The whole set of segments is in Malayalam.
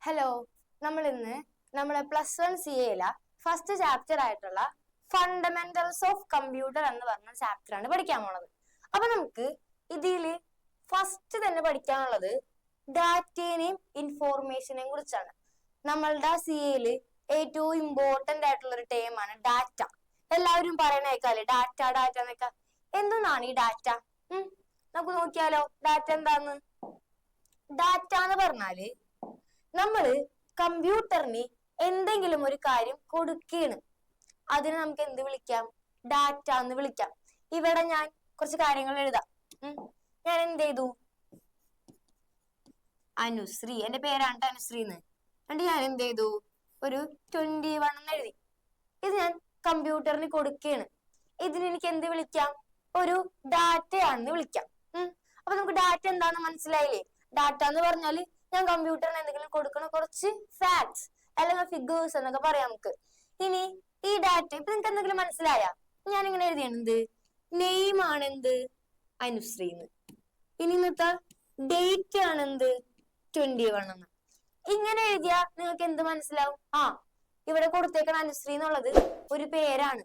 ഹലോ, നമ്മൾ ഇന്ന് നമ്മളെ +1 CA ഫസ്റ്റ് ചാപ്റ്റർ ആയിട്ടുള്ള ഫണ്ടമെന്റൽസ് ഓഫ് കമ്പ്യൂട്ടർ എന്ന് പറഞ്ഞ ചാപ്റ്റർ ആണ് പഠിക്കാൻ പോണത്. അപ്പൊ നമുക്ക് ഇതില് ഫസ്റ്റ് തന്നെ പഠിക്കാനുള്ളത് ഡാറ്റേനെയും ഇൻഫോർമേഷനെയും കുറിച്ചാണ്. നമ്മളുടെ CAയില് ഏറ്റവും ഇമ്പോർട്ടന്റ് ആയിട്ടുള്ള ഒരു ടേം ആണ് ഡാറ്റ. എല്ലാവരും പറയണ കേൾക്കാല്ലേ, ഡാറ്റ ഡാറ്റ എന്നൊക്കെ. എന്താണ് ഈ ഡാറ്റ? നമുക്ക് നോക്കിയാലോ ഡാറ്റ എന്താന്ന്. ഡാറ്റ എന്ന് പറഞ്ഞാല് നമ്മള് കമ്പ്യൂട്ടറിന് എന്തെങ്കിലും ഒരു കാര്യം കൊടുക്കുകയാണ്. അതിന് നമുക്ക് എന്ത് വിളിക്കാം? ഡാറ്റ എന്ന് വിളിക്കാം. ഇവിടെ ഞാൻ കുറച്ച് കാര്യങ്ങൾ എഴുതാം. ഞാൻ എന്ത് ചെയ്തു? അനുശ്രീ, എന്റെ പേരാണ് അനുശ്രീ എന്ന്. എന്നിട്ട് ഞാൻ എന്ത് ചെയ്തു? ഒരു 21 എന്ന് എഴുതി. ഇത് ഞാൻ കമ്പ്യൂട്ടറിന് കൊടുക്കുകയാണ്. ഇതിന് എനിക്ക് എന്ത് വിളിക്കാം? ഒരു ഡാറ്റയാണെന്ന് വിളിക്കാം. അപ്പൊ നമുക്ക് ഡാറ്റ എന്താന്ന് മനസ്സിലായില്ലേ? ഡാറ്റ എന്ന് പറഞ്ഞാല് ഞാൻ കമ്പ്യൂട്ടറിന് എന്തെങ്കിലും കൊടുക്കണ കുറച്ച് ഫാക്ട്സ് അല്ലെങ്കിൽ ഫിഗേഴ്സ് എന്നൊക്കെ പറയാം നമുക്ക്. ഇനി ഈ ഡാറ്റ ഇപ്പൊ നിങ്ങൾക്ക് എന്തെങ്കിലും മനസ്സിലായ? ഞാൻ ഇങ്ങനെ എഴുതിയത് നെയിം ആണ് എന്ത്? അനുശ്രീ എന്ന്. ഇനി ഇന്നത്തെ ഡേറ്റ് ആണ് എന്ത്? 21 എന്ന്. ഇങ്ങനെ എഴുതിയാ നിങ്ങൾക്ക് എന്ത് മനസ്സിലാവും? ഇവിടെ കൊടുത്തേക്കണ അനുശ്രീ എന്നുള്ളത് ഒരു പേരാണ്,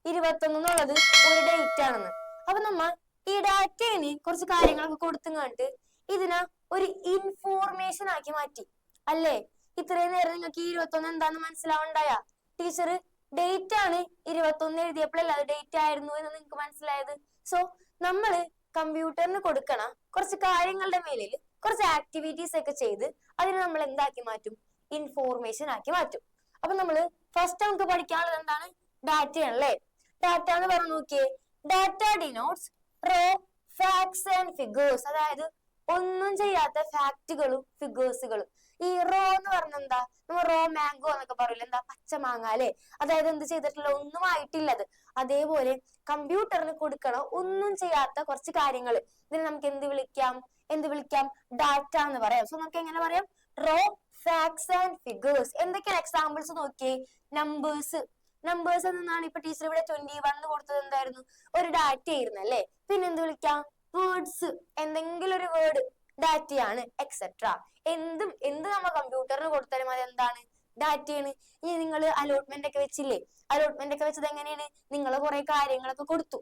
21 എന്നുള്ളത് ഒരു ഡേറ്റ് ആണെന്ന്. അപ്പൊ നമ്മ ഈ ഡാറ്റയിന് കുറച്ച് കാര്യങ്ങളൊക്കെ കൊടുത്തുങ്ങാണ്ട് ഇതിനെ ഒരു ഇൻഫോർമേഷൻ ആക്കി മാറ്റി അല്ലേ? ഇത്രയും നേരം നിങ്ങൾക്ക് 21 എന്താന്ന് മനസ്സിലാവണ്ടായ? ടീച്ചർ ഡേറ്റ് ആണ് 21 എഴുതിയപ്പോഴല്ല അത് ഡേറ്റ് ആയിരുന്നു എന്ന് നിങ്ങൾക്ക് മനസ്സിലായത്. സോ നമ്മള് കമ്പ്യൂട്ടറിന് കൊടുക്കണ കുറച്ച് കാര്യങ്ങളുടെ മേലിൽ കുറച്ച് ആക്ടിവിറ്റീസ് ഒക്കെ ചെയ്ത് അതിനെ നമ്മൾ എന്താക്കി മാറ്റും? ഇൻഫോർമേഷൻ ആക്കി മാറ്റും. അപ്പൊ നമ്മള് ഫസ്റ്റ് നമുക്ക് പഠിക്കാനുള്ളത് എന്താണ്? ഡാറ്റയാണല്ലേ. ഡാറ്റ എന്ന് പറഞ്ഞു നോക്കിയേ. Data denotes raw facts and figures, അതായത് ഒന്നും ചെയ്യാത്ത ഫാക്റ്റുകളും ഫിഗേഴ്സുകളും. ഈ റോ എന്ന് പറഞ്ഞ എന്താ? നമ്മൾ റോ മാംഗോ എന്നൊക്കെ പറയില്ല, എന്താ പച്ച മാങ്ങ അല്ലെ? അതായത് എന്ത് ചെയ്തിട്ടില്ല, ഒന്നും ആയിട്ടില്ലത്. അതേപോലെ കമ്പ്യൂട്ടറിന് കൊടുക്കണ ഒന്നും ചെയ്യാത്ത കുറച്ച് കാര്യങ്ങൾ, ഇതിന് നമുക്ക് എന്ത് വിളിക്കാം? ഡാറ്റ എന്ന് പറയാം. സോ നമുക്ക് എങ്ങനെ പറയാം? Raw facts and figures. എന്തൊക്കെയാണ് എക്സാമ്പിൾസ് നോക്കിയേ? നമ്പേഴ്സ് എന്നാണ്. ഇപ്പൊ ടീച്ചർ ഇവിടെ 21 കൊടുത്തത് എന്തായിരുന്നു? ഒരു ഡാറ്റ ആയിരുന്നു അല്ലെ? പിന്നെ എന്ത് വിളിക്കാം? വേർഡ്സ്, എന്തെങ്കിലും ഒരു വേർഡ് ഡാറ്റയാണ്, എക്സെട്ര. എന്ത് നമ്മൾ കമ്പ്യൂട്ടറിന് കൊടുത്താലും അത് എന്താണ്? ഡാറ്റയാണ്. ഇനി നിങ്ങൾ അലോട്ട്മെന്റ് ഒക്കെ വെച്ചില്ലേ? അലോട്ട്മെന്റ് ഒക്കെ വെച്ചത് എങ്ങനെയാണ്? നിങ്ങൾ കുറെ കാര്യങ്ങളൊക്കെ കൊടുത്തു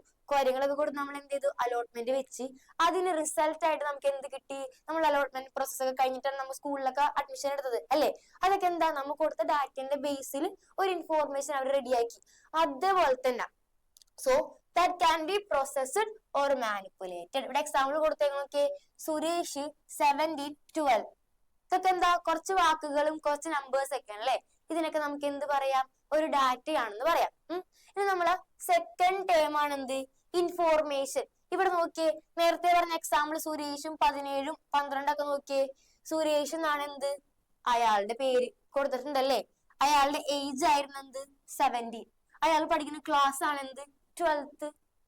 നമ്മൾ എന്ത് ചെയ്തു? അലോട്ട്മെന്റ് വെച്ച് അതിന് റിസൾട്ട് ആയിട്ട് നമുക്ക് എന്ത് കിട്ടി? നമ്മൾ അലോട്ട്മെന്റ് പ്രോസസ് ഒക്കെ കഴിഞ്ഞിട്ടാണ് നമ്മൾ സ്കൂളിലൊക്കെ അഡ്മിഷൻ എടുത്തത് അല്ലെ? അതൊക്കെ എന്താ? നമ്മൾ കൊടുത്ത ഡാറ്റന്റെ ബേസിൽ ഒരു ഇൻഫോർമേഷൻ അവർ റെഡിയാക്കി. അതേപോലെ തന്നെ so that can be processed or manipulated. ഇവിടെ എക്സാമ്പിൾ കൊടുത്തേക്ക് നോക്കിയേ. സുരേഷ് 17, 12. ഇതൊക്കെ എന്താ? കുറച്ച് വാക്കുകളും കുറച്ച് നമ്പേഴ്സ് ഒക്കെ അല്ലേ? ഇതിനൊക്കെ നമുക്ക് എന്ത് പറയാം? ഒരു ഡാറ്റയാണെന്ന് പറയാം. ഇനി നമ്മളെ സെക്കൻഡ് ടേം ആണ് എന്ത്? ഇൻഫോർമേഷൻ. ഇവിടെ നോക്കിയേ, നേരത്തെ പറഞ്ഞ എക്സാമ്പിൾ സുരേഷും 17, 12 ഒക്കെ നോക്കിയേ. സുരേഷ് എന്നാണ് എന്ത്? അയാളുടെ പേര് കൊടുത്തിട്ടുണ്ടല്ലേ? അയാളുടെ ഏജ് ആയിരുന്നു എന്ത്? 17. അയാൾ പഠിക്കുന്ന ക്ലാസ് ആണ് എന്ത്? 12th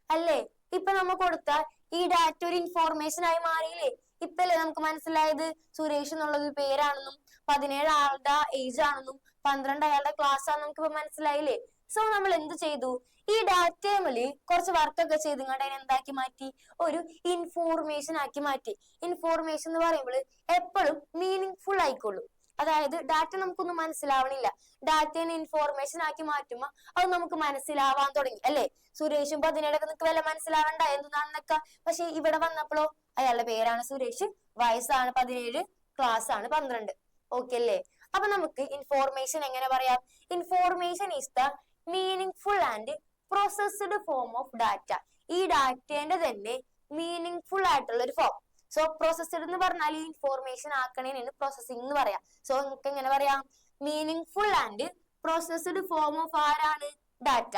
അല്ലേ? ഇപ്പൊ നമ്മ കൊടുത്ത ഈ ഡാറ്റ ഒരു ഇൻഫോർമേഷൻ ആയി മാറിയില്ലേ? ഇപ്പല്ലേ നമുക്ക് മനസ്സിലായത് സുരേഷ് എന്നുള്ളത് പേരാണെന്നും 17 ആളുടെ ഏജ് ആണെന്നും 12 അയാളുടെ ക്ലാസ് ആണെന്നും നമുക്ക് ഇപ്പൊ മനസ്സിലായില്ലേ? സോ നമ്മൾ എന്ത് ചെയ്തു? ഈ ഡാറ്റയില് കുറച്ച് വർക്കൊക്കെ ചെയ്ത് അതിനെ എന്താക്കി മാറ്റി? ഒരു ഇൻഫോർമേഷൻ ആക്കി മാറ്റി. ഇൻഫോർമേഷൻ എന്ന് പറയുമ്പോൾ എപ്പോഴും മീനിങ് ഫുൾ ആയിക്കോളൂ. അതായത് ഡാറ്റ നമുക്കൊന്നും മനസ്സിലാവണില്ല, ഡാറ്റയെ ഇൻഫോർമേഷൻ ആക്കി മാറ്റുമ്പോ അത് നമുക്ക് മനസ്സിലാവാൻ തുടങ്ങി അല്ലെ? സുരേഷും 17 ഒക്കെ നിങ്ങൾക്ക് വല്ല മനസ്സിലാവണ്ട എന്താണെന്നൊക്കെ. പക്ഷെ ഇവിടെ വന്നപ്പോഴോ അയാളുടെ പേരാണ് സുരേഷ്, വയസ്സാണ് 17, ക്ലാസ് ആണ് 12. ഓക്കെ അല്ലേ? അപ്പൊ നമുക്ക് ഇൻഫോർമേഷൻ എങ്ങനെ പറയാം? Information is the meaning full and processed form of data. ഈ ഡാറ്റേന്റെ തന്നെ മീനിങ് ഫുൾ ആയിട്ടുള്ള ഒരു ഫോം. സോ പ്രോസസ്ഡ് എന്ന് പറഞ്ഞാൽ ഈ ഇൻഫോർമേഷൻ ആക്കണേനാണ് പ്രോസസ്സിംഗ് എന്ന് പറയാം. സോ നമുക്ക് എങ്ങനെ പറയാം? Meaning full and processed form of ആരാണ്? ഡാറ്റ.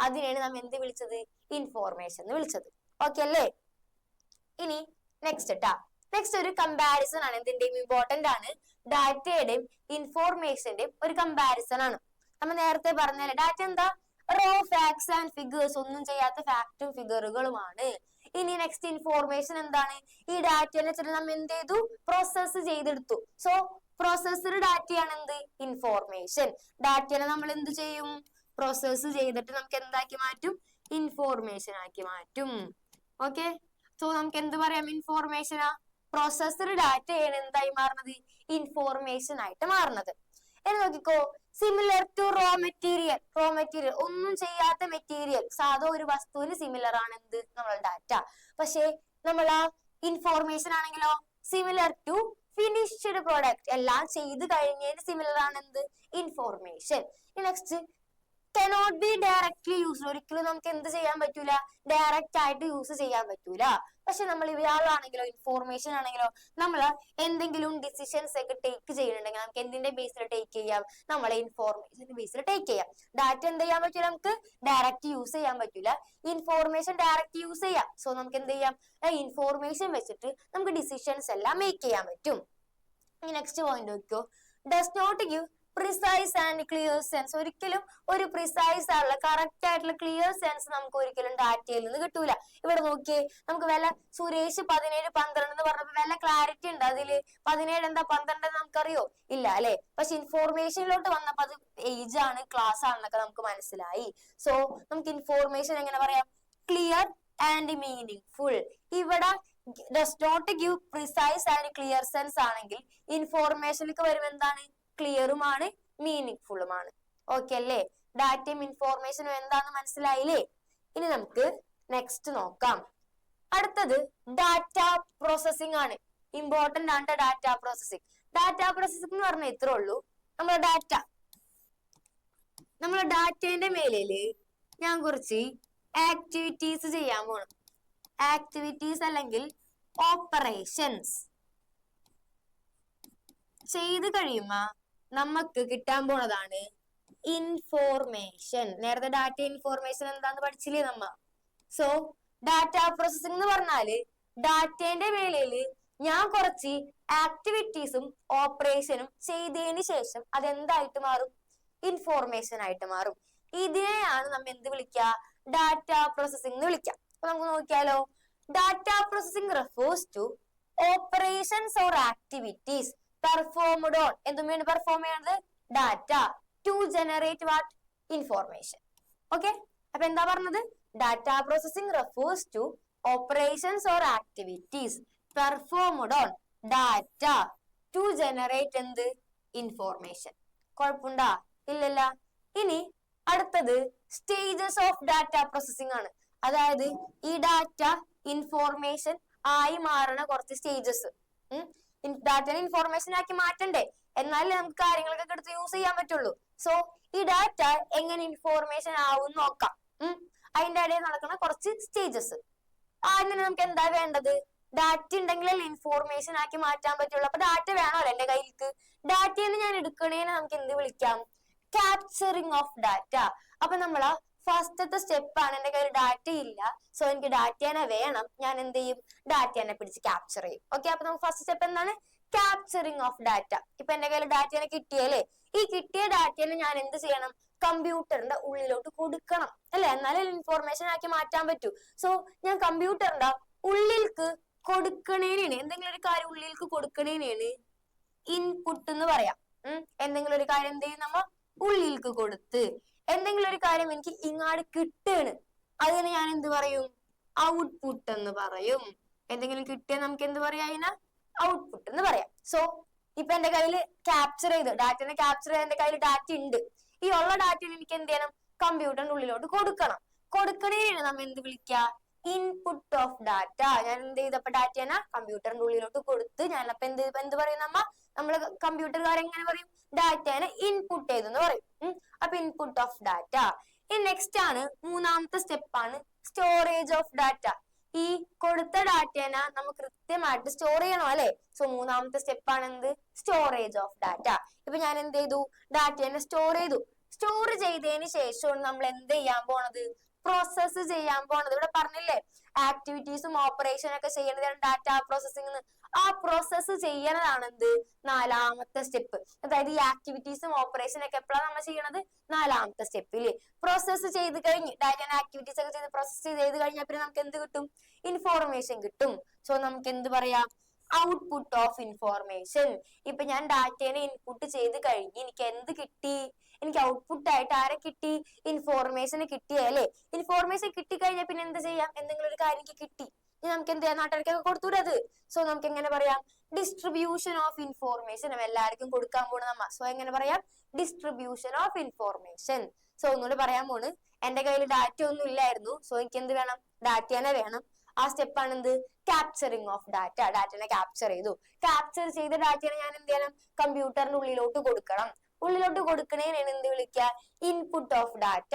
അതിനെയാണ് നാം എന്ത് വിളിച്ചത്? ഇൻഫോർമേഷൻ എന്ന് വിളിച്ചത്. ഓക്കെ അല്ലേ? ഇനി നെക്സ്റ്റ് ഒരു കമ്പാരിസൺ ആണ്. എന്തിന്റെയും ഇമ്പോർട്ടന്റ് ആണ്, ഡാറ്റയുടെയും ഇൻഫോർമേഷന്റെയും ഒരു കമ്പാരിസൺ ആണ്. നമ്മൾ നേരത്തെ പറഞ്ഞ ഡാറ്റ എന്താ? റോ ഫാക്ട്സ് ആൻഡ് ഫിഗേഴ്സ്, ഒന്നും ചെയ്യാത്ത ഫാക്ടും ഫിഗറുകളുമാണ്. ഇനി നെക്സ്റ്റ് ഇൻഫോർമേഷൻ എന്താണ്? ഈ ഡാറ്റനെ നമ്മൾ എന്ത് ചെയ്തു? പ്രോസസ് ചെയ്തെടുത്തു. സോ പ്രോസസ്ഡ് ഡാറ്റയാണ് എന്ത്? ഇൻഫോർമേഷൻ. ഡാറ്റനെ നമ്മൾ എന്ത് ചെയ്യും? പ്രോസസ് ചെയ്തിട്ട് നമുക്ക് എന്താക്കി മാറ്റും? ഇൻഫോർമേഷൻ ആക്കി മാറ്റും. ഓക്കെ, സോ നമുക്ക് എന്ത് പറയാം? ഇൻഫോർമേഷനാ പ്രോസസ്സർ ഡാറ്റയാണ് എന്തായി മാറുന്നത്, ഇൻഫോർമേഷൻ ആയിട്ട് മാറുന്നത്. എന്ന് നോക്കിക്കോ, similar to raw material. Raw material ഒന്നും ചെയ്യാത്ത മെറ്റീരിയൽ, സാധാ ഒരു വസ്തുവിന് സിമിലർ ആണ് എന്ത്, നമ്മളെ ഡാറ്റ. പക്ഷെ നമ്മൾ ആ ഇൻഫോർമേഷൻ ആണെങ്കിലോ സിമിലർ ടു ഫിനിഷ്ഡ് പ്രോഡക്റ്റ്, എല്ലാം ചെയ്ത് കഴിഞ്ഞതിന് സിമിലർ ആണ് എന്ത്, information. Next, cannot be directly use. ഒരിക്കലും നമുക്ക് എന്ത് ചെയ്യാൻ പറ്റൂല, ഡയറക്റ്റ് ആയിട്ട് യൂസ് ചെയ്യാൻ പറ്റൂല. പക്ഷെ നമ്മൾ ഇയാളാണെങ്കിലോ ഇൻഫോർമേഷൻ ആണെങ്കിലോ നമ്മൾ എന്തെങ്കിലും ഡിസിഷൻസ് ഒക്കെ ടേക്ക് ചെയ്യുന്നുണ്ടെങ്കിൽ നമുക്ക് എന്തിന്റെ ബേസിൽ ടേക്ക് ചെയ്യാം, നമ്മളെ ഇൻഫോർമേഷൻ ബേസിൽ ടേക്ക് ചെയ്യാം. ഡാറ്റ എന്ത് ചെയ്യാൻ പറ്റൂല, നമുക്ക് ഡയറക്റ്റ് യൂസ് ചെയ്യാൻ പറ്റൂല. ഇൻഫോർമേഷൻ ഡയറക്റ്റ് യൂസ് ചെയ്യാം. സോ നമുക്ക് എന്ത് ചെയ്യാം, ഇൻഫോർമേഷൻ വെച്ചിട്ട് നമുക്ക് ഡിസിഷൻസ് എല്ലാം മേക്ക് ചെയ്യാൻ പറ്റും. നെക്സ്റ്റ് പോയിന്റ് നോക്കിയോ, does not give precise and clear sense. ഒരിക്കലും ഒരു പ്രിസൈസ് ആയിട്ടുള്ള കറക്റ്റ് ആയിട്ടുള്ള ക്ലിയർ സെൻസ് നമുക്ക് ഒരിക്കലും ഡാറ്റയിൽ നിന്ന് കിട്ടൂല. ഇവിടെ നോക്കിയേ, നമുക്ക് വില സുരേഷ് 17 12 എന്ന് പറഞ്ഞപ്പോ വില ക്ലാരിറ്റി ഉണ്ട് അതില്. 17 എന്താ 12 നമുക്കറിയോ ഇല്ല അല്ലെ. പക്ഷെ ഇൻഫോർമേഷനിലോട്ട് വന്നപ്പോ അത് ഏജ് ആണ്, ക്ലാസ് ആണെന്നൊക്കെ നമുക്ക് മനസ്സിലായി. സോ നമുക്ക് ഇൻഫോർമേഷൻ എങ്ങനെ പറയാം, ക്ലിയർ ആൻഡ് മീനിങ് ഫുൾ. ഇവിടെ does not give precise and clear sense ആണെങ്കിൽ ഇൻഫോർമേഷനിലേക്ക് വരുമ്പോൾ എന്താണ്, ക്ലിയറുമാണ് മീനിങ് ഫുള്ളുമാണ്. ഓക്കെ അല്ലേ, ഡാറ്റയും ഇൻഫോർമേഷനും എന്താന്ന് മനസ്സിലായില്ലേ. ഇനി നമുക്ക് നെക്സ്റ്റ് നോക്കാം. അടുത്തത് ഡാറ്റ പ്രോസസിംഗ് ആണ്. ഇമ്പോർട്ടന്റ് ആണ് ഡാറ്റ പ്രോസസിംഗ്. ഡാറ്റ പ്രോസസിംഗ് എന്ന് പറഞ്ഞാൽ ഇത്രേ ഉള്ളൂ, നമ്മളെ ഡാറ്റേന്റെ മേലേല് ഞാൻ കുറച്ച് ആക്ടിവിറ്റീസ് ചെയ്യാൻ പോണം. ആക്ടിവിറ്റീസ് അല്ലെങ്കിൽ ഓപ്പറേഷൻസ് ചെയ്ത് കഴിയുമ്പോ നമുക്ക് കിട്ടാൻ പോണതാണ് ഇൻഫോർമേഷൻ. നേരത്തെ ഡാറ്റ ഇൻഫോർമേഷൻ എന്താന്ന് പഠിച്ചില്ലേ നമ്മ. സോ ഡാറ്റ പ്രോസസിംഗ് എന്ന് പറഞ്ഞാല് ഡാറ്റേന്റെ മേലേല് ഞാൻ കുറച്ച് ആക്ടിവിറ്റീസും ഓപ്പറേഷനും ചെയ്തതിന് ശേഷം അതെന്തായിട്ട് മാറും, ഇൻഫോർമേഷൻ ആയിട്ട് മാറും. ഇതിനെയാണ് നമ്മൾ എന്ത് വിളിക്കുക, ഡാറ്റ പ്രോസസിംഗ് എന്ന് വിളിക്കാം. അപ്പൊ നമുക്ക് നോക്കിയാലോ, data processing refers to operations or activities performed on. എന്തുമാണ് പെർഫോം ചെയ്യുന്നത്, data to generate what, information. Okay, അപ്പൊ എന്താ പറഞ്ഞത്, data processing refers to operations or activities performed on data to generate എന്ത്, ഇൻഫോർമേഷൻ. കുഴപ്പമുണ്ടാ, ഇല്ലല്ല. ഇനി അടുത്തത് സ്റ്റേജസ് ഓഫ് ഡാറ്റ പ്രോസസിംഗ് ആണ്. അതായത് ഈ ഡാറ്റ ഇൻഫോർമേഷൻ ആയി മാറണ കുറച്ച് സ്റ്റേജസ്. ഡാറ്റനെ ഇൻഫോർമേഷൻ ആക്കി മാറ്റണ്ടേ, എന്നാലേ നമുക്ക് കാര്യങ്ങളൊക്കെ എടുത്ത് യൂസ് ചെയ്യാൻ പറ്റുള്ളൂ. സോ ഈ ഡാറ്റ എങ്ങനെ ഇൻഫോർമേഷൻ ആവും നോക്കാം. അതിന്റെ ഇടയിൽ നടക്കുന്ന കുറച്ച് സ്റ്റേജസ്. ആദ്യം നമുക്ക് എന്താ വേണ്ടത്, ഡാറ്റ ഉണ്ടെങ്കിലല്ലേ ഇൻഫോർമേഷൻ ആക്കി മാറ്റാൻ പറ്റുള്ളൂ. അപ്പൊ ഡാറ്റ വേണമല്ലോ എന്റെ കയ്യിലേക്ക്. ഡാറ്റയെന്ന് ഞാൻ എടുക്കണേനെ നമുക്ക് എന്ത് വിളിക്കാം, ക്യാപ്ചറിങ് ഓഫ് ഡാറ്റ. അപ്പൊ നമ്മളാ ഫസ്റ്റത്തെ സ്റ്റെപ്പ് ആണ്, എന്റെ കയ്യിൽ ഡാറ്റ ഇല്ല, സോ എനിക്ക് ഡാറ്റേനെ വേണം, ഞാൻ എന്ത് ചെയ്യും, ഡാറ്റേനെ പിടിച്ച് ക്യാപ്ചർ ചെയ്യും. ഓക്കെ, അപ്പൊ നമുക്ക് ഫസ്റ്റ് സ്റ്റെപ്പ് എന്താണ്, ക്യാപ്ചറിങ് ഓഫ് ഡാറ്റ. ഇപ്പൊ എന്റെ കയ്യിൽ ഡാറ്റേനെ കിട്ടിയല്ലേ, ഈ കിട്ടിയ ഡാറ്റേനെ ഞാൻ എന്ത് ചെയ്യണം, കമ്പ്യൂട്ടറിന്റെ ഉള്ളിലോട്ട് കൊടുക്കണം അല്ലെ, എന്നാലേ ഇൻഫോർമേഷൻ ആക്കി മാറ്റാൻ പറ്റൂ. സോ ഞാൻ കമ്പ്യൂട്ടറിന്റെ ഉള്ളിലേക്ക് കൊടുക്കണേനാണ്, എന്തെങ്കിലും ഒരു കാര്യം ഉള്ളിലേക്ക് കൊടുക്കണേനാണ് ഇൻപുട്ട് എന്ന് പറയാം. എന്തെങ്കിലും ഒരു കാര്യം എന്ത് ചെയ്യും, നമ്മ ഉള്ളിലേക്ക് കൊടുത്ത് എന്തെങ്കിലും ഒരു കാര്യം എനിക്ക് ഇങ്ങാട് കിട്ടാണ്, അതിന് ഞാൻ എന്ത് പറയും, ഔട്ട്പുട്ട് എന്ന് പറയും. എന്തെങ്കിലും കിട്ടിയാൽ നമുക്ക് എന്ത് പറയാം, അതിന് ഔട്ട്പുട്ട് എന്ന് പറയാം. സോ ഇപ്പൊ എന്റെ കയ്യിൽ ക്യാപ്ചർ ചെയ്ത് ഡാറ്റനെ ക്യാപ്ചർ ചെയ്ത് എന്റെ കയ്യിൽ ഡാറ്റ ഉണ്ട്. ഈ ഉള്ള ഡാറ്റനെ എനിക്ക് എന്ത് ചെയ്യണം, കമ്പ്യൂട്ടറിന്റെ ഉള്ളിലോട്ട് കൊടുക്കണം. കൊടുക്കണേനാണ് നമ്മ എന്ത് വിളിക്കുക, ഇൻപുട്ട് ഓഫ് ഡാറ്റ. ഞാൻ എന്ത് ചെയ്തപ്പോ ഡാറ്റേനെ കമ്പ്യൂട്ടറിന്റെ ഉള്ളിലോട്ട് കൊടുത്ത് ഞാനപ്പോ എന്ത് പറയും, നമ്മള് കമ്പ്യൂട്ടറുകാർ എങ്ങനെ പറയും, ഡാറ്റേനെ ഇൻപുട്ട് ചെയ്തെന്ന് പറയും. അപ്പൊ ഇൻപുട്ട് ഓഫ് ഡാറ്റ. ഇനി നെക്സ്റ്റ് ആണ് മൂന്നാമത്തെ സ്റ്റെപ്പ് ആണ് സ്റ്റോറേജ് ഓഫ് ഡാറ്റ. ഈ കൊടുത്ത ഡാറ്റേനെ നമുക്ക് കൃത്യമായിട്ട് സ്റ്റോർ ചെയ്യണം അല്ലെ. സോ മൂന്നാമത്തെ സ്റ്റെപ്പ് ആണ് എന്ത്, സ്റ്റോറേജ് ഓഫ് ഡാറ്റ. ഇപ്പൊ ഞാൻ എന്ത് ചെയ്തു, ഡാറ്റേനെ സ്റ്റോർ ചെയ്തു. സ്റ്റോർ ചെയ്തതിന് ശേഷമാണ് നമ്മൾ എന്ത് ചെയ്യാൻ പോണത്, പ്രോസസ് ചെയ്യാൻ പോണത്. ഇവിടെ പറഞ്ഞില്ലേ, ആക്ടിവിറ്റീസും ഓപ്പറേഷനും ഒക്കെ ചെയ്യുന്നതാണ് ഡാറ്റ പ്രോസസിംഗ്. ആ പ്രോസസ്സ് ചെയ്യണതാണ് എന്ത്, നാലാമത്തെ സ്റ്റെപ്പ്. അതായത് ഈ ആക്ടിവിറ്റീസും ഓപ്പറേഷനും ഒക്കെ എപ്പോഴാണ് നമ്മൾ ചെയ്യണത്, നാലാമത്തെ സ്റ്റെപ്പില്. പ്രോസസ്സ് ചെയ്ത് കഴിഞ്ഞ് ഡാറ്റ ആക്ടിവിറ്റീസ് ഒക്കെ ചെയ്ത് പ്രോസസ് ചെയ്ത് കഴിഞ്ഞാൽ പിന്നെ നമുക്ക് എന്ത് കിട്ടും, ഇൻഫോർമേഷൻ കിട്ടും. സോ നമുക്ക് എന്ത് പറയാം, ഔട്ട്പുട്ട് ഓഫ് ഇൻഫോർമേഷൻ. ഇപ്പൊ ഞാൻ ഡാറ്റേനെ ഇൻപുട്ട് ചെയ്ത് കഴിഞ്ഞ് എനിക്ക് എന്ത് കിട്ടി, എനിക്ക് ഔട്ട്പുട്ട് ആയിട്ട് ആരെ കിട്ടി, ഇൻഫോർമേഷൻ കിട്ടിയല്ലേ. ഇൻഫോർമേഷൻ കിട്ടിക്കഴിഞ്ഞാൽ പിന്നെ എന്ത് ചെയ്യാം, എന്തെങ്കിലും ഒരു കാര്യം എനിക്ക് കിട്ടി, ഇനി നമുക്ക് എന്ത് ചെയ്യാം, നാട്ടുകാർക്കൊക്കെ കൊടുത്തൂടെ അത്. സോ നമുക്ക് എങ്ങനെ പറയാം, ഡിസ്ട്രിബ്യൂഷൻ ഓഫ് ഇൻഫോർമേഷൻ എല്ലാവർക്കും കൊടുക്കാൻ പോണ നമ്മ. സോ എങ്ങനെ പറയാം, ഡിസ്ട്രിബ്യൂഷൻ ഓഫ് ഇൻഫോർമേഷൻ. സോ ഒന്നുകൂടി പറയാൻ പോണ്, എന്റെ കയ്യിൽ ഡാറ്റ ഒന്നും ഇല്ലായിരുന്നു. സോ എനിക്ക് എന്ത് വേണം, ഡാറ്റ തന്നെ വേണം. ആ സ്റ്റെപ്പാണ് എന്ത്, ക്യാപ്ചറിങ് ഓഫ് ഡാറ്റ. ഡാറ്റനെ ക്യാപ്ചർ ചെയ്തു. ക്യാപ്ചർ ചെയ്ത ഡാറ്റനെ ഞാൻ എന്ത് ചെയ്യണം, കമ്പ്യൂട്ടറിന്റെ ഉള്ളിലോട്ട് കൊടുക്കണം. ഉള്ളിലോട്ട് കൊടുക്കണേനാണ് എന്ത് വിളിക്കുക, ഇൻപുട്ട് ഓഫ് ഡാറ്റ.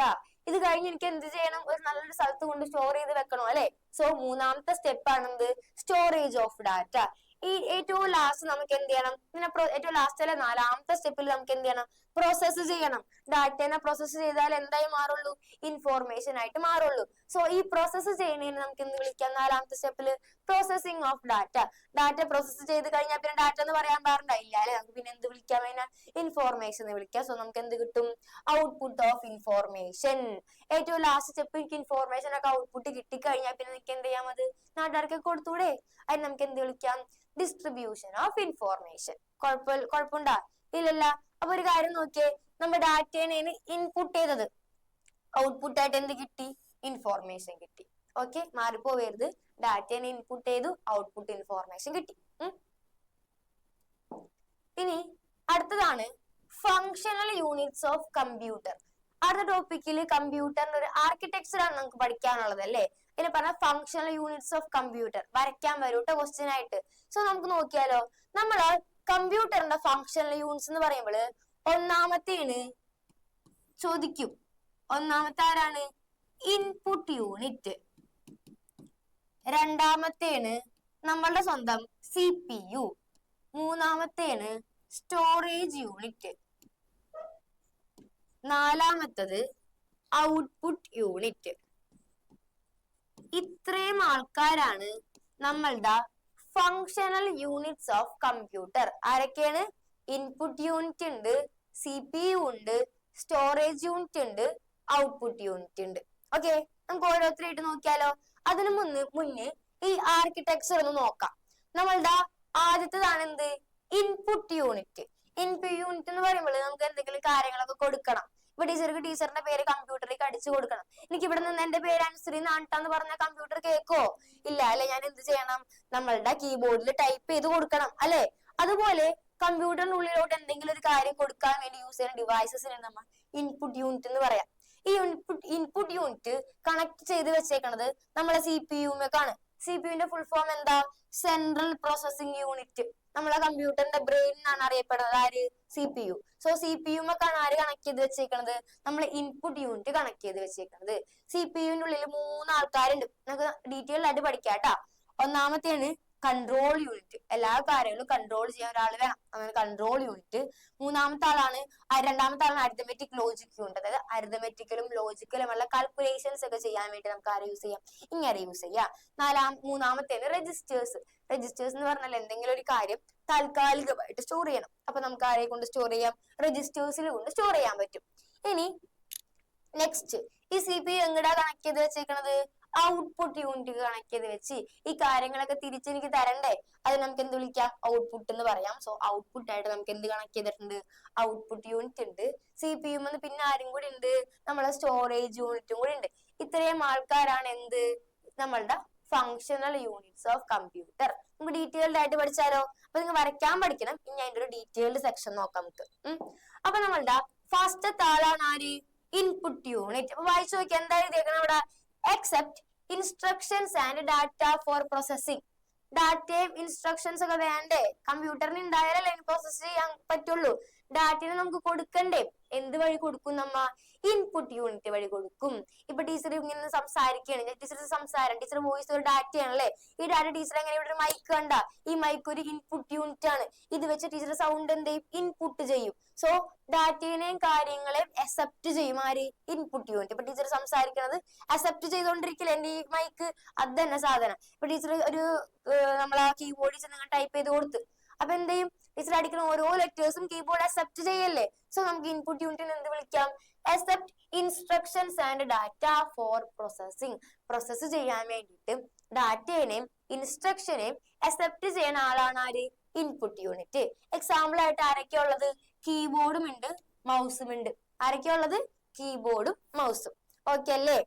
ഇത് കഴിഞ്ഞ് എനിക്ക് എന്ത് ചെയ്യണം, ഒരു നല്ലൊരു സ്ഥലത്ത് കൊണ്ട് സ്റ്റോർ ചെയ്ത് വെക്കണം അല്ലെ. സോ മൂന്നാമത്തെ സ്റ്റെപ്പാണ് എന്ത്, സ്റ്റോറേജ് ഓഫ് ഡാറ്റ. ഈ ഏറ്റവും ലാസ്റ്റ് നമുക്ക് എന്ത് ചെയ്യണം, ഇങ്ങനെ ഏറ്റവും ലാസ്റ്റ് അല്ലെ നാലാമത്തെ സ്റ്റെപ്പിൽ നമുക്ക് എന്ത് ചെയ്യണം, പ്രോസസ്സ് ചെയ്യണം. ഡാറ്റനെ പ്രോസസ്സ് ചെയ്താൽ എന്തായി മാറുള്ളൂ, ഇൻഫോർമേഷൻ ആയിട്ട് മാറുള്ളൂ. സോ ഈ പ്രോസസ്സ് ചെയ്യുന്നതിന് നമുക്ക് എന്ത് വിളിക്കാം, നാലാമത്തെ സ്റ്റെപ്പില് processing of data. Data process ചെയ്ത് കഴിഞ്ഞാൽ പിന്നെ ഡാറ്റ എന്ന് പറയാൻ പാടുണ്ടായില്ല അല്ലെ. നമുക്ക് പിന്നെ എന്ത് വിളിക്കാം, അതിനെ ഇൻഫോർമേഷൻ എന്ന് വിളിക്കാം. സോ നമുക്ക് എന്ത് കിട്ടും, ഔട്ട്പുട്ട് ഓഫ് ഇൻഫോർമേഷൻ. ഏറ്റവും ലാസ്റ്റ് സ്റ്റെപ്പ് എനിക്ക് ഇൻഫോർമേഷൻ ഒക്കെ ഔട്ട്പുട്ട് കിട്ടിക്കഴിഞ്ഞാൽ പിന്നെ എനിക്ക് എന്ത് ചെയ്യാം, അത് നാട്ടുകാർക്ക് കൊടുത്തൂടെ. അതിന് നമുക്ക് എന്ത് വിളിക്കാം, ഡിസ്ട്രിബ്യൂഷൻ ഓഫ് ഇൻഫോർമേഷൻ. കുഴപ്പമുണ്ടാ, ഇല്ലല്ല. അപ്പൊ ഒരു കാര്യം നോക്കിയേ, നമ്മൾ ഡാറ്റേനെ ഇൻപുട്ട് ചെയ്തത്, ഔട്ട്പുട്ട് ആയിട്ട് എന്ത് കിട്ടി, ഇൻഫോർമേഷൻ കിട്ടി. ഓക്കെ, മാറിപ്പോവരുത്. ഡാറ്റേനെ ഇൻപുട്ട് ചെയ്തു, ഔട്ട്പുട്ട് ഇൻഫോർമേഷൻ കിട്ടി. ഇനി അടുത്തതാണ് ഫങ്ഷണൽ യൂണിറ്റ്സ് ഓഫ് കമ്പ്യൂട്ടർ. അടുത്ത ടോപ്പിക്കിൽ കമ്പ്യൂട്ടറിന്റെ ഒരു ആർക്കിടെക്ചർ ആണ് നമുക്ക് പഠിക്കാനുള്ളത് അല്ലേ. ഇതിനെ പറഞ്ഞ ഫങ്ഷണൽ യൂണിറ്റ്സ് ഓഫ് കമ്പ്യൂട്ടർ വരയ്ക്കാൻ വരൂട്ടോ ക്വസ്റ്റ്യൻ ആയിട്ട്. സോ നമുക്ക് നോക്കിയാലോ, നമ്മള് കമ്പ്യൂട്ടറിന്റെ ഫങ്ഷണൽ യൂണിറ്റ്സ് എന്ന് പറയുമ്പോൾ ഒന്നാമത്തേണ് ചോദിക്കും. ഒന്നാമത്തെ ആരാണ്, ഇൻപുട്ട് യൂണിറ്റ്. രണ്ടാമത്തേണ് നമ്മളുടെ സ്വന്തം CPU. മൂന്നാമത്തേണ് സ്റ്റോറേജ് യൂണിറ്റ്. നാലാമത്തത് ഔട്ട്പുട്ട് യൂണിറ്റ്. ഇത്രയും ആൾക്കാരാണ് നമ്മളുടെ ഫങ്ഷണൽ യൂണിറ്റ്സ് ഓഫ് കമ്പ്യൂട്ടർ. ആരൊക്കെയാണ്, ഇൻപുട്ട് യൂണിറ്റ് ഉണ്ട്, CPU ഉണ്ട്, സ്റ്റോറേജ് യൂണിറ്റ് ഉണ്ട്, ഔട്ട്പുട്ട് യൂണിറ്റ് ഉണ്ട്. ഓക്കെ, നമുക്ക് ഓരോരുത്തരായിട്ട് നോക്കിയാലോ. അതിനു മുന്നേ ഈ ആർക്കിടെക്ചർ ഒന്ന് നോക്കാം. നമ്മളുടെ ആദ്യത്തേതാണ് എന്ത്, ഇൻപുട്ട് യൂണിറ്റ്. ഇൻപുട്ട് യൂണിറ്റ് എന്ന് പറയുമ്പോൾ നമുക്ക് എന്തെങ്കിലും കാര്യങ്ങളൊക്കെ കൊടുക്കണം. ഇപ്പൊ ടീച്ചറിന്റെ പേര് കമ്പ്യൂട്ടറിലേക്ക് അടിച്ചു കൊടുക്കണം. എനിക്ക് ഇവിടെ നിന്ന് എന്റെ പേര് അനുശ്രീ നാട്ടാന്ന് പറഞ്ഞ കമ്പ്യൂട്ടർ കേൾക്കോ, ഇല്ല അല്ലെ. ഞാൻ എന്ത് ചെയ്യണം, നമ്മളുടെ കീബോർഡിൽ ടൈപ്പ് ചെയ്ത് കൊടുക്കണം അല്ലെ. അതുപോലെ കമ്പ്യൂട്ടറിനുള്ളിലോട്ട് എന്തെങ്കിലും ഒരു കാര്യം കൊടുക്കാൻ വേണ്ടി യൂസ് ചെയ്യുന്ന ഡിവൈസസിനെ നമ്മൾ ഇൻപുട്ട് യൂണിറ്റ് എന്ന് പറയാം. ഈ ഇൻപുട്ട് യൂണിറ്റ് കണക്ട് ചെയ്ത് വെച്ചേക്കണത് നമ്മളെ CPU-ക്കാണ്. CPU-ന്റെ ഫുൾ ഫോം എന്താ, സെൻട്രൽ പ്രോസസിംഗ് യൂണിറ്റ്. നമ്മളെ കമ്പ്യൂട്ടറിന്റെ ബ്രെയിൻ എന്നാണ് അറിയപ്പെടുന്നത് ആര്, CPU. സോ CPU-ക്കാണ് ആര് കണക്ട് ചെയ്ത് വെച്ചേക്കണത്, നമ്മൾ ഇൻപുട്ട് യൂണിറ്റ് കണക്ട് ചെയ്ത് വെച്ചേക്കണത്. CPU-ന്റെ ഉള്ളിൽ 3 ആൾക്കാരുണ്ട്. നമുക്ക് ഡീറ്റെയിൽ ആയിട്ട് പഠിക്കാട്ടാ. ഒന്നാമത്തെയാണ് കൺട്രോൾ യൂണിറ്റ്. എല്ലാ കാര്യങ്ങളും കൺട്രോൾ ചെയ്യാൻ ഒരാൾ വേണം, അങ്ങനെ കൺട്രോൾ യൂണിറ്റ്. രണ്ടാമത്തെ ആളാണ് അരിതമെറ്റിക് ലോജിക് യൂണിറ്റ്. അതായത് അരിതമെറ്റിക്കലും ലോജിക്കലുമുള്ള കാൽക്കുലേഷൻസ് ഒക്കെ ചെയ്യാൻ വേണ്ടി നമുക്ക് ആരെ യൂസ് ചെയ്യാം, ഇങ്ങനെ യൂസ് ചെയ്യാം. മൂന്നാമത്തേന് രജിസ്റ്റേഴ്സ്. രജിസ്റ്റേഴ്സ് എന്ന് പറഞ്ഞാൽ എന്തെങ്കിലും ഒരു കാര്യം താൽക്കാലികമായിട്ട് സ്റ്റോർ ചെയ്യണം. അപ്പൊ നമുക്ക് ആരെ കൊണ്ട് സ്റ്റോർ ചെയ്യാം, രജിസ്റ്റേഴ്സിൽ കൊണ്ട് സ്റ്റോർ ചെയ്യാൻ പറ്റും. ഇനി നെക്സ്റ്റ്, ഈ CPU എങ്ങടാ കണക്ട് ചെയ്ത് വെച്ചേക്കണത്, ഔട്ട്പുട്ട് യൂണിറ്റ് കണക്ട് ചെയ്ത് വെച്ച് ഈ കാര്യങ്ങളൊക്കെ തിരിച്ചെനിക്ക് തരണ്ടേ, അത് നമുക്ക് എന്ത് വിളിക്കാം, ഔട്ട്പുട്ട് എന്ന് പറയാം. സോ ഔട്ട്പുട്ട് ആയിട്ട് നമുക്ക് എന്ത് കണക്ട് ചെയ്തിട്ടുണ്ട്, ഔട്ട്പുട്ട് യൂണിറ്റ് ഉണ്ട്. CPU പിന്നെ ആരും കൂടി ഉണ്ട്, നമ്മളെ സ്റ്റോറേജ് യൂണിറ്റും കൂടി ഉണ്ട്. ഇത്രയും ആൾക്കാരാണ് എന്ത്, നമ്മളുടെ ഫങ്ഷണൽ യൂണിറ്റ്സ് ഓഫ് കമ്പ്യൂട്ടർ. നമുക്ക് ഡീറ്റെയിൽഡ് ആയിട്ട് പഠിച്ചാലോ. അപ്പൊ നിങ്ങൾ വരയ്ക്കാൻ പഠിക്കണം. ഇനി അതിന്റെ ഒരു ഡീറ്റെയിൽഡ് സെക്ഷൻ നോക്കാം നമുക്ക്. അപ്പൊ നമ്മളുടെ ഫസ്റ്റത്തെ ആളാണ് ആര്, ഇൻപുട്ട് യൂണിറ്റ്. അപ്പൊ വായിച്ചു നോക്കി എന്താ എഴുതിയേക്കണം അവിടെ, accept instructions and data for processing. ഡാറ്റയും ഇൻസ്ട്രക്ഷൻസ് ഒക്കെ വേണ്ടേ, കമ്പ്യൂട്ടറിന് ഉണ്ടായാലല്ലേ പ്രോസസ് ചെയ്യാൻ പറ്റുള്ളൂ. ഡാറ്റനെ നമുക്ക് കൊടുക്കണ്ടേ, എന്ത് വഴി കൊടുക്കും നമ്മ, ഇൻപുട്ട് യൂണിറ്റ് വഴി കൊടുക്കും. ഇപ്പൊ ടീച്ചർ ഇങ്ങനെ സംസാരിക്കുകയാണ്, ടീച്ചർ വോയിസ് ഒരു ഡാറ്റയാണല്ലേ. ഈ ഡാറ്റ ടീച്ചർ എങ്ങനെ, ഇവിടെ ഒരു മൈക്ക് കണ്ട, ഈ മൈക്ക് ഒരു ഇൻപുട്ട് യൂണിറ്റ് ആണ്. ഇത് വെച്ച് ടീച്ചർ സൗണ്ട് എന്ത് ചെയ്യും, ഇൻപുട്ട് ചെയ്യും. സോ ഡാറ്റേനെയും കാര്യങ്ങളെയും അക്സെപ്റ്റ് ചെയ്യും ആര്, ഇൻപുട്ട് യൂണിറ്റ്. ഇപ്പൊ ടീച്ചർ സംസാരിക്കുന്നത് അക്സെപ്റ്റ് ചെയ്തോണ്ടിരിക്കില്ല എന്റെ ഈ മൈക്ക്, അത് തന്നെ സാധനം. ഇപ്പൊ ടീച്ചർ ഒരു നമ്മളെ കീബോർഡിൽ ചെന്ന് ടൈപ്പ് ചെയ്ത് കൊടുത്ത്, അപ്പൊ എന്ത് ചെയ്യും, ടീച്ചർ അടിക്കുന്ന ഓരോ ലെറ്റേഴ്സും കീബോർഡ് അക്സെപ്റ്റ് ചെയ്യല്ലേ. സോ നമുക്ക് ഇൻപുട്ട് യൂണിറ്റിന് എന്ത് വിളിക്കാം, accept instructions and data for processing. Process ചെയ്യാൻ വേണ്ടിയിട്ട് ഡാറ്റേനെയും ഇൻസ്ട്രക്ഷനെയും അക്സെപ്റ്റ് ചെയ്യുന്ന ആളാണ് ആര്, ഇൻപുട്ട് യൂണിറ്റ്. എക്സാമ്പിൾ ആയിട്ട് ആരൊക്കെയാ ഉള്ളത്, കീബോർഡും ഉണ്ട്, മൗസും ഉണ്ട്. ആരൊക്കെയാ ഉള്ളത്, കീബോർഡും മൗസും. ഓക്കെ അല്ലേ.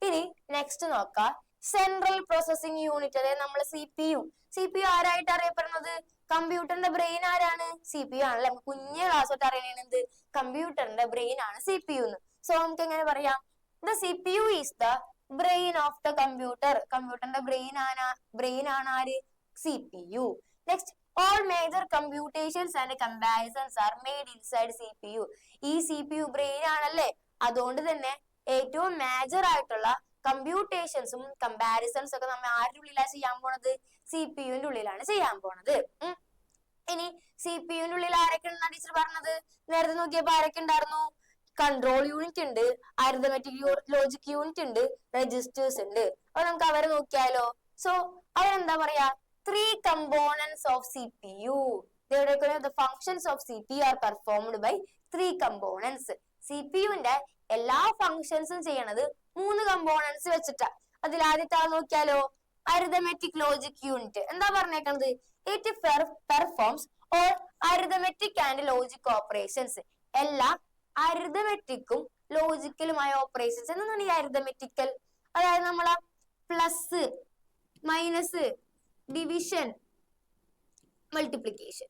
ഇനി നെക്സ്റ്റ് നോക്കാം, സെൻട്രൽ പ്രോസസിങ് യൂണിറ്റ്, അതായത് നമ്മൾ CPU ആരായിട്ട് അറിയപ്പെടുന്നത്? കമ്പ്യൂട്ടറിന്റെ ബ്രെയിൻ ആരാണ്? CPU ആണല്ലേ. കുഞ്ഞു ക്ലാസ് തൊട്ട് അറിയണത് എന്ത്? കമ്പ്യൂട്ടറിന്റെ ബ്രെയിൻ ആണ് CPU എന്ന്. സോ നമുക്ക് എങ്ങനെ പറയാം? The CPU is the brain of the computer. കമ്പ്യൂട്ടറിന്റെ ബ്രെയിൻ ആണ് ആര്? CPU. Next, all major computations and comparisons are made inside CPU. ഈ CPU ബ്രെയിൻ ആണല്ലേ, അതുകൊണ്ട് തന്നെ ഏറ്റവും മേജർ ആയിട്ടുള്ള കമ്പ്യൂട്ടേഷൻസും കമ്പാരിസൺസ് ഒക്കെ നമ്മൾ ആരുടെ ഉള്ളിലാണ് ചെയ്യാൻ പോണത്? CPU-ന്റെ ഉള്ളിലാണ് ചെയ്യാൻ പോണത്. ഇനി CPU-ന്റെ ഉള്ളിൽ ആരൊക്കെ ഉണ്ടെന്നാണ് ടീച്ചർ പറഞ്ഞത്? നേരത്തെ നോക്കിയപ്പോ ആരൊക്കെ ഉണ്ടായിരുന്നു? കൺട്രോൾ യൂണിറ്റ് ഉണ്ട്, അരിതമെറ്റിക് ലോജിക് യൂണിറ്റ് ഉണ്ട്, രജിസ്റ്റേഴ്സ് ഉണ്ട്. അപ്പൊ നമുക്ക് അവരെ നോക്കിയാലോ? സോ അവരെന്താ പറയാ? 3 components of CPU. The functions of CPU are performed by 3 components. CPU-ന്റെ എല്ലാ ഫങ്ഷൻസും ചെയ്യണത് 3 കമ്പോണൻസ് വെച്ചിട്ടാ. അതിൽ ആദ്യത്തെ നോക്കിയാലോ? Arithmetic logic unit. എന്താ പറഞ്ഞേക്കണത്? It performs all arithmetic and logic operations. എല്ലാ അരിതമെറ്റിക്കും ലോജിക്കലുമായ ഓപ്പറേഷൻസ്. എന്താണ് ഈ അരിതമെറ്റിക്കൽ? അതായത് നമ്മളെ പ്ലസ്, മൈനസ്, ഡിവിഷൻ, മൾട്ടിപ്ലിക്കേഷൻ,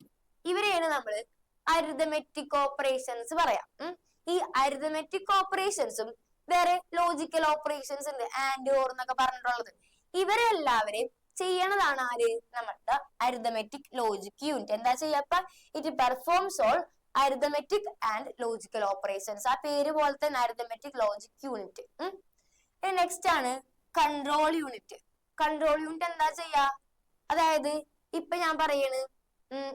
ഇവരെയാണ് നമ്മൾ അരിതമെറ്റിക് ഓപ്പറേഷൻസ് പറയാം. ഈ അരിതമെറ്റിക് ഓപ്പറേഷൻസും വേറെ ലോജിക്കൽ ഓപ്പറേഷൻസ് ഉണ്ട്, ആൻഡ് ഓർ എന്നൊക്കെ പറഞ്ഞിട്ടുള്ളത്. ഇവരെല്ലാവരെയും ചെയ്യണതാണ് ആര്? നമ്മളുടെ അരിതമെറ്റിക് ലോജിക് യൂണിറ്റ്. എന്താ ചെയ്യപ്പ? It performs all arithmetic and logical operations. ആ പേര് പോലെ തന്നെ അരിതമെറ്റിക് ലോജിക് യൂണിറ്റ്. നെക്സ്റ്റ് ആണ് കൺട്രോൾ യൂണിറ്റ്. കൺട്രോൾ യൂണിറ്റ് എന്താ ചെയ്യാ? അതായത് ഇപ്പൊ ഞാൻ പറയണ്,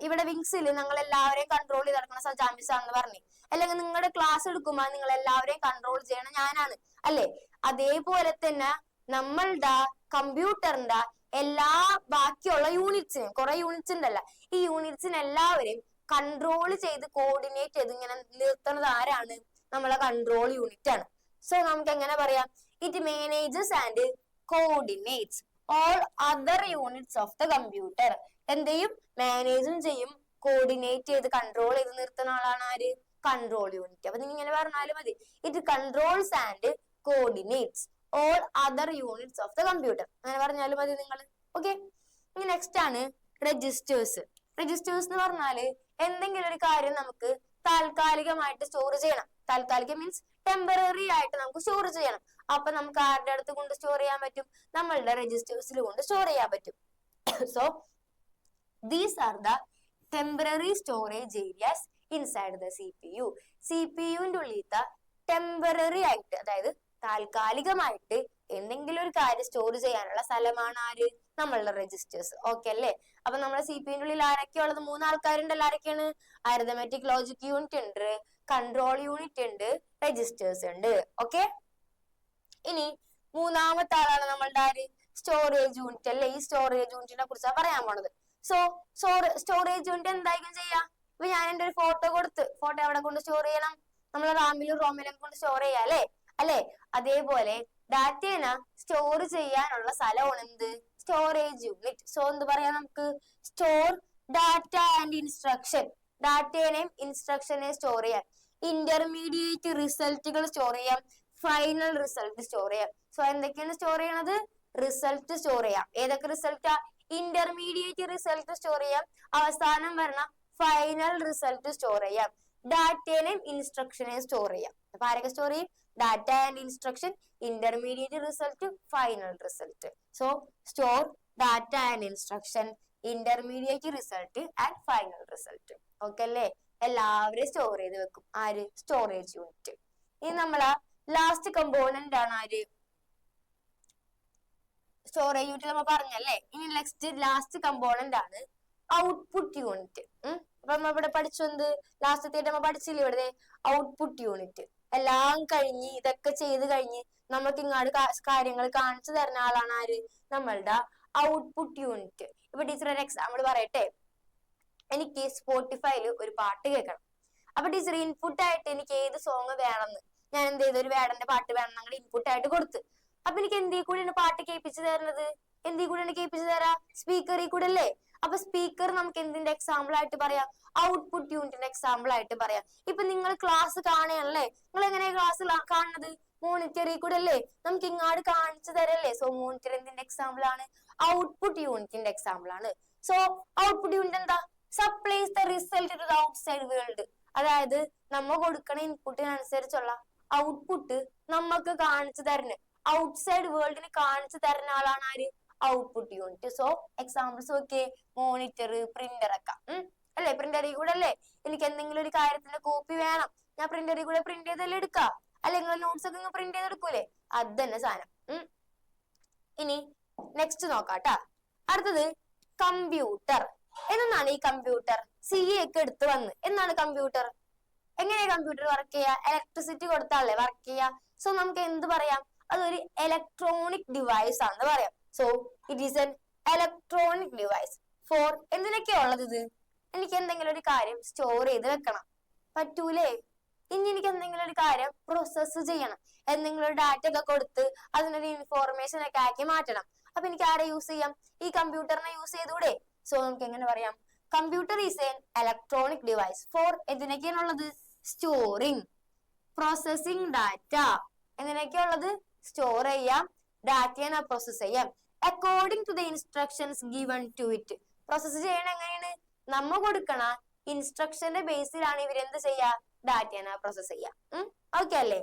ഇവിടെ വിങ്സിൽ നിങ്ങൾ എല്ലാവരെയും കൺട്രോൾ ചെയ്ത് നടക്കുന്ന സജാമിസ് ആണെന്ന് പറഞ്ഞു, അല്ലെങ്കിൽ നിങ്ങളുടെ ക്ലാസ് എടുക്കുമ്പോൾ നിങ്ങൾ എല്ലാവരെയും കൺട്രോൾ ചെയ്യണം ഞാനാണ് അല്ലെ? അതേപോലെ തന്നെ നമ്മളുടെ കമ്പ്യൂട്ടറിന്റെ എല്ലാ ബാക്കിയുള്ള യൂണിറ്റ്സിനും, കുറെ യൂണിറ്റ്സ് ഉണ്ടല്ല, ഈ യൂണിറ്റ്സിന് എല്ലാവരെയും കൺട്രോൾ ചെയ്ത് കോർഡിനേറ്റ് ചെയ്ത് ഇങ്ങനെ നിർത്തുന്നത് ആരാണ്? നമ്മളെ കൺട്രോൾ യൂണിറ്റ് ആണ്. സോ നമുക്ക് എങ്ങനെ പറയാം? It manages and coordinates all other units of the computer. എന്തെയും മാനേജും ചെയ്യും, കോർഡിനേറ്റ് ചെയ്ത് കൺട്രോൾ ചെയ്ത് നിർത്തുന്ന ആളാണ് ആര്? Control unit. അപ്പൊ നിങ്ങൾ ഇങ്ങനെ പറഞ്ഞാലും മതി, it controls and coordinates all other units of the computer. അങ്ങനെ പറഞ്ഞാലും മതി നിങ്ങൾ. ഓക്കെ. ഇനി നെക്സ്റ്റ് ആണ് രജിസ്റ്റേഴ്സ്. രജിസ്റ്റേഴ്സ് എന്ന് പറഞ്ഞാല് എന്തെങ്കിലും ഒരു കാര്യം നമുക്ക് താൽക്കാലികമായിട്ട് സ്റ്റോർ ചെയ്യണം. താൽക്കാലികം മീൻസ് ടെമ്പററി ആയിട്ട് നമുക്ക് സ്റ്റോർ ചെയ്യണം. അപ്പൊ നമുക്ക് ആരുടെ അടുത്ത് കൊണ്ട് സ്റ്റോർ ചെയ്യാൻ പറ്റും? നമ്മളുടെ രജിസ്റ്റേഴ്സിൽ കൊണ്ട് സ്റ്റോർ ചെയ്യാൻ പറ്റും. So these are the temporary storage areas inside the CPU. CPU-ന്റെ ഉള്ളിലത്തെ ടെമ്പററി ആയിട്ട്, അതായത് താൽക്കാലികമായിട്ട് എന്തെങ്കിലും ഒരു കാര്യം സ്റ്റോർ ചെയ്യാനുള്ള സ്ഥലമാണ് ആര്? നമ്മളുടെ രജിസ്റ്റേഴ്സ്. ഓക്കെ അല്ലേ? അപ്പൊ നമ്മുടെ CPU-ന്റെ ഉള്ളിൽ ആരൊക്കെയാ ഉള്ളത്? 3 ആൾക്കാരുണ്ടല്ലോ. ആരൊക്കെയാണ്? അരിതമെറ്റിക് ലോജിക് യൂണിറ്റ് ഉണ്ട്, കൺട്രോൾ യൂണിറ്റ് ഉണ്ട്, രജിസ്റ്റേഴ്സ് ഉണ്ട്. ഓക്കെ. ഇനി മൂന്നാമത്തെ ആളാണ് നമ്മളുടെ ആര്? സ്റ്റോറേജ് യൂണിറ്റ് അല്ലെ? ഈ സ്റ്റോറേജ് യൂണിറ്റിനെ കുറിച്ചാണ് പറയാൻ പോണത്. സോ സ്റ്റോറേജ് യൂണിറ്റ് എന്തായിരിക്കും ചെയ്യാ? ഇപ്പൊ ഞാൻ എന്റെ ഒരു ഫോട്ടോ കൊടുത്ത്, ഫോട്ടോ എവിടെ കൊണ്ട് സ്റ്റോർ ചെയ്യണം? നമ്മൾ റാമിലും റോമിലും കൊണ്ട് സ്റ്റോർ ചെയ്യാം അല്ലെ? അതേപോലെ ഡാറ്റേനെ സ്റ്റോർ ചെയ്യാനുള്ള സ്ഥലമാണ് എന്ത്? Storage unit. സോ എന്ത് പറയാം നമുക്ക്? Store data and instruction. ഡാറ്റേനെയും ഇൻസ്ട്രക്ഷനെയും സ്റ്റോർ ചെയ്യാം. ഇന്റർമീഡിയറ്റ് റിസൾട്ടുകൾ സ്റ്റോർ ചെയ്യാം, ഫൈനൽ റിസൾട്ട് സ്റ്റോർ ചെയ്യാം. സോ എന്തൊക്കെയാണ് സ്റ്റോർ ചെയ്യണത്? റിസൾട്ട് സ്റ്റോർ ചെയ്യാം. ഏതൊക്കെ റിസൾട്ടാ? ഇന്റർമീഡിയറ്റ് റിസൾട്ട് സ്റ്റോർ ചെയ്യാം, അവസാനം വരണ ഫൈനൽ റിസൾട്ട് സ്റ്റോർ ചെയ്യാം. ഡാറ്റേനെയും ഇൻസ്ട്രക്ഷനെയും സ്റ്റോർ ചെയ്യാം. അപ്പൊ ആരൊക്കെ സ്റ്റോർ ചെയ്യും? Data and instruction, intermediate result, final result. So store data and instruction, intermediate result and final result. Okay അല്ലേ? എല്ലാവരെയും സ്റ്റോർ ചെയ്ത് വെക്കും. ആര്? Storage unit. ഇനി നമ്മളെ ലാസ്റ്റ് കമ്പോണന്റ് ആണ് ആര്? സ്റ്റോറേജ് യൂണിറ്റ് നമ്മൾ പറഞ്ഞല്ലേ. ഇനി നെക്സ്റ്റ് ലാസ്റ്റ് കമ്പോണന്റ് ആണ് ഔട്ട്പുട്ട് യൂണിറ്റ്. അപ്പൊ നമ്മൾ ഇവിടെ പഠിച്ചു എന്ത്? ലാസ്റ്റത്തെ നമ്മൾ പഠിച്ചില്ലേ ഇവിടെ ഔട്ട്പുട്ട് യൂണിറ്റ്. എല്ലാം കഴിഞ്ഞ് ഇതൊക്കെ ചെയ്ത് കഴിഞ്ഞ് നമുക്ക് ഇങ്ങോട്ട് കാര്യങ്ങൾ കാണിച്ചു തരുന്ന ആളാണ് ആര്? നമ്മളുടെ ഔട്ട്പുട്ട് യൂണിറ്റ്. ഇപ്പൊ ടീച്ചർ ഒരു എക്സാമ്പിൾ പറയട്ടെ. എനിക്ക് സ്പോട്ടിഫൈയിൽ ഒരു പാട്ട് കേൾക്കണം. അപ്പൊ ടീച്ചർ ഇൻപുട്ട് ആയിട്ട് എനിക്ക് ഏത് സോങ് വേണമെന്ന് ഞാൻ എന്ത് ചെയ്തു? ഒരു വേടന്റെ പാട്ട് വേണം ഞങ്ങളുടെ ഇൻപുട്ട് ആയിട്ട് കൊടുത്ത്. അപ്പൊ എനിക്ക് എന്തിൽ കൂടെയാണ് പാട്ട് കേൾപ്പിച്ചു തരുന്നത്? എന്തിൽ കൂടെയാണ് കേൾപ്പിച്ചു തരാ? സ്പീക്കറിൽ കൂടെ അല്ലേ? അപ്പൊ സ്പീക്കർ നമുക്ക് എന്തിന്റെ എക്സാമ്പിൾ ആയിട്ട് പറയാം? ഔട്ട്പുട്ട് യൂണിറ്റിന്റെ എക്സാമ്പിൾ ആയിട്ട് പറയാം. ഇപ്പൊ നിങ്ങൾ ക്ലാസ് കാണുകയാണല്ലേ? നിങ്ങൾ എങ്ങനെയാ ക്ലാസ് കാണുന്നത്? മോണിറ്ററി കൂടെ അല്ലേ നമുക്ക് ഇങ്ങാട് കാണിച്ചു തരല്ലേ. സോ മോണിറ്റർ എന്തിന്റെ എക്സാമ്പിൾ ആണ്? ഔട്ട്പുട്ട് യൂണിറ്റിന്റെ എക്സാമ്പിൾ ആണ്. സോ ഔട്ട്പുട്ട് യൂണിറ്റ് എന്താ? Supplies the result to the outside world. അതായത് നമ്മ കൊടുക്കണ ഇൻപുട്ടിനനുസരിച്ചുള്ള ഔട്ട്പുട്ട് നമുക്ക് കാണിച്ചു തരുന്നത്, ഔട്ട്സൈഡ് വേൾഡിന് കാണിച്ചു തരുന്ന ആളാണ് ആര്? Output unit. സോ എക്സാമ്പിൾസ് നോക്കിയേ, മോണിറ്റർ, പ്രിന്റർ ഒക്കെ അല്ലെ. പ്രിന്ററിൽ കൂടെ അല്ലേ എനിക്ക് എന്തെങ്കിലും ഒരു കാര്യത്തിന്റെ കോപ്പി വേണം, ഞാൻ പ്രിന്ററിൽ കൂടെ പ്രിന്റ് ചെയ്തല്ലേ എടുക്കുക, അല്ലെങ്കിൽ നോട്ട്സ് ഒക്കെ പ്രിന്റ് ചെയ്തെടുക്കൂലേ, അത് തന്നെ സാധനം. ഇനി നെക്സ്റ്റ് നോക്കാട്ടാ. അടുത്തത് കമ്പ്യൂട്ടർ. എന്നാണ് ഈ കമ്പ്യൂട്ടർ? CA ഒക്കെ എടുത്ത് വന്ന് എന്നാണ് കമ്പ്യൂട്ടർ. എങ്ങനെയാ കമ്പ്യൂട്ടർ വർക്ക് ചെയ്യുക? ഇലക്ട്രിസിറ്റി കൊടുത്താലേ വർക്ക് ചെയ്യുക. സോ നമുക്ക് എന്ത് പറയാം? അതൊരു ഇലക്ട്രോണിക് ഡിവൈസ് ആണെന്ന് പറയാം. So it is an electronic device for എന്തിനൊക്കെയാ ഉള്ളത് ഇത്? എനിക്ക് എന്തെങ്കിലും ഒരു കാര്യം സ്റ്റോർ ചെയ്ത് വെക്കണം, പറ്റൂലേ? ഇനി എനിക്ക് എന്തെങ്കിലും ഒരു കാര്യം പ്രോസസ്സ് ചെയ്യണം, എന്തെങ്കിലും ഒരു ഡാറ്റ ഒക്കെ കൊടുത്ത് അതിനൊരു ഇൻഫോർമേഷൻ ഒക്കെ ആക്കി മാറ്റണം. അപ്പൊ എനിക്ക് ആരെ യൂസ് ചെയ്യാം? ഈ കമ്പ്യൂട്ടറിനെ യൂസ് ചെയ്തൂടെ? സോ നമുക്ക് എങ്ങനെ പറയാം? Computer is an electronic device for എന്തിനൊക്കെയാണുള്ളത്? Storing, processing data. എന്തിനൊക്കെയുള്ളത്? സ്റ്റോർ ചെയ്യാം, ഡാറ്റയെ പ്രോസസ് ചെയ്യാം according to the instructions given to it. Process ചെയ്യണ എങ്ങനെയാണ്? നമ്മ കൊടുക്കണ ഇൻസ്ട്രക്ഷന്റെ ബേസിലാണ് ഇവരെന്ത് ചെയ്യാ? ഡാറ്റയെ പ്രോസസ് ചെയ്യാം. ഓക്കെ അല്ലേ?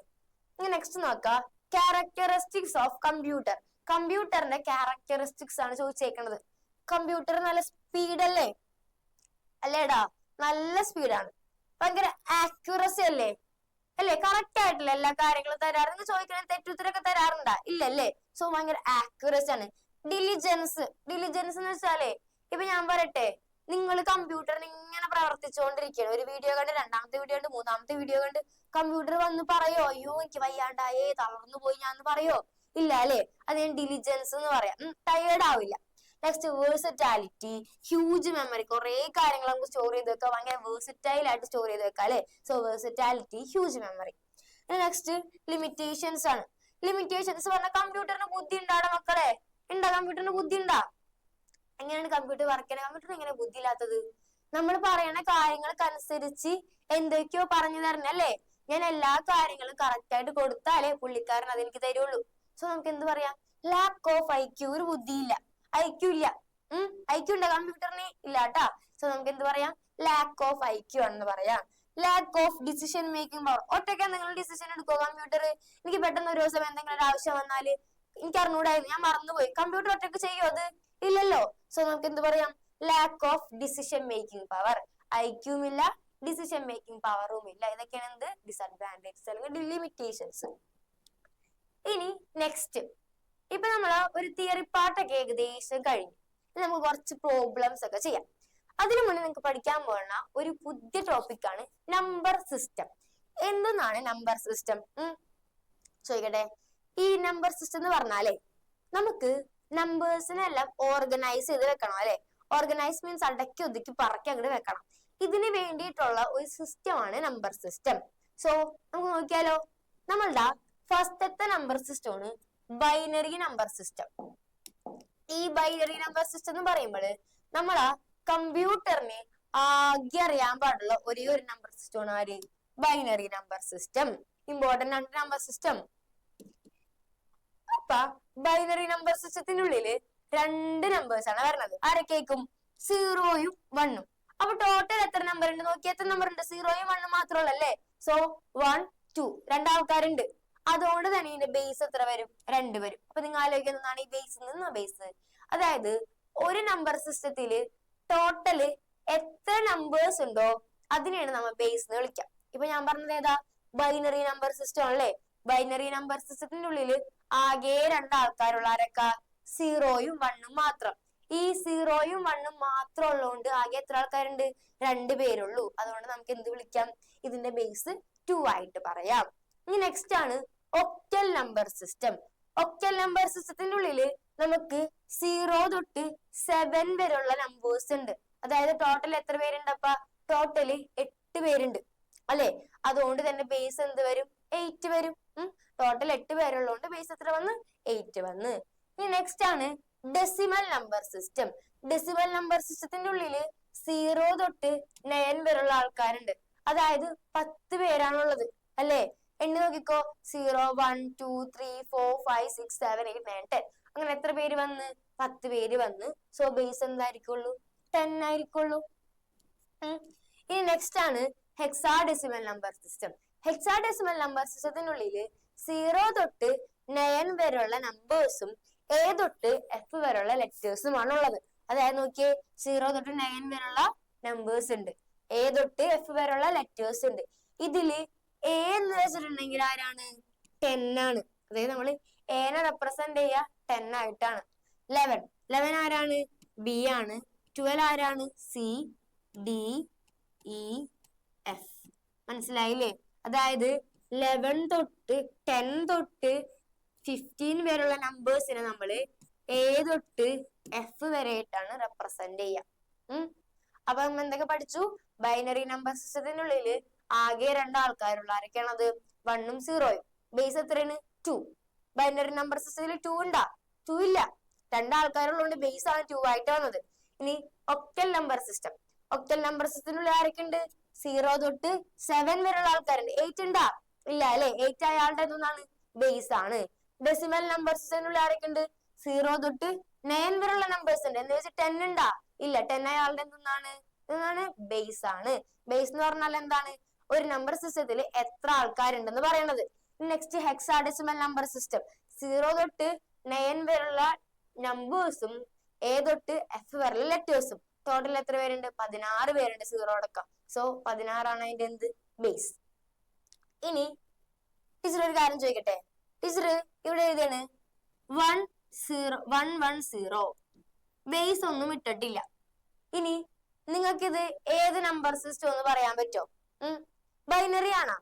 ഇനി നെക്സ്റ്റ് നോക്കാം, ക്യാരക്ടറിസ്റ്റിക്സ് ഓഫ് കമ്പ്യൂട്ടർ. കമ്പ്യൂട്ടറിന്റെ ക്യാരക്ടറിസ്റ്റിക്സ് ആണ് ചോദിച്ചേക്കുന്നത്. കമ്പ്യൂട്ടർ നല്ല സ്പീഡ് അല്ലേ? അല്ലേടാ, നല്ല സ്പീഡാണ്. ഭയങ്കര ആക്യുറസി അല്ലേ? അല്ലേ? കറക്റ്റ് ആയിട്ടില്ല എല്ലാ കാര്യങ്ങളും തരാറ്. നിങ്ങൾ ചോദിക്കണ തെറ്റുത്തരൊക്കെ തരാറുണ്ടാ? ഇല്ലല്ലേ? സോ ഭയങ്കര ആക്യുറസി ആണ്. ഡിലിജൻസ്. ഡിലിജൻസ് എന്ന് വെച്ചാലേ, ഇപ്പൊ ഞാൻ പറയട്ടെ, നിങ്ങൾ കമ്പ്യൂട്ടറിന് ഇങ്ങനെ പ്രവർത്തിച്ചുകൊണ്ടിരിക്കുകയാണ്. ഒരു വീഡിയോ കണ്ട്, രണ്ടാമത്തെ വീഡിയോ കണ്ട്, മൂന്നാമത്തെ വീഡിയോ കണ്ട് കമ്പ്യൂട്ടർ വന്ന് പറയോ അയ്യോ എനിക്ക് വയ്യാണ്ടായേ, തളർന്നു പോയി ഞാൻ പറയോ? ഇല്ല അല്ലെ? അത് ഞാൻ ഡിലിജൻസ് എന്ന് പറയാം. ടയേർഡ് ആവില്ല. നെക്സ്റ്റ് വേഴ്സറ്റാലിറ്റി, ഹ്യൂജ് മെമ്മറി, കുറെ കാര്യങ്ങൾ നമുക്ക് സ്റ്റോർ ചെയ്ത് വെക്കാം, ഭയങ്കര വേഴ്സറ്റൈൽ ആയിട്ട് സ്റ്റോർ ചെയ്ത് വെക്കാം അല്ലെ. So versatility, huge memory. Next limitations ആണ്. ലിമിറ്റേഷൻസ് പറഞ്ഞാൽ കമ്പ്യൂട്ടറിന് ബുദ്ധി ഉണ്ടാടാ മക്കളെ? ഉണ്ടാ? കമ്പ്യൂട്ടറിന് ബുദ്ധി ഉണ്ടാ? എങ്ങനെയാണ് കമ്പ്യൂട്ടർ വർക്ക് ചെയ്യുന്നത്? കമ്പ്യൂട്ടറിന് എങ്ങനെ ബുദ്ധി ഇല്ലാത്തത്? നമ്മൾ പറയണ കാര്യങ്ങൾക്കനുസരിച്ച് എന്തൊക്കെയോ പറഞ്ഞു തരണം അല്ലേ? ഞാൻ എല്ലാ കാര്യങ്ങളും കറക്റ്റ് ആയിട്ട് കൊടുത്താലേ പുള്ളിക്കാരൻ അതെനിക്ക് തരുള്ളൂ. സോ നമുക്ക് എന്ത് പറയാം? Lack of IQ. ഒരു ബുദ്ധിയില്ല, IQ ഇല്ല. IQ ഉണ്ടോ കമ്പ്യൂട്ടറിന്? ഇല്ല കേട്ടാ. സോ നമുക്ക് എന്ത് പറയാം? ലാക്ക് ഓഫ് IQ ആണെന്ന് പറയാം. Lack of decision making power. ഒറ്റയ്ക്ക് നിങ്ങൾ ഡിസിഷൻ എടുക്കോ? കമ്പ്യൂട്ടർ എനിക്ക് പെട്ടെന്ന് ഒരു ദിവസം എന്തെങ്കിലും ഒരു ആവശ്യം വന്നാല് എനിക്ക് അറിഞ്ഞൂടായിരുന്നു, ഞാൻ മറന്നുപോയി, കമ്പ്യൂട്ടർ ഒറ്റയ്ക്ക് ചെയ്യോ അത്? ഇല്ലല്ലോ. സോ നമുക്ക് എന്ത് പറയാം? Lack of decision making power. IQ-ഉം ഇല്ല, ഡിസിഷൻ മേക്കിംഗ് പവറും ഇല്ല. ഇതൊക്കെയാണ് എന്ത്? ഡിസഡ്വാൻറ്റേജസ് അല്ലെങ്കിൽ ലിമിറ്റേഷൻസ്. ഇനി നെക്സ്റ്റ്, ഇപ്പൊ നമ്മള് ഒരു തിയറി പാർട്ടൊക്കെ ഏകദേശം കഴിഞ്ഞു. നമുക്ക് കുറച്ച് പ്രോബ്ലംസ് ഒക്കെ ചെയ്യാം. അതിനു മുന്നേ നിങ്ങൾക്ക് പഠിക്കാൻ പോകുന്ന ഒരു പുതിയ ടോപ്പിക്കാണ് നമ്പർ സിസ്റ്റം. എന്തെന്നാണ് നമ്പർ സിസ്റ്റം? ചോദിക്കട്ടെ. ഈ നമ്പർ സിസ്റ്റം എന്ന് പറഞ്ഞാലേ, നമുക്ക് നമ്പേഴ്സിനെല്ലാം ഓർഗനൈസ് ചെയ്ത് വെക്കണം അല്ലെ. ഓർഗനൈസ് മീൻസ് അടക്കി ഒതുക്കി പറക്കി അങ്ങോട്ട് വെക്കണം. ഇതിന് വേണ്ടിയിട്ടുള്ള ഒരു സിസ്റ്റമാണ് നമ്പർ സിസ്റ്റം. സോ നമുക്ക് നോക്കിയാലോ. നമ്മളുടെ ഫസ്റ്റത്തെ നമ്പർ സിസ്റ്റം ആണ് ബൈനറി നമ്പർ സിസ്റ്റം. ഈ ബൈനറി നമ്പർ സിസ്റ്റം എന്ന് പറയുമ്പോൾ നമ്മളാ കമ്പ്യൂട്ടറിന് ആകെ അറിയാൻ പാടുള്ള ഒരേ ഒരു നമ്പർ സിസ്റ്റം ആണ് ആര്? Binary number system. ഇമ്പോർട്ടന്റ് ആണ് നമ്പർ സിസ്റ്റം. അപ്പൊ ബൈനറി നമ്പർ സിസ്റ്റത്തിന്റെ ഉള്ളില് രണ്ട് നമ്പേഴ്സ് ആണ് വരുന്നത്. ആരൊക്കെയായിരിക്കും? 0-ഉം 1-ഉം. അപ്പൊ ടോട്ടൽ എത്ര നമ്പർ ഉണ്ട് നോക്കി? എത്ര നമ്പർ ഉണ്ട്? 0-ഉം 1-ഉം മാത്രമല്ല അല്ലേ? സോ 1, 2 രണ്ടാൾക്കാരുണ്ട്. അതുകൊണ്ട് തന്നെ ഇതിന്റെ ബേസ് എത്ര വരും? 2 വരും. അപ്പൊ നിങ്ങൾ ആലോചിക്കുന്നതാണ് ഈ ബേസ് നിന്ന് ബേസ്. അതായത് ഒരു നമ്പർ സിസ്റ്റത്തില് ടോട്ടല് എത്ര നമ്പേഴ്സ് ഉണ്ടോ അതിനെയാണ് നമ്മൾ ബേസ് എന്ന് വിളിക്കാം. ഇപ്പൊ ഞാൻ പറഞ്ഞത് ഏതാ? ബൈനറി നമ്പർ സിസ്റ്റം അല്ലേ. ബൈനറി നമ്പർ സിസ്റ്റത്തിന്റെ ഉള്ളില് ആകെ രണ്ടാൾക്കാരുള്ള ആരൊക്കെ? 0-ഉം 1-ഉം മാത്രം. ഈ 0-ഉം 1-ഉം മാത്രം ഉള്ളതുകൊണ്ട് ആകെ എത്ര ആൾക്കാരുണ്ട്? 2 പേരുള്ളൂ. അതുകൊണ്ട് നമുക്ക് എന്ത് വിളിക്കാം? ഇതിന്റെ ബേസ് 2 ആയിട്ട് പറയാം. ഇനി നെക്സ്റ്റ് ആണ് octal number system. Octal number സിസ്റ്റത്തിന്റെ ഉള്ളില് നമുക്ക് 0 തൊട്ട് 7 വരെയുള്ള നമ്പേഴ്സ് ഉണ്ട്. അതായത് ടോട്ടൽ എത്ര പേരുണ്ടപ്പ? ടോട്ടല് 8 പേരുണ്ട് അല്ലെ. അതുകൊണ്ട് തന്നെ ബേസ് എന്ത് വരും? 8 വരും. ടോട്ടൽ 8 പേരുള്ളതുകൊണ്ട് ബേസ് എത്ര വന്ന്? 8 വന്ന്. ഇനി നെക്സ്റ്റ് ആണ് decimal number system. Decimal number സിസ്റ്റത്തിന്റെ ഉള്ളില് 0 തൊട്ട് 9 വരെയുള്ള ആൾക്കാരുണ്ട്. അതായത് 10 പേരാണുള്ളത് അല്ലെ. എണ്ണി നോക്കിക്കോ. 0, 1, 2, 3, 4, 5, 6, 7, 8, 9, 10. അങ്ങനെ എത്ര പേര് വന്ന്? 10 പേര് വന്ന്. സോ ബേസ് എന്തായിരിക്കുള്ളൂ? 10 ആയിരിക്കുള്ളൂ. ഇനി നെക്സ്റ്റ് ആണ് hexadecimal number system. Hexadecimal number സിസ്റ്റത്തിനുള്ളിൽ 0 തൊട്ട് 9 വരെയുള്ള നമ്പേഴ്സും A തൊട്ട് F വരെയുള്ള ലെറ്റേഴ്സുമാണ് ഉള്ളത്. അതായത് നോക്കിയേ, 0 തൊട്ട് 9 വരെയുള്ള നമ്പേഴ്സ് ഉണ്ട്, A തൊട്ട് F വരെയുള്ള ലെറ്റേഴ്സ് ഉണ്ട്. ഇതില് A എന്ന് വെച്ചിട്ടുണ്ടെങ്കിൽ ആരാണ്? 10 ആണ്. അതായത് നമ്മൾ എനെ റെപ്രസെന്റ് ചെയ്യുക 10 ആയിട്ടാണ്. 11 ആരാണ്? B ആണ്. 12 ആരാണ്? C, D, E, F. മനസ്സിലായില്ലേ? അതായത് 11 തൊട്ട് 10 തൊട്ട് 15 വരെയുള്ള നമ്പേഴ്സിനെ നമ്മൾ A തൊട്ട് F വരെയായിട്ടാണ് റെപ്രസെന്റ് ചെയ്യുക. അപ്പൊ നമ്മൾ എന്തൊക്കെ പഠിച്ചു? ബൈനറി നമ്പർ സിസ്റ്റത്തിനുള്ളിൽ ആകെ 2 ആൾക്കാരുള്ള ആരൊക്കെയാണത്? 1ഉം 0ഉം. ബേസ് എത്രയാണ്? 2. ബൈനറി നമ്പർ സിസ്റ്റത്തിൽ 2 ഉണ്ടാ? 2 ഇല്ല. 2 ആൾക്കാരുള്ളതുകൊണ്ട് ബേസ് ആണ് 2 ആയിട്ട് വന്നത്. ഇനി octal number system. Octal number സിസ്റ്റത്തിനുള്ളിൽ ആരൊക്കെ ഉണ്ട്? 0 തൊട്ട് 7 വരെയുള്ള ആൾക്കാരുണ്ട്. 8 ഉണ്ടാ? ഇല്ല അല്ലെ? 8 ആയ ആളുടെ എന്താണ്? ബേസ് ആണ്. ഡെസിമൽ നമ്പർ സിസ്റ്റത്തിനുള്ളിൽ ആരൊക്കെ ഉണ്ട്? 0 തൊട്ട് 9 വരെയുള്ള നമ്പേഴ്സ് ഉണ്ട്. എന്ന് വെച്ചാൽ 10 ഉണ്ടാ? ഇല്ല. 10 ആയ ആളുടെ എന്താണ്? ബേസ് ആണ്. ബേസ് എന്ന് പറഞ്ഞാൽ എന്താണ്? ഒരു നമ്പർ സിസ്റ്റത്തിൽ എത്ര ആൾക്കാരുണ്ടെന്ന് പറയണത്. Next hexadecimal number system. 0 തൊട്ട് 9 വരെയുള്ള നമ്പേഴ്സും A തൊട്ട് F വരെയുള്ള ലെറ്റേഴ്സും. ടോട്ടൽ എത്ര പേരുണ്ട്? 16 പേരുണ്ട് 0 അടക്കം. സോ 16 ആണ് അതിന്റെ എന്ത്? ബേസ്. ഇനി ടീച്ചർ ഒരു കാര്യം ചോദിക്കട്ടെ. ടീച്ചർ ഇവിടെ എഴുതിയാണ് 1 0 1 1 0. ബേസ് ഒന്നും ഇട്ടിട്ടില്ല. ഇനി നിങ്ങൾക്കിത് ഏത് നമ്പർ സിസ്റ്റം എന്ന് പറയാൻ പറ്റോ? ബൈനറി ആണോ?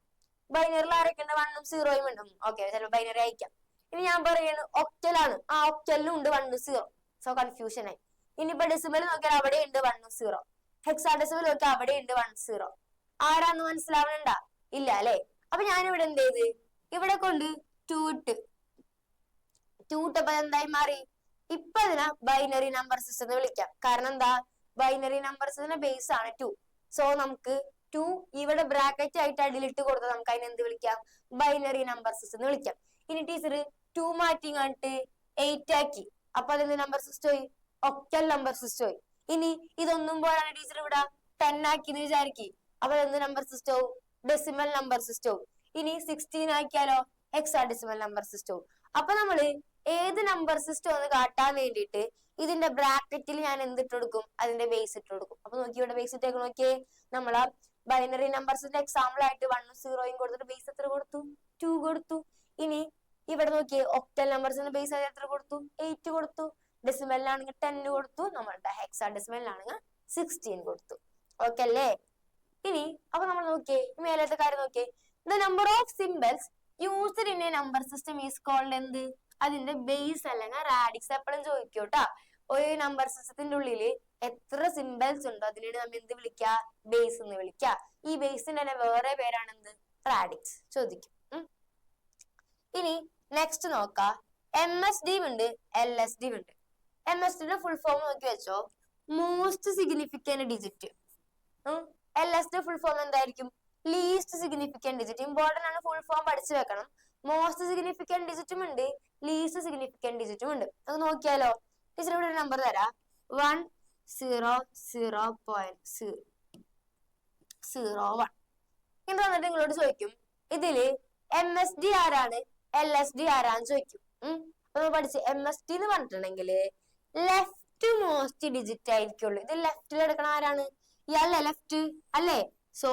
ബൈനറിൽ ആരൊക്കെ ഉണ്ട്? 1ഉം 0ഉം ഉണ്ട്. ഓക്കെ, ചിലപ്പോൾ ബൈനറി അയക്കാം. ഇനി ഞാൻ പറയാണ് ഒക്ടലാണ്. ആ ഒക്ടലിലും ഉണ്ട് 1 0. സോ കൺഫ്യൂഷൻ ആയി. ഇനിയിപ്പോ ഡെസിമൽ നോക്കിയാൽ അവിടെ ഉണ്ട് 1 0. ഹെക്സാഡെസിമൽ നോക്കിയാൽ അവിടെ ഉണ്ട് 1 0. ആരാന്ന് മനസ്സിലാവണണ്ട? ഇല്ല അല്ലെ? അപ്പൊ ഞാനിവിടെ എന്ത് ചെയ്ത്? ഇവിടെ കൊണ്ട് 2 ഇട്ട്. 2 ഇട്ടപ്പോ എന്തായി മാറി? ഇപ്പൊ അതിനെ ബൈനറി നമ്പർ സിസ്റ്റം എന്ന് വിളിക്കാം. കാരണം എന്താ? ബൈനറി നമ്പർ സിസ്റ്റത്തിന്റെ ബേസ് ആണ് 2. സോ നമുക്ക് 2 ഇവിടെ ബ്രാക്കറ്റ് ആയിട്ട് അടിയിലിട്ട് കൊടുത്താൽ നമുക്ക് അതിനെ എന്ത് വിളിക്കാം? ബൈനറി നമ്പർ സിസ്റ്റം എന്ന് വിളിക്കാം. ഇനി ടീച്ചർ 2 മാറ്റി കണ്ടിട്ട് 8 ആക്കി. അപ്പൊ അതെന്ത് നമ്പർ സിസ്റ്റം ആയി? ഒക്ടൽ നമ്പർ സിസ്റ്റം ആയി. ഇനി ഇതൊന്നും പോലാണ് ടീച്ചർ ഇവിടെ 10 ആക്കി എന്ന് വിചാരിക്കും. അപ്പൊ എന്ത് നമ്പർ സിസ്റ്റവും? ഡെസിമൽ നമ്പർ സിസ്റ്റവും. ഇനി 16 ആക്കിയാലോ? ഹെക്സാഡെസിമൽ നമ്പർ സിസ്റ്റവും. അപ്പൊ നമ്മള് ഏത് നമ്പർ സിസ്റ്റം എന്ന് കാട്ടാൻ വേണ്ടിയിട്ട് ഇതിന്റെ ബ്രാക്കറ്റിൽ ഞാൻ എന്തിട്ട് കൊടുക്കും? അതിന്റെ ബേസ് ഇട്ട് കൊടുക്കും. അപ്പൊ നോക്കി ഇവിടെ ബേസ് ഇട്ടേക്ക് നോക്കിയേ. നമ്മളാ ബൈനറി നമ്പർസിന്റെ എക്സാമ്പിൾ ആയിട്ട് 1ഉം 0ഉം കൊടുത്തിട്ട് ബേസ് എത്ര കൊടുത്തു? 2 കൊടുത്തു. ഇനി ഇവിടെ നോക്കിയേ, ഒക്ടൽ നമ്പർസിന്റെ ബേസ് ആയിട്ട് എത്ര കൊടുത്തു? 8 കൊടുത്തു. ഡെസിമലിലാണെങ്കിൽ 10 കൊടുത്തു. നമ്മളുടെ ഹെക്സാഡെസിമലിലാണെങ്കിൽ 16 കൊടുത്തു. ഓക്കെ അല്ലേ? ഇനി അപ്പൊ നമ്മൾ നോക്കിയേ, മേലത്തെ കാര്യം നോക്കിയേ. The number of symbols used in a number system is called എന്ത്? അതിന്റെ ബേസ് അല്ലെങ്കിൽ റാഡിക്സ്. എപ്പോഴും ചോദിക്കൂട്ടാ. ഒരു നമ്പർ സിസ്റ്റത്തിന്റെ ഉള്ളില് എത്ര സിംബൽസ് ഉണ്ടോ അതിനാണ് നമ്മൾ എന്ത് വിളിക്കുക? ബേസ് എന്ന് വിളിക്കുക. ഈ ബേസിന്റെ തന്നെ വേറെ പേരാണ് എന്ത്? റാഡിക്സ്. ചോദിക്കും. ഇനി നെക്സ്റ്റ് നോക്കാം. MSD ഉണ്ട്, LSD ഉണ്ട്. MSD ഫുൾ ഫോം നോക്കി വെച്ചോ. Most significant digit. LSD full form എന്തായിരിക്കും? Least significant digit. ഇമ്പോർട്ടന്റ് ആണ്, ഫുൾ ഫോം പഠിച്ചു വെക്കണം. മോസ്റ്റ് സിഗ്നിഫിക്കന്റ് ഡിജിറ്റും ഉണ്ട്, ലീസ്റ്റ് സിഗ്നിഫിക്കന്റ് ഡിജിറ്റും ഉണ്ട്. അത് നോക്കിയാലോ. ടീച്ചർ ഇവിടെ ഒരു നമ്പർ തരാം. 100.001. ഇത് വന്നിട്ട് നിങ്ങളോട് ചോദിക്കും, ഇതില് MSD ആരാണ്, LSD ആരാന്ന് ചോദിക്കും. അപ്പൊ പഠിച്ച് MSD എന്ന് പറഞ്ഞിട്ടുണ്ടെങ്കിൽ ലെഫ്റ്റ് മോസ്റ്റ് ഡിജിറ്റ് ആയിരിക്കുള്ളൂ. ഇത് ലെഫ്റ്റിൽ എടുക്കണ ആരാണ്? ഇയാളല്ലേ ലെഫ്റ്റ് അല്ലേ? സോ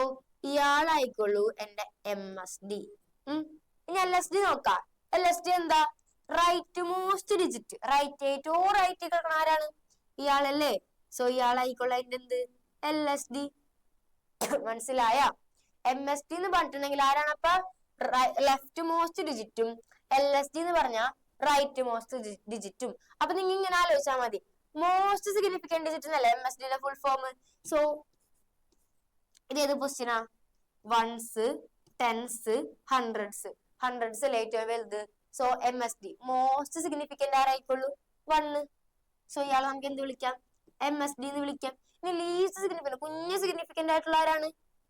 ഇയാളായിക്കോളൂ എന്റെ MSD. ഇനി LSD നോക്കാം. LSD എന്താ? Rightmost digit. റൈറ്റ്, ഏറ്റവും റൈറ്റ് കിടക്കണ ആരാണ്? ഇയാളല്ലേ? സോ ഇയാളായിക്കോളൂ അതിന്റെ എന്ത്? LSD. മനസ്സിലായ? MSD എന്ന് പറഞ്ഞിട്ടുണ്ടെങ്കിൽ ആരാണ്? അപ്പൊ ലെഫ്റ്റ് മോസ്റ്റ് ഡിജിറ്റും LSD എന്ന് പറഞ്ഞ റൈറ്റ് മോസ്റ്റ് ഡിജിറ്റും. അപ്പൊ നിങ്ങൾ ഇങ്ങനെ ആലോചിച്ചാൽ മതി. മോസ്റ്റ് സിഗ്നിഫിക്കന്റ് ഡിജിറ്റ് എന്നല്ലേ MSD ഫുൾ ഫോം. സോ ഇത് ഏത് ക്വസ്റ്റ്യനാ? Ones, tens, hundreds. ഹൺഡ്രഡ്സ് അല്ലേ ഏറ്റവും വലുത്. സോ MSD മോസ്റ്റ് സിഗ്നിഫിക്കന്റ് ആരായിക്കോളൂ? 1. സോ ഇയാളെ നമുക്ക് എന്ത് വിളിക്കാം? MSD എന്ന് വിളിക്കാം. ഇനി ലീസ്റ്റ് സിഗ്നിഫിക്കന്റ്, കുഞ്ഞ് സിഗ്നിഫിക്കന്റ് ആയിട്ടുള്ള ആരാണ്?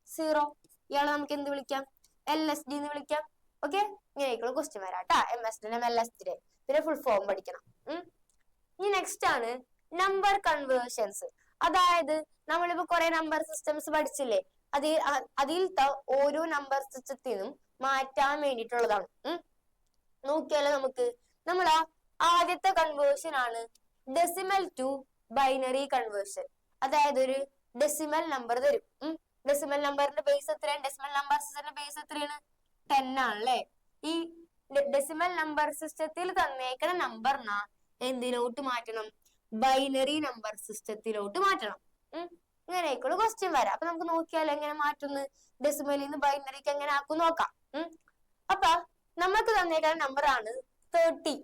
0. ഇയാളെ നമുക്ക് എന്ത് വിളിക്കാം? LSD എന്ന് വിളിക്കാം. ഓക്കെ, ഇങ്ങനെയൊക്കെയുള്ള ക്വസ്റ്റ്യൻ വരാട്ടാ. MS-ന്റെ LS-ന്റെ പിന്നെ ഫുൾ ഫോം പഠിക്കണം. ഇനി നെക്സ്റ്റ് ആണ് നമ്പർ കൺവേർഷൻസ്. അതായത് നമ്മളിപ്പോ കുറെ നമ്പർ സിസ്റ്റംസ് പഠിച്ചില്ലേ, അതിലത്തെ ഓരോ നമ്പർ സിസ്റ്റത്തിനും മാറ്റാൻ വേണ്ടിയിട്ടുള്ളതാണ്. നോക്കിയാലോ നമുക്ക്. നമ്മൾ ആദ്യത്തെ കൺവേർഷൻ ആണ് ഡെസിമൽ ടു ബൈനറി കൺവേർഷൻ. അതായത് ഒരു ഡെസിമൽ നമ്പർ തരും. ഡെസിമൽ നമ്പറിന്റെ ബേസ് എത്രയാണ്? ഡെസിമൽ നമ്പർ സിസ്റ്റത്തിന്റെ ബേസ് എത്രയാണ്? 10 ആണല്ലേ. ഈ ഡെസിമൽ നമ്പർ സിസ്റ്റത്തിൽ തന്നേക്കണ നമ്പറിനാ എന്തിലോട്ട് മാറ്റണം? ബൈനറി നമ്പർ സിസ്റ്റത്തിലോട്ട് മാറ്റണം. ഇങ്ങനെയൊക്കെയുള്ള ക്വസ്റ്റ്യൻ വരാം. അപ്പൊ നമുക്ക് നോക്കിയാലോ എങ്ങനെ മാറ്റുന്നു, ഡെസിമലിൽ നിന്ന് ബൈനറിക്ക് എങ്ങനെ ആക്കും നോക്കാം. അപ്പൊ നമുക്ക് തന്നേക്കുന്ന നമ്പർ ആണ് 30.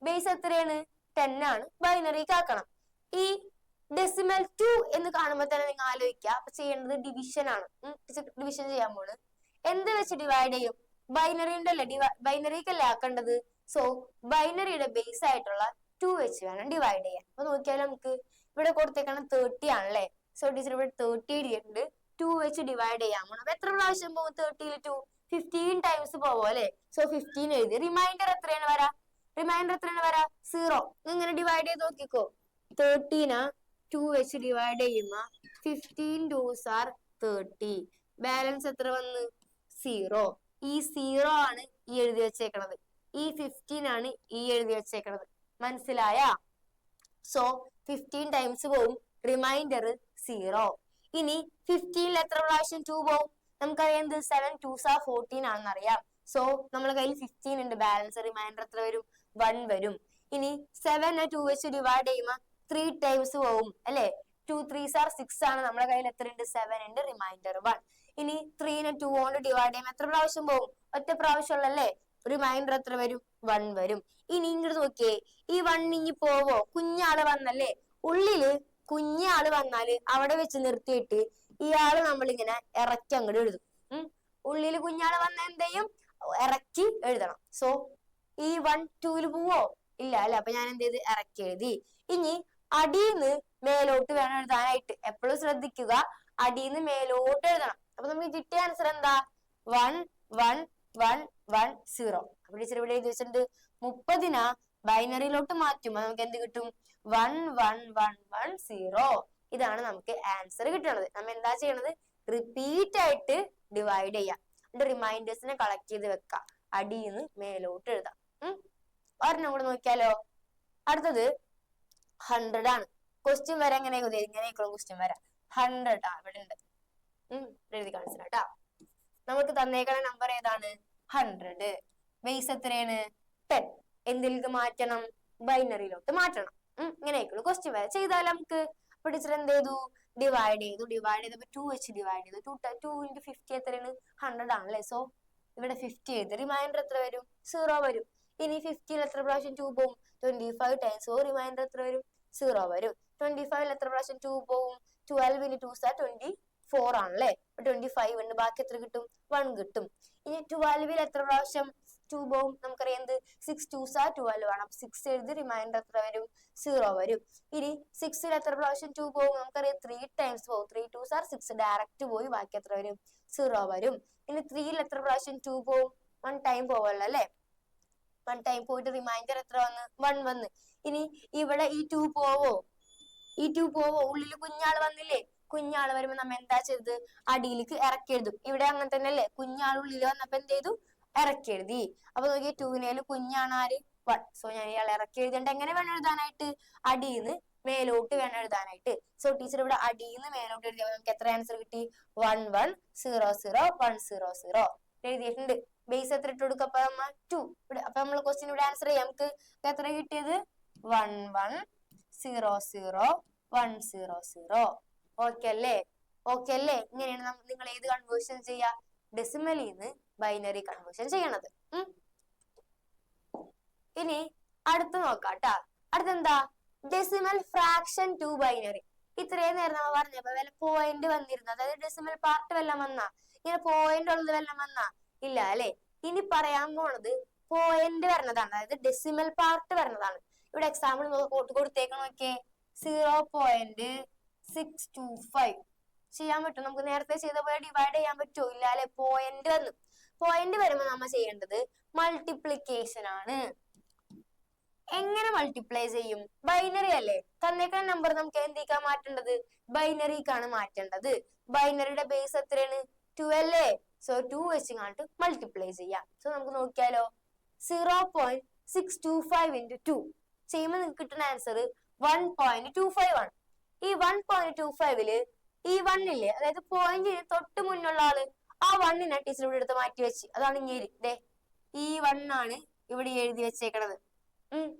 ബേസ് എത്രയാണ്? 10 ആണ്. ബൈനറിക്ക് ആക്കണം. ഈ ഡെസിമൽ 2 എന്ന് കാണുമ്പോൾ തന്നെ നിങ്ങൾ ആലോചിക്കുക, അപ്പൊ ചെയ്യേണ്ടത് ഡിവിഷൻ ആണ്. ഡിവിഷൻ ചെയ്യാൻ പോണ് എന്ത് വെച്ച് ഡിവൈഡ് ചെയ്യും? ബൈനറിന്റെ അല്ലേ, ബൈനറിക്കല്ലേ ആക്കേണ്ടത്. സോ ബൈനറിയുടെ ബേസ് ആയിട്ടുള്ള 2 വെച്ച് വേണം ഡിവൈഡ് ചെയ്യാൻ. അപ്പൊ നോക്കിയാൽ നമുക്ക് ഇവിടെ കൊടുത്തേക്കണം 30 ആണല്ലേ. സോ ടീച്ചർ ഇവിടെ 30 എഴുതിയിട്ടുണ്ട്. 2 വെച്ച് ഡിവൈഡ് ചെയ്യാൻ പോണം. അപ്പൊ എത്ര പ്രാവശ്യം പോകും 30 2? 15 ടൈംസ് പോവും അല്ലെ. സോ 15 എഴുതി. റിമൈൻഡർ എത്രയാണ് വരാ? 0. ഇങ്ങനെ ഡിവൈഡ് ചെയ്ത് നോക്കിക്കോ. 30 2 വെച്ച് ഡിവൈഡ് ചെയ്യുമ്പോ 15 2s are 30. ബാലൻസ് എത്ര വന്ന്? 0. ഈ 0 ആണ് ഈ എഴുതി വെച്ചേക്കണത്. ഈ 15 ആണ് ഈ എഴുതി വെച്ചേക്കണത്. മനസ്സിലായ? സോ 15 ടൈംസ് പോവും. റിമൈൻഡർ 0. ഇനി 15 എത്ര പ്രാവശ്യം 2 പോവും? നമുക്കറിയാം 7 2s are 14 ആണെന്ന് അറിയാം. സോ നമ്മുടെ കയ്യിൽ 15 ഉണ്ട്. ബാലൻസ് റിമൈൻഡർ എത്ര വരും? 1 വരും. ഇനി 7 2 വെച്ച് ഡിവൈഡ് ചെയ്യുമ്പോ 3 ടൈംസ് പോവും അല്ലെ. 2 3s are 6 ആണ്. നമ്മുടെ കയ്യിൽ എത്ര ഉണ്ട്? 7 ഉണ്ട്. റിമൈൻഡർ 1. ഇനി 3 2 കൊണ്ട് ഡിവൈഡ് ചെയ്യുമ്പോൾ എത്ര പ്രാവശ്യം പോവും? ഒറ്റ പ്രാവശ്യം ഉള്ളല്ലേ. റിമൈൻഡർ എത്ര വരും? 1 വരും. ഇനി ഇങ്ങോട്ട് നോക്കിയേ, ഈ 1 ഇനി പോവോ? കുഞ്ഞാള് വന്നല്ലേ. ഉള്ളില് കുഞ്ഞാള് വന്നാല് അവിടെ വെച്ച് നിർത്തിയിട്ട് ഇയാള് നമ്മളിങ്ങനെ ഇറക്കി അങ്ങോട്ട് എഴുതും. ഉള്ളില് കുഞ്ഞാള് വന്ന എന്തെയും ഇറക്കി എഴുതണം. സോ ഈ 1 2 പോവോ? ഇല്ല അല്ലെ. അപ്പൊ ഞാൻ എന്ത് ചെയ്ത്? ഇറക്കി എഴുതി. ഇനി അടിയിന്ന് മേലോട്ട് വേണം എഴുതാനായിട്ട്. എപ്പോഴും ശ്രദ്ധിക്കുക, അടിയിന്ന് മേലോട്ട് എഴുതണം. അപ്പൊ നമുക്ക് കിട്ടിയ ആൻസർ എന്താ? 1 1 1 1 0. അപ്പൊ ടീച്ചർ ഇവിടെ എഴുതി വെച്ചിട്ടുണ്ട് 30 ബൈനറിയിലോട്ട് മാറ്റുമ്പോ നമുക്ക് എന്ത് കിട്ടും? 1 1 1 1 0. ഇതാണ് നമുക്ക് ആൻസർ കിട്ടണത്. നമ്മൾ എന്താ ചെയ്യണത്? റിപ്പീറ്റ് ആയിട്ട് ഡിവൈഡ് ചെയ്യാം. റിമൈൻഡേഴ്സിനെ കളക്ട് ചെയ്ത് വെക്കാം. അടിയിന്ന് മേലോട്ട് എഴുതാം. ഒരെണ്ണം കൂടെ നോക്കിയാലോ. അടുത്തത് 100 ആണ്. ക്വസ്റ്റ്യൻ വരെ ഇങ്ങനെയൊക്കെയുള്ള ക്വസ്റ്റ്യൻ വരാം. 100 ഇവിടെ ഉണ്ട്. എഴുതി കാണിച്ചിട്ടാ. നമുക്ക് തന്നേക്കണ നമ്പർ ഏതാണ്? 100. ബേസ് എത്രയാണ്? 10. എന്തിലേക്ക് മാറ്റണം? ബൈനറിയിലോട്ട് മാറ്റണം. ഇങ്ങനെയൊക്കെയുള്ള ക്വസ്റ്റ്യൻ വരെ ചെയ്താൽ നമുക്ക് ടീച്ചർ എന്ത് ചെയ്തു? ഡിവൈഡ് ചെയ്തു. ഡിവൈഡ് ചെയ്തപ്പോ 2 വെച്ച് ഡിവൈഡ് ചെയ്തു. 2 into 50 എത്രയാണ്? 100 ആണല്ലേ. സോ ഇവിടെ 50 ചെയ്ത്. റിമൈൻഡർ എത്ര വരും? 0 വരും. ഇനി 50 എത്ര പ്രാവശ്യം 2 പോവും? 25 ടൈംസ്. സോ റിമൈൻഡർ എത്ര വരും? 0 വരും. 25 എത്ര പ്രാവശ്യം 2 പോവും? 12 into 2s are 24 ആണല്ലേ. 25 ഉണ്ട്. ബാക്കി എത്ര കിട്ടും? 1 കിട്ടും. ഇനി 12 എത്ര പ്രാവശ്യം 2 പോവും? നമുക്കറിയാം 6 2s are 12 ആണ്. അപ്പൊ 6 എഴുതി. റിമൈൻഡർ എത്ര വരും? 0 വരും. ഇനി 6 എത്ര പ്രാവശ്യം 2 പോവും? നമുക്കറിയാം 3 ടൈംസ് പോവും. 3 2s are 6. ഡയറക്റ്റ് പോയി. ബാക്കി എത്ര വരും? 0 വരും. ഇനി 3 എത്ര പ്രാവശ്യം 2 പോവും? 1 ടൈം പോവല്ലോ അല്ലെ. 1 ടൈം പോയിട്ട് റിമൈൻഡർ എത്ര വന്ന്? 1 വന്ന്. ഇനി ഇവിടെ ഈ 2 പോവോ? ഈ 2 പോവോ? ഉള്ളില് കുഞ്ഞാള് വന്നില്ലേ. കുഞ്ഞാള് വരുമ്പോ നമ്മ എന്താ ചെയ്തത്? അടിയിലേക്ക് ഇറക്കി എഴുതും. ഇവിടെ അങ്ങനെ തന്നെ അല്ലേ. കുഞ്ഞാൾ ഉള്ളിൽ വന്നപ്പോ എന്ത് ചെയ്തു? ഇറക്കി എഴുതി. അപ്പൊ നോക്കിയ 2 കുഞ്ഞാണ് ആര്? 1. സോ ഞാൻ ഇയാൾ ഇറക്കി എഴുതേണ്ട എങ്ങനെ വേണം എഴുതാനായിട്ട്? അടിയിന്ന് മേലോട്ട് വേണം എഴുതാനായിട്ട്. സോ ടീച്ചർ ഇവിടെ അടിയിന്ന് മേലോട്ട് എഴുതിയപ്പോൾ നമുക്ക് എത്ര ആൻസർ കിട്ടി? 1 1 0 0 1 0 0 എഴുതിയിട്ടുണ്ട്. ബേസ് എത്ര ഇട്ട് കൊടുക്കും? അപ്പൊ നമ്മ 2. അപ്പൊ നമ്മൾ ക്വസ്റ്റ്യൻ ഇവിടെ ആൻസർ ചെയ്യാം. നമുക്ക് എത്ര കിട്ടിയത്? 1 1 0 0 1 0 0. ഓക്കെ അല്ലേ? ഓക്കെ അല്ലേ? ഇങ്ങനെയാണ് നിങ്ങൾ ഏത് കൺവേർഷൻ ചെയ്യാ? ഡെസിമലിൽ നിന്ന് ബൈനറി കൺവേർഷൻ ചെയ്യണത്. ഇനി അടുത്ത് നോക്കാട്ടാ. അടുത്തെന്താ? Decimal fraction to binary. ഇത്രയും നേരം നമ്മൾ പറഞ്ഞപ്പോ വല്ല പോയിന്റ് വന്നിരുന്നു. അതായത് ഡെസിമൽ പാർട്ട് വല്ലതും വന്നാ? ഇങ്ങനെ പോയിന്റ് ഉള്ളത് വല്ലതും വന്നാ? ഇല്ല അല്ലെ. ഇനി പറയാൻ പോണത് പോയിന്റ് വരണതാണ്. അതായത് ഡെസിമൽ പാർട്ട് വരണതാണ്. ഇവിടെ എക്സാമ്പിൾ കൊടുത്തേക്കണം. നോക്കിയേ, 0.625 ചെയ്യാൻ പറ്റും. നമുക്ക് നേരത്തെ ചെയ്ത പോലെ ഡിവൈഡ് ചെയ്യാൻ പറ്റുമോ? ഇല്ല അല്ലെ. പോയിന്റ് വന്നു. പോയിന്റ് വരുമ്പോ നമ്മൾ ചെയ്യേണ്ടത് മൾട്ടിപ്ലിക്കേഷൻ ആണ്. എങ്ങനെ മൾട്ടിപ്ലൈ ചെയ്യും? ബൈനറി അല്ലേ, തന്നേക്കുന്ന നമ്പർ നമുക്ക് എന്തിക്കാ മാറ്റേണ്ടത്? ബൈനറിക്കാണ് മാറ്റേണ്ടത്. ബൈനറിയുടെ ബേസ് എത്രയാണ്? 2 അല്ലേ? സോ 2 വെച്ച് കണ്ടിട്ട് മൾട്ടിപ്ലൈ ചെയ്യാം. സോ നമുക്ക് നോക്കിയാലോ, 0.625 into 2 ചെയ്യുമ്പോൾ നിങ്ങൾക്ക് കിട്ടുന്ന ആൻസർ 1.25 ആണ്. ഈ 1.25 ഈ 1 ഇല്ലേ, അതായത് പോയിന്റിന് തൊട്ട് മുന്നുള്ള ആള്, ആ 1 ടീച്ചർ ഇവിടെ എടുത്ത് മാറ്റി വെച്ച്, അതാണ് ഇങ്ങനെ ഈ 1 ആണ് ഇവിടെ എഴുതി വെച്ചേക്കണത്.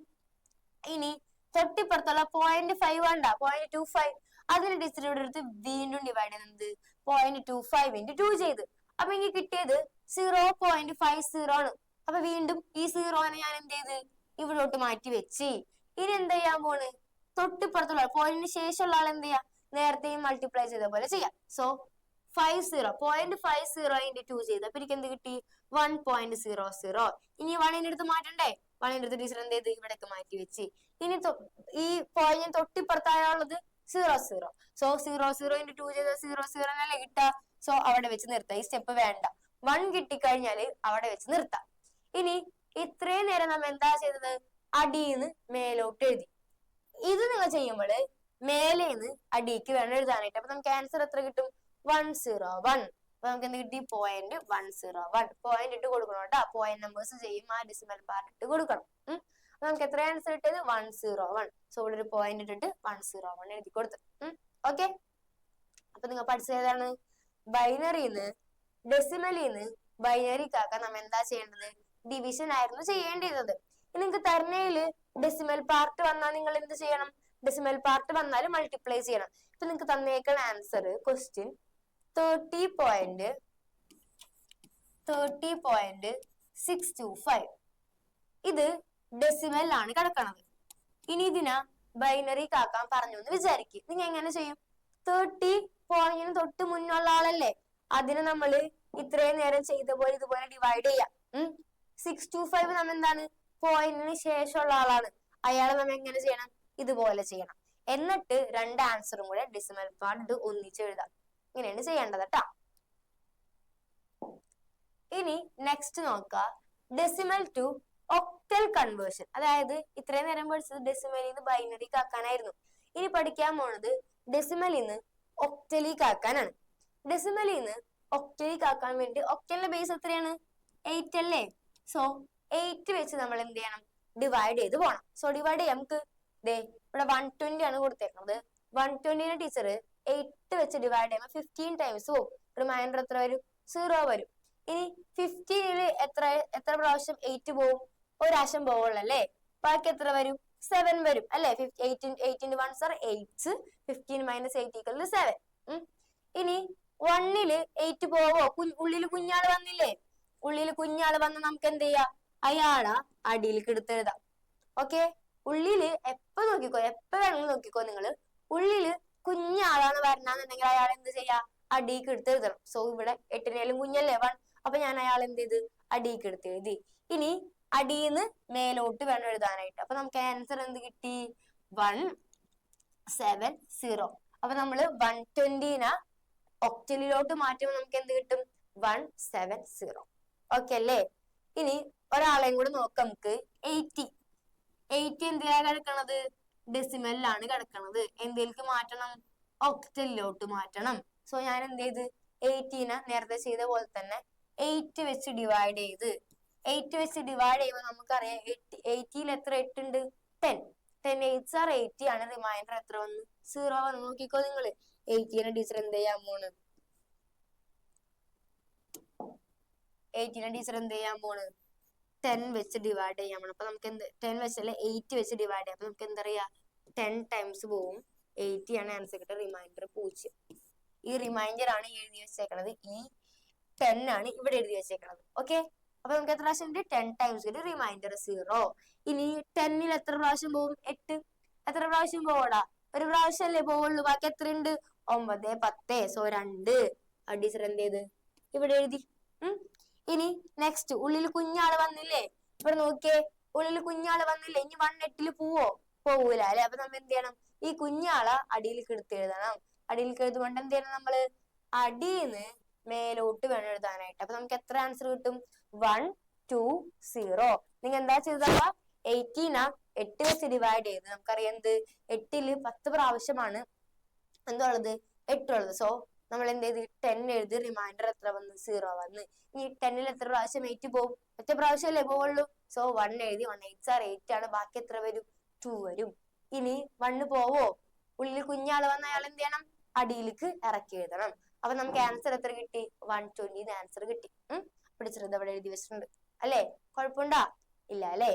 ഇനി തൊട്ടിപ്പുറത്തുള്ള 0.5 വേണ്ട, 0.25, അതിന് ടീച്ചർ ഇവിടെ എടുത്ത് വീണ്ടും ഡിവൈഡ് ചെയ്യുന്നത് 0.25 into 2 ചെയ്ത്. അപ്പൊ എനിക്ക് കിട്ടിയത് 0.50 ആണ്. അപ്പൊ വീണ്ടും ഈ 0 ഞാൻ എന്ത് ചെയ്ത് ഇവിടോട്ട് മാറ്റി വെച്ച്. ഇനി എന്ത് ചെയ്യാൻ പോണ്? തൊട്ടിപ്പുറത്തുള്ള പോയിന്റിന് ശേഷമുള്ള ആൾ എന്ത് ചെയ്യാം? നേരത്തെയും മൾട്ടിപ്ലൈ ചെയ്ത പോലെ ചെയ്യാം. സോ 0.50 into 2 ചെയ്ത്, അപ്പൊ എനിക്ക് എന്ത് കിട്ടി? 1.00. ഇനി 1 എടുത്ത് മാറ്റണ്ടേ? 1 എടുത്ത് ടീച്ചർ എന്ത് ചെയ്ത് ഇവിടേക്ക് മാറ്റി വെച്ച്. ഇനി ഈ പോയിന്റ് തൊട്ടിപ്പുറത്തായുള്ളത് 00. സോ 00 into 2 ചെയ്ത 00 എന്നല്ലേ കിട്ടുക. സോ അവിടെ വെച്ച് നിർത്താം, ഈ സ്റ്റെപ്പ് വേണ്ട. 1 കിട്ടിക്കഴിഞ്ഞാല് അവിടെ വെച്ച് നിർത്താം. ഇനി ഇത്രയും നേരം നമ്മൾ എന്താ ചെയ്തത്? അടിയിന്ന് മേലോട്ട് എഴുതി. ഇത് നിങ്ങൾ ചെയ്യുമ്പോൾ മേലേന്ന് അടിക്ക് വേണം എഴുതാനായിട്ട്. അപ്പൊ നമുക്ക് ആൻസർ എത്ര കിട്ടും? 101. അപ്പൊ നമുക്ക് എന്ത് കിട്ടി? 0.101. പോയിന്റ് ഇട്ട് കൊടുക്കണം കേട്ടോ. പോയിന്റ് നമ്പേഴ്സ് ചെയ്യും, ആ ഡെസിമൽ പാർട്ട് ഇട്ട് കൊടുക്കണം. അപ്പൊ നമുക്ക് എത്ര ആൻസർ കിട്ടിയത്? 101. സോ ഇവിടെ ഒരു പോയിന്റ് ഇട്ടിട്ട് 101 എഴുതി കൊടുത്തു. ഓക്കെ, അപ്പൊ നിങ്ങൾ പഠിച്ചത് ഏതാണ്? ബൈനറിന്ന് ഡെസിമലിന്ന് ബൈനറിക്കാക്കാൻ നമ്മൾ എന്താ ചെയ്യേണ്ടത്? ഡിവിഷൻ ആയിരുന്നു ചെയ്യേണ്ടിയിരുന്നത്. നിങ്ങൾക്ക് തരണേല് ഡെസിമൽ പാർട്ട് വന്നാൽ നിങ്ങൾ എന്ത് ചെയ്യണം? ഡെസിമൽ പാർട്ട് വന്നാൽ മൾട്ടിപ്ലൈ ചെയ്യണം. ഇപ്പൊ നിങ്ങൾക്ക് തന്നേക്കുന്ന ആൻസർ ക്വസ്റ്റ്യൻ 30.625. ഇത് ഡെസിമൽ ആണ് കിടക്കണത്. ഇനി ഇതിനാ ബൈനറി കാക്കാൻ പറഞ്ഞു എന്ന് വിചാരിക്കും. നിങ്ങൾ എങ്ങനെ ചെയ്യും? 30 പോയിന്റിന് തൊട്ട് മുന്നുള്ള ആളല്ലേ, അതിനെ നമ്മള് ഇത്രയും നേരം ചെയ്ത പോലെ ഇതുപോലെ ഡിവൈഡ് ചെയ്യാം. 625 നമ്മൾ എന്താണ്? പോയിന്റിന് ശേഷമുള്ള ആളാണ്, അയാളെ നമ്മൾ എങ്ങനെ ചെയ്യണം? ഇതുപോലെ ചെയ്യണം. എന്നിട്ട് രണ്ട് ആൻസറും കൂടെ ഡെസിമൽ പാർട്ട് ഒന്നിച്ച് എഴുതാം. ഇങ്ങനെയാണ് ചെയ്യേണ്ടത് കേട്ടാ. ഇനി നെക്സ്റ്റ് നോക്കുക, ഡെസിമൽ ടു ഒക്ടൽ കൺവേർഷൻ. അതായത് ഇത്രയും നേരം പഠിച്ചത് ഡെസിമലിൽ നിന്ന് ബൈനറിക്ക് ആക്കാനായിരുന്നു. ഇനി പഠിക്കാൻ പോണത് ഡെസിമലിൽ നിന്ന് ഒക്ടലിക്ക് ആക്കാനാണ്. ഡെസിമലിൽ നിന്ന് ഒക്ടലിക്ക് ആക്കാൻ വേണ്ടി ഒക്ടലിന്റെ ബേസ് എത്രയാണ്? 8 അല്ലേ? സോ 8 വെച്ച് നമ്മൾ എന്ത് ചെയ്യണം? ഡിവൈഡ് ചെയ്ത് പോണം. സോ ഡിവൈഡ് ചെയ്യാം. നമുക്ക് ഇവിടെ 120 ആണ് കൊടുത്തേക്കുന്നത്. 120 ടീച്ചർ 8 വെച്ച് ഡിവൈഡ് ചെയ്യുമ്പോൾ 15 ടൈംസ് പോകും. റിമൈൻഡർ എത്ര വരും? 0 വരും. ഇനി 15 എത്ര പ്രാവശ്യം 8 പോവും? ഒരാശം പോവുള്ളൂ അല്ലേ? ബാക്കി എത്ര വരും? 7 വരും അല്ലെ? 8 into 1 are 8. 15 minus 8 equal to 7. ഇനി 1 8 പോവോ? ഉള്ളിൽ കുഞ്ഞാള് വന്നില്ലേ? ഉള്ളിൽ കുഞ്ഞാള് വന്ന് നമുക്ക് എന്ത് ചെയ്യാം? അയാളെ അടിയിലേക്ക് എടുത്തെഴുതാം. ഓക്കെ, ഉള്ളില് എപ്പോ നോക്കിക്കോ, എപ്പോ വേണമെങ്കിലും നോക്കിക്കോ നിങ്ങള്. ഉള്ളില് കുഞ്ഞാളാണ് വരണമെന്നുണ്ടെങ്കിൽ അയാൾ എന്ത് ചെയ്യാ? അടിയിലേക്ക് എടുത്തെഴുതണം. സോ ഇവിടെ 8 കുഞ്ഞല്ലേ 1. അപ്പൊ ഞാൻ അയാൾ എന്ത് ചെയ്ത് അടിയിലേക്ക് എടുത്തെഴുതി. ഇനി അടിയിന്ന് മേലോട്ട് വേണം എഴുതാനായിട്ട്. അപ്പൊ നമുക്ക് ആൻസർ എന്ത് കിട്ടി? 170. അപ്പൊ നമ്മള് 120 ഒക്ടലിലോട്ട് മാറ്റുമ്പോൾ നമുക്ക് എന്ത് കിട്ടും? 170. ഓക്കെ അല്ലേ? ഇനി ഒരാളെയും കൂടെ നോക്കാം നമുക്ക്. 80 എന്തിനാ കിടക്കണത്? ഡെസിമലിലാണ് കിടക്കണത്. എന്തിലേക്ക് മാറ്റണം? ഒക്ടലിലോട്ട് മാറ്റണം. സോ ഞാൻ എന്ത് ചെയ്ത് 80 നേരത്തെ ചെയ്ത പോലെ തന്നെ 8 വെച്ച് ഡിവൈഡ് ചെയ്ത്. 8 വെച്ച് ഡിവൈഡ് ചെയ്യുമ്പോൾ നമുക്കറിയാം 80 എത്ര 8 ഉണ്ട്? 10. 10 8s are 80 ആണ്. റിമൈൻഡർ എത്ര വന്നു? 0 വന്നു. നോക്കിക്കോ നിങ്ങള്. 80 ടീച്ചർ എന്ത് ചെയ്യാൻ പോണ്? 10 വെച്ച് ഡിവൈഡ് ചെയ്യാൻ പോണ്. അപ്പൊ നമുക്ക് എന്ത്? 10 വെച്ചല്ലേ 8 വെച്ച് ഡിവൈഡ് ചെയ്യാം. അപ്പൊ നമുക്ക് എന്താ പറയാ? 10 ടൈംസ് പോവും. 80 ആണ് ആൻസർ കിട്ടുക. റിമൈൻഡർ 0. ഈ റിമൈൻഡർ ആണ് എഴുതി വെച്ചേക്കണത്. ഈ 10 ആണ് ഇവിടെ എഴുതി വെച്ചേക്കണത്. ഓക്കെ, അപ്പൊ നമുക്ക് എത്ര പ്രാവശ്യം ഉണ്ട്? 10 ടൈംസ്. റിമൈൻഡർ 0. ഇനി 10 എത്ര പ്രാവശ്യം പോവും? 8. എത്ര പ്രാവശ്യം പോവടാ? ഒരു പ്രാവശ്യം അല്ലേ പോവുള്ളൂ. ബാക്കി എത്ര ഉണ്ട്? 9 10. സോ 2. ടീച്ചർ എന്ത് ചെയ്ത് ഇവിടെ എഴുതി. ഇനി നെക്സ്റ്റ് ഉള്ളിൽ കുഞ്ഞാള് വന്നില്ലേ? ഇവിടെ നോക്കിയേ, ഉള്ളിൽ കുഞ്ഞാള് വന്നില്ലേ? ഇനി 1 8 പോവോ? പോവൂല അല്ലെ? അപ്പൊ നമ്മൾ എന്ത് ചെയ്യണം? ഈ കുഞ്ഞാളെ അടിയിലേക്ക് എടുത്ത് എഴുതണം. അടിയിലേക്ക് എഴുതുകൊണ്ട് എന്ത് ചെയ്യണം? നമ്മള് അടിയിന്ന് മേലോട്ട് വേണം എഴുതാനായിട്ട്. അപ്പൊ നമുക്ക് എത്ര ആൻസർ കിട്ടും? 1 2 0. നിങ്ങൾ എന്താ ചെയ്താ 18 8 വെച്ച് ഡിവൈഡ് ചെയ്ത് നമുക്കറിയാം എന്ത് 8ല് 10 പ്രാവശ്യമാണ് എന്തുള്ളത് 8 ഉള്ളത്. സോ നമ്മൾ എന്ത് ചെയ്ത് 10 എഴുതി, റിമൈൻഡർ എത്ര വന്ന് 0 വന്ന്. ഇനി 10ൽ എത്ര പ്രാവശ്യം 8 പോകും? ഒറ്റ പ്രാവശ്യമല്ലേ പോവുള്ളൂ. സോ 1 എഴുതി, 1 8 ആർ 8 ആണ്. ബാക്കി എത്ര വരും? 2 വരും. ഇനി 1 പോവോ? ഉള്ളിൽ കുഞ്ഞാള് വന്ന അയാൾ എന്ത് ചെയ്യണം? അടിയിലേക്ക് ഇറക്കി എഴുതണം. അപ്പൊ നമുക്ക് ആൻസർ എത്ര കിട്ടി? 120 ആൻസർ കിട്ടി. പിടിച്ചിരുന്നത് അവിടെ എഴുതി വെച്ചിട്ടുണ്ട് അല്ലേ? കുഴപ്പമുണ്ടാ? ഇല്ല അല്ലേ?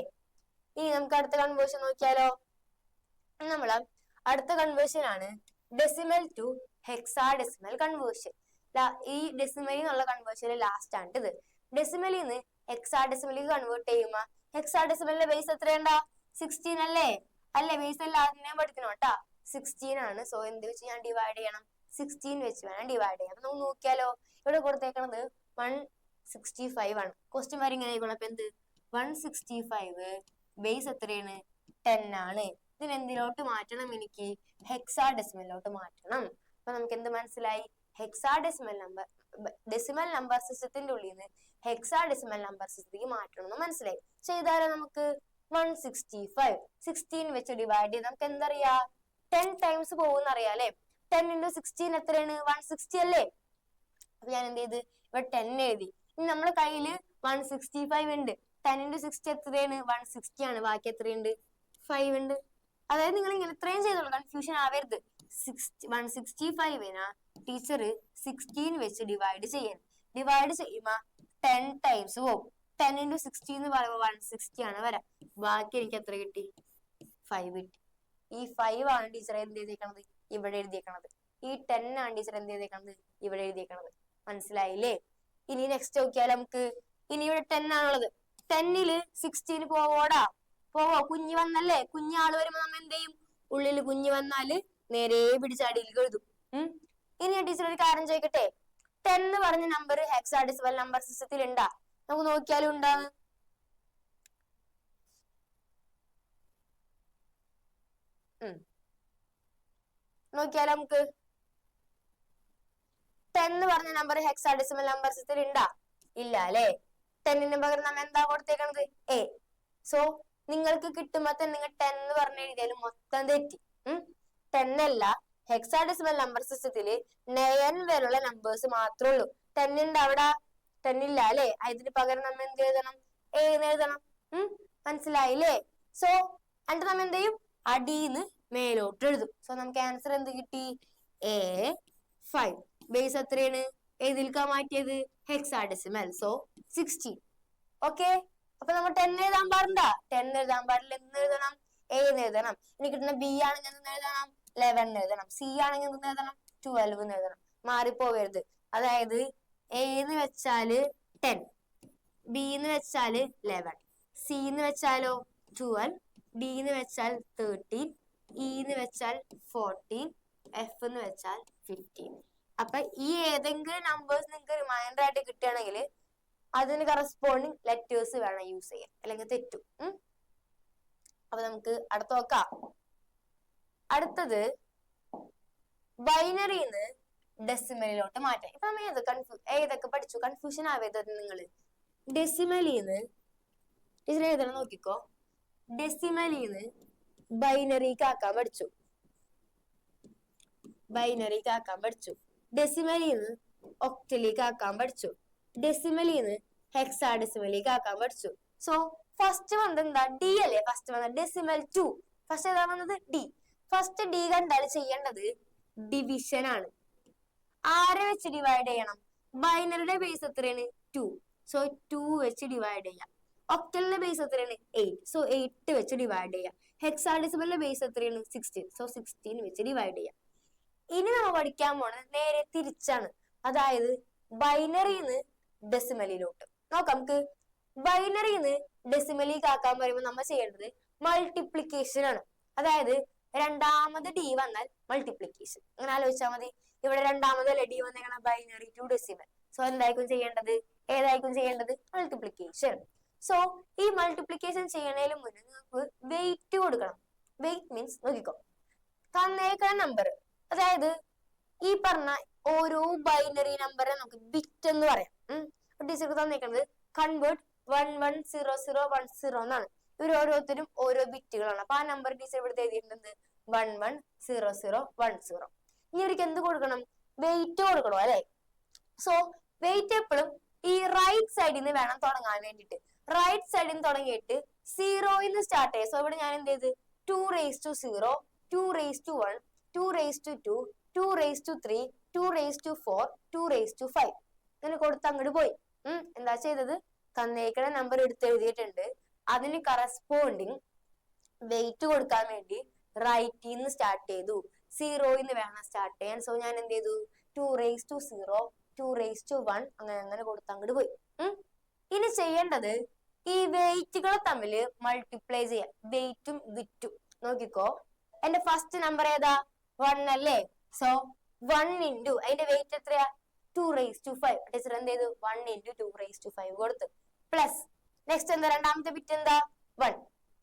ഇനി നമുക്ക് അടുത്ത കൺവേർഷൻ നോക്കിയാലോ? നമ്മള് അടുത്ത കൺവേർഷൻ ആണ് ഡെസിമൽ ടു ഹെക്സാഡെസിമൽ കൺവേർഷൻ. ഈ ഡെസിമൽ എന്നുള്ള കൺവേർഷൻ ലാസ്റ്റ് ആണ് ഇത്. ഡെസിമലിൽ നിന്ന് ഹെക്സാഡെസിമലിലേക്ക് കൺവേർട്ട് ചെയ്യുമ്പോ ഹെക്സാഡെസിമലിന്റെ ബേസ് എത്രയുണ്ടാ? 16 അല്ലേ? അല്ലേ? ബേസ് എല്ലാത്തിനെയും പഠിക്കണം കേട്ടാ. 16 ആണ്. സോ എന്ത് വെച്ച് ഞാൻ ഡിവൈഡ് ചെയ്യണം? 16 വെച്ച് വേണം ഡിവൈഡ് ചെയ്യാം. അപ്പൊ നമുക്ക് നോക്കിയാലോ? ഇവിടെ കൊടുത്തേക്കണത് 165 ആണ്. ക്വസ്റ്റ്യൻ വരെ ഇങ്ങനെ ആയിക്കോളാം. അപ്പൊ എന്ത് 165 ബേസ് എത്രയാണ്? 10 ആണ്. ഇതിനെന്തിലോട്ട് മാറ്റണം? എനിക്ക് ഹെക്സാഡെസിമലിലോട്ട് മാറ്റണം. അപ്പൊ നമുക്ക് എന്ത് മനസ്സിലായി? ഹെക്സാഡെസിമൽ നമ്പർ ഡെസിമൽ നമ്പർ സിസ്റ്റത്തിന്റെ ഉള്ളിൽ നിന്ന് ഹെക്സാഡെസിമൽ നമ്പർ സിസ്റ്റത്തിലേക്ക് മാറ്റണം എന്ന് മനസ്സിലായി. ചെയ്താലോ നമുക്ക്? 165 16 വെച്ച് ഡിവൈഡ് ചെയ്ത് നമുക്ക് എന്തറിയാ? 10 ടൈംസ് പോകുന്ന അറിയാം അല്ലെ? 10 into 16 എത്രയാണ്? 160 അല്ലേ? അപ്പൊ ഞാൻ എന്ത് ചെയ്ത് ഇവിടെ 10 എഴുതി. ഇനി നമ്മുടെ കയ്യില് 165 ഉണ്ട്. 10 into 60 എത്രയാണ്? 160 ആണ്. ബാക്കി എത്രയുണ്ട്? 5 ഉണ്ട്. അതായത് നിങ്ങൾ ഇങ്ങനെ ഇത്രയും ചെയ്തോളൂ, കൺഫ്യൂഷൻ ആവരുത്. 165 ടീച്ചർ 16 വെച്ച് ഡിവൈഡ് ചെയ്യണം. ഡിവൈഡ് ചെയ്യുമ്പോ 10 ടൈംസ് പോകും. 10 into 60 എന്ന് പറയുമ്പോൾ 160 ആണ് വരാം. ബാക്കി എനിക്ക് എത്ര കിട്ടി? 5 കിട്ടി. ഈ 5 ആണ് ടീച്ചർ എന്ത് ചെയ്തേക്കണത്? ഇവിടെ എഴുതിയേക്കണത്. ഈ 10 ആണ് ടീച്ചർ എന്ത് ചെയ്തേക്കണത്? ഇവിടെ എഴുതിയേക്കണത്. മനസ്സിലായില്ലേ? ഇനി നെക്സ്റ്റ് നോക്കിയാൽ നമുക്ക് ഇനി ഇവിടെ 10 ആണുള്ളത്. 10ല് 16 പോവോടാ? പോവോ? കുഞ്ഞ് വന്നല്ലേ? കുഞ്ഞാള് വരുമ്പോ നമ്മ എന്ത് ചെയ്യും? ഉള്ളില് കുഞ്ഞ് വന്നാല് നേരെ പിടിച്ച് അടിയിലേക്ക് എഴുതും. ഇനി ടീച്ചർ ഒരു കാര്യം ചോദിക്കട്ടെ? 10 എന്ന് പറഞ്ഞ നമ്പർ ഹെക്സാഡെസിമൽ നമ്പർ സിസ്റ്റത്തിൽ ഉണ്ടാ? നമുക്ക് നോക്കിയാലും ഉണ്ടാന്ന്. നോക്കിയാലോ നമുക്ക്? 10 എന്ന് പറഞ്ഞ നമ്പർ ഹെക്സാഡെസിമൽ നമ്പർ സിസ്റ്റത്തിൽ ഉണ്ടാ? ഇല്ല അല്ലെ? 10ന് പകരം നമ്മ എന്താ കൊടുത്തേക്കണത്? എ. സോ നിങ്ങൾക്ക് കിട്ടുമ്പോ തന്നെ നിങ്ങൾ 10 എന്ന് പറഞ്ഞ എഴുതിയാലും മൊത്തം തെറ്റി. 10 അല്ല, ഹെക്സാഡെസിമൽ നമ്പർ സിസ്റ്റത്തില് 9 വരെയുള്ള നമ്പേഴ്സ് മാത്രമേ ഉള്ളൂ. 10 ഉണ്ട് അവിടെ? 10 ഇല്ല അല്ലെ? ഇതിന് പകരം നമ്മ എന്ത് എഴുതണം? എ എന്ന് എഴുതണം. മനസ്സിലായില്ലേ? സോ എന്നിട്ട് നമ്മ എന്ത് ചെയ്യും? അടിന്ന് മേലോട്ട് എഴുതും. സോ നമുക്ക് ആൻസർ എന്ത് കിട്ടി? A 5. ബേസ് എത്രയാണ്? ഏതിൽക്കാ മാറ്റിയത്? ഹെക്സാഡെസിമൽ. സോ 16. ഓക്കെ. അപ്പൊ നമ്മൾ 10 എഴുതാൻ പാടില്ല. 10 എഴുതാൻ പാടില്ല. എന്ന് എഴുതണം? എ എന്ന് എഴുതണം. ഇനി കിട്ടുന്ന ബി ആണെങ്കിൽ എന്ത് എഴുതണം? 11 എഴുതണം. സി ആണെങ്കിൽ എന്ത് എഴുതണം? 12 എന്ന് എഴുതണം. മാറിപ്പോവരുത്. അതായത് എ എന്ന് വെച്ചാല് 10, ബി എന്ന് വെച്ചാല് 11, സി എന്ന് വെച്ചാലോ 12, ഡി എന്ന് വെച്ചാൽ 13, ഇ എന്ന് വെച്ചാൽ 14, എഫ് എന്ന് വെച്ചാൽ 15. അപ്പൊ ഈ ഏതെങ്കിലും നമ്പേഴ്സ് നിങ്ങൾക്ക് റിമൈൻഡർ ആയിട്ട് കിട്ടുകയാണെങ്കിൽ അതിന് കറസ്പോണ്ടിങ് ലെറ്റേഴ്സ് വേണം യൂസ് ചെയ്യാൻ, അല്ലെങ്കിൽ തെറ്റും. അപ്പൊ നമുക്ക് അടുത്ത നോക്കാം. അടുത്തത് ബൈനറിന്ന് ഡെസിമലിലോട്ട് മാറ്റാം. ഇപ്പൊ നമ്മൾ ഏതൊക്കെ പഠിച്ചു? കൺഫ്യൂഷൻ ആവേണ്ടത് നിങ്ങള്. ഡെസിമലിന്ന് ടീച്ചർ എഴുതണം നോക്കിക്കോ. ഡെസിമലിന്ന് ബൈനറിക്ക് ആക്കാൻ പഠിച്ചു. ബൈനറിക്ക് ആക്കാൻ പഠിച്ചു. ഡെസിമലിന്ന് ഒക്ടലിലേക്ക് ആക്കാൻ പഠിച്ചു. ഡെസിമലിന്ന് ഹെക്സാഡെസിമലിലേക്ക് ആക്കാൻ പഠിച്ചു. സോ ഫസ്റ്റ് വന്നത് എന്താ? ഡി അല്ലേ ഫസ്റ്റ് വന്നത്? ഡെസിമൽ 2. ഫസ്റ്റ് ഏതാ വന്നത്? ഡി. ഫസ്റ്റ് ഡി കണ്ടാൽ ചെയ്യേണ്ടത് ഡിവിഷൻ ആണ്. ആരെ വെച്ച് ഡിവൈഡ് ചെയ്യണം? ബൈനറിയുടെ ബേസ് എത്രയാണ്? 2. സോ 2 വെച്ച് ഡിവൈഡ് ചെയ്യാം. ഒക്ടലിന്റെ ബേസ് എത്രയാണ്? 8. സോ 8 വെച്ച് ഡിവൈഡ് ചെയ്യാം. ഹെക്സാഡെസിമലിന്റെ ബേസ് എത്രയാണ്? 16. സോ 16 വെച്ച് ഡിവൈഡ് ചെയ്യാം. ഇനി നമ്മൾ പഠിക്കാൻ പോണത് നേരെ തിരിച്ചാണ്. അതായത് ബൈനറിന്ന് ഡെസിമലിലോട്ട് നോക്കാം. നമുക്ക് ബൈനറിന്ന് ഡെസിമലിലേക്ക് ആക്കാൻ പറയുമ്പോൾ നമ്മൾ ചെയ്യേണ്ടത് മൾട്ടിപ്ലിക്കേഷൻ ആണ്. അതായത് രണ്ടാമത് ഡി വന്നാൽ മൾട്ടിപ്ലിക്കേഷൻ. അങ്ങനെ ആലോചിച്ചാൽ മതി. ഇവിടെ രണ്ടാമതല്ലേ ഡി വന്നേക്കണം? Binary to decimal. സോ എന്തായിരിക്കും ചെയ്യേണ്ടത്? ഏതായിരിക്കും ചെയ്യേണ്ടത്? മൾട്ടിപ്ലിക്കേഷൻ. സോ ഈ മൾട്ടിപ്ലിക്കേഷൻ ചെയ്യണതിന് മുന്നേ നിങ്ങൾക്ക് വെയിറ്റ് കൊടുക്കണം. വെയിറ്റ് മീൻസ് നോക്കിക്കോ, തന്നേക്കുന്ന നമ്പർ, അതായത് ഈ പറഞ്ഞ ഓരോ ബൈനറി നമ്പറെ നമുക്ക് ബിറ്റ് എന്ന് പറയാം. ടീച്ചർക്ക് തന്നിരിക്കുന്നത് കൺവേർട്ട് 110010 എന്നാണ്. ഇവർ ഓരോരുത്തരും ഓരോ ബിറ്റുകളാണ്. അപ്പൊ ആ നമ്പർ ടീച്ചർ ഇവിടുത്തെ എഴുതിയിട്ടുണ്ട് 110010. ഇനി ഇവർക്ക് എന്ത് കൊടുക്കണം? വെയിറ്റ് കൊടുക്കണം അല്ലെ. സോ വെയിറ്റ് എപ്പോഴും ഈ റൈറ്റ് സൈഡിൽ നിന്ന് വേണം തുടങ്ങാൻ വേണ്ടിട്ട്. റൈറ്റ് സൈഡിൽ നിന്ന് തുടങ്ങിയിട്ട് 0 സ്റ്റാർട്ട് ചെയ്യാം. സോ ഇവിടെ ഞാൻ എന്ത് ചെയ്ത് 2 raised to 0, 2 raised to 1, 2 raised to 2, 2 raised to 3, 2 raised to 4, 2 raised to 5 ഇങ്ങനെ കൊടുത്ത് അങ്ങോട്ട് പോയി. എന്താ ചെയ്തത്? തന്നേക്കണ നമ്പർ എടുത്ത് എഴുതിയിട്ടുണ്ട്. അതിന് കറസ്പോണ്ടിങ് വെയിറ്റ് കൊടുക്കാൻ വേണ്ടി റൈറ്റിൽ നിന്ന് സ്റ്റാർട്ട് ചെയ്തു. 0 വേണം സ്റ്റാർട്ട് ചെയ്യാൻ. സോ ഞാൻ എന്ത് ചെയ്തു? 2 raised to 0, 2 raised to 1 അങ്ങനെ കൊടുത്ത് അങ്ങോട്ട് പോയി. ഇനി ചെയ്യേണ്ടത് ഈ വെയിറ്റുകളെ തമ്മിൽ മൾട്ടിപ്ലൈ ചെയ്യാം. വെയിറ്റും വിറ്റും നോക്കിക്കോ. എന്റെ ഫസ്റ്റ് നമ്പർ ഏതാ? 1 അല്ലേ. സോ 1 into അതിന്റെ വെയിറ്റ് എത്രയാ? 2 raised to 5. ടീച്ചർ എന്ത് ചെയ്തു? 1 into 2 raised to 5 കൊടുത്തു. പ്ലസ് നെക്സ്റ്റ് എന്താ? രണ്ടാമത്തെ ബിറ്റ് എന്താ? 1.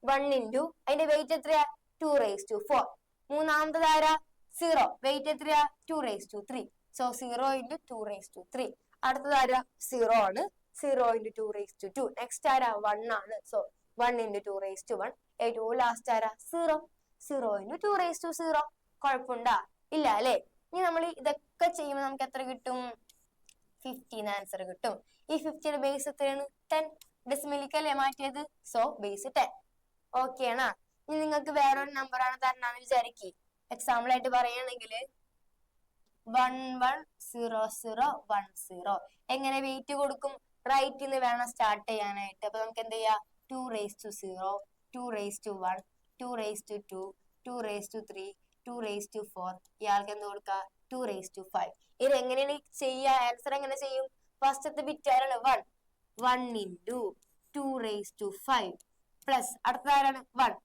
1 into അതിന്റെ വെയിറ്റ് എത്രയാ? 2 raised to 4. മൂന്നാമത്തത് ആരാ? 0. വെയിറ്റ് എത്രയാ? 2 raised to 3. So 0 into 2 raised to 3. അടുത്തത് ആരാ? 0 ആണ്. 0 into 2 raised to 2. നെക്സ്റ്റ് ആരാ? 1 ആണ്. So 1 into 2 raised to 1. ഏറ്റവും ലാസ്റ്റ് ആരാ? 0. 0 into 2 raised to 0. കുഴപ്പമുണ്ടാ? ഇല്ല അല്ലെ. ഇനി നമ്മൾ ഇതൊക്കെ ചെയ്യുമ്പോൾ നമുക്ക് എത്ര കിട്ടും? 15 ആൻസർ കിട്ടും. ഈ 15 ബേസ് എത്രയാണ്? 10. ഡെസിമലിക്കല്ലേ മാറ്റിയത്. So base 10. ഓക്കെ ആണോ? ഇനി നിങ്ങൾക്ക് വേറൊരു നമ്പർ ആണ് തരണമെന്ന് വിചാരിക്കും. എക്സാമ്പിൾ ആയിട്ട് പറയുകയാണെങ്കിൽ 110010. എങ്ങനെ വെയിറ്റ് കൊടുക്കും? റൈറ്റിൽ നിന്ന് വേണം സ്റ്റാർട്ട് ചെയ്യാനായിട്ട്. അപ്പൊ നമുക്ക് എന്ത് ചെയ്യാം? 2 raised to 0, 2 raised to 1, 2 raised to 2, 2 raised to 3, 2 raised to 4. ഇയാൾക്ക് എന്ത് കൊടുക്കുക? 2 raised to 5. ഇത് എങ്ങനെയാണ് ചെയ്യുക? ആൻസർ എങ്ങനെ ചെയ്യും? ഫസ്റ്റത്തെ ബിറ്റ് ആരാണ്? 1. 1 into 2 raised to 5 പ്ലസ് അടുത്ത ആരാണ്? 1.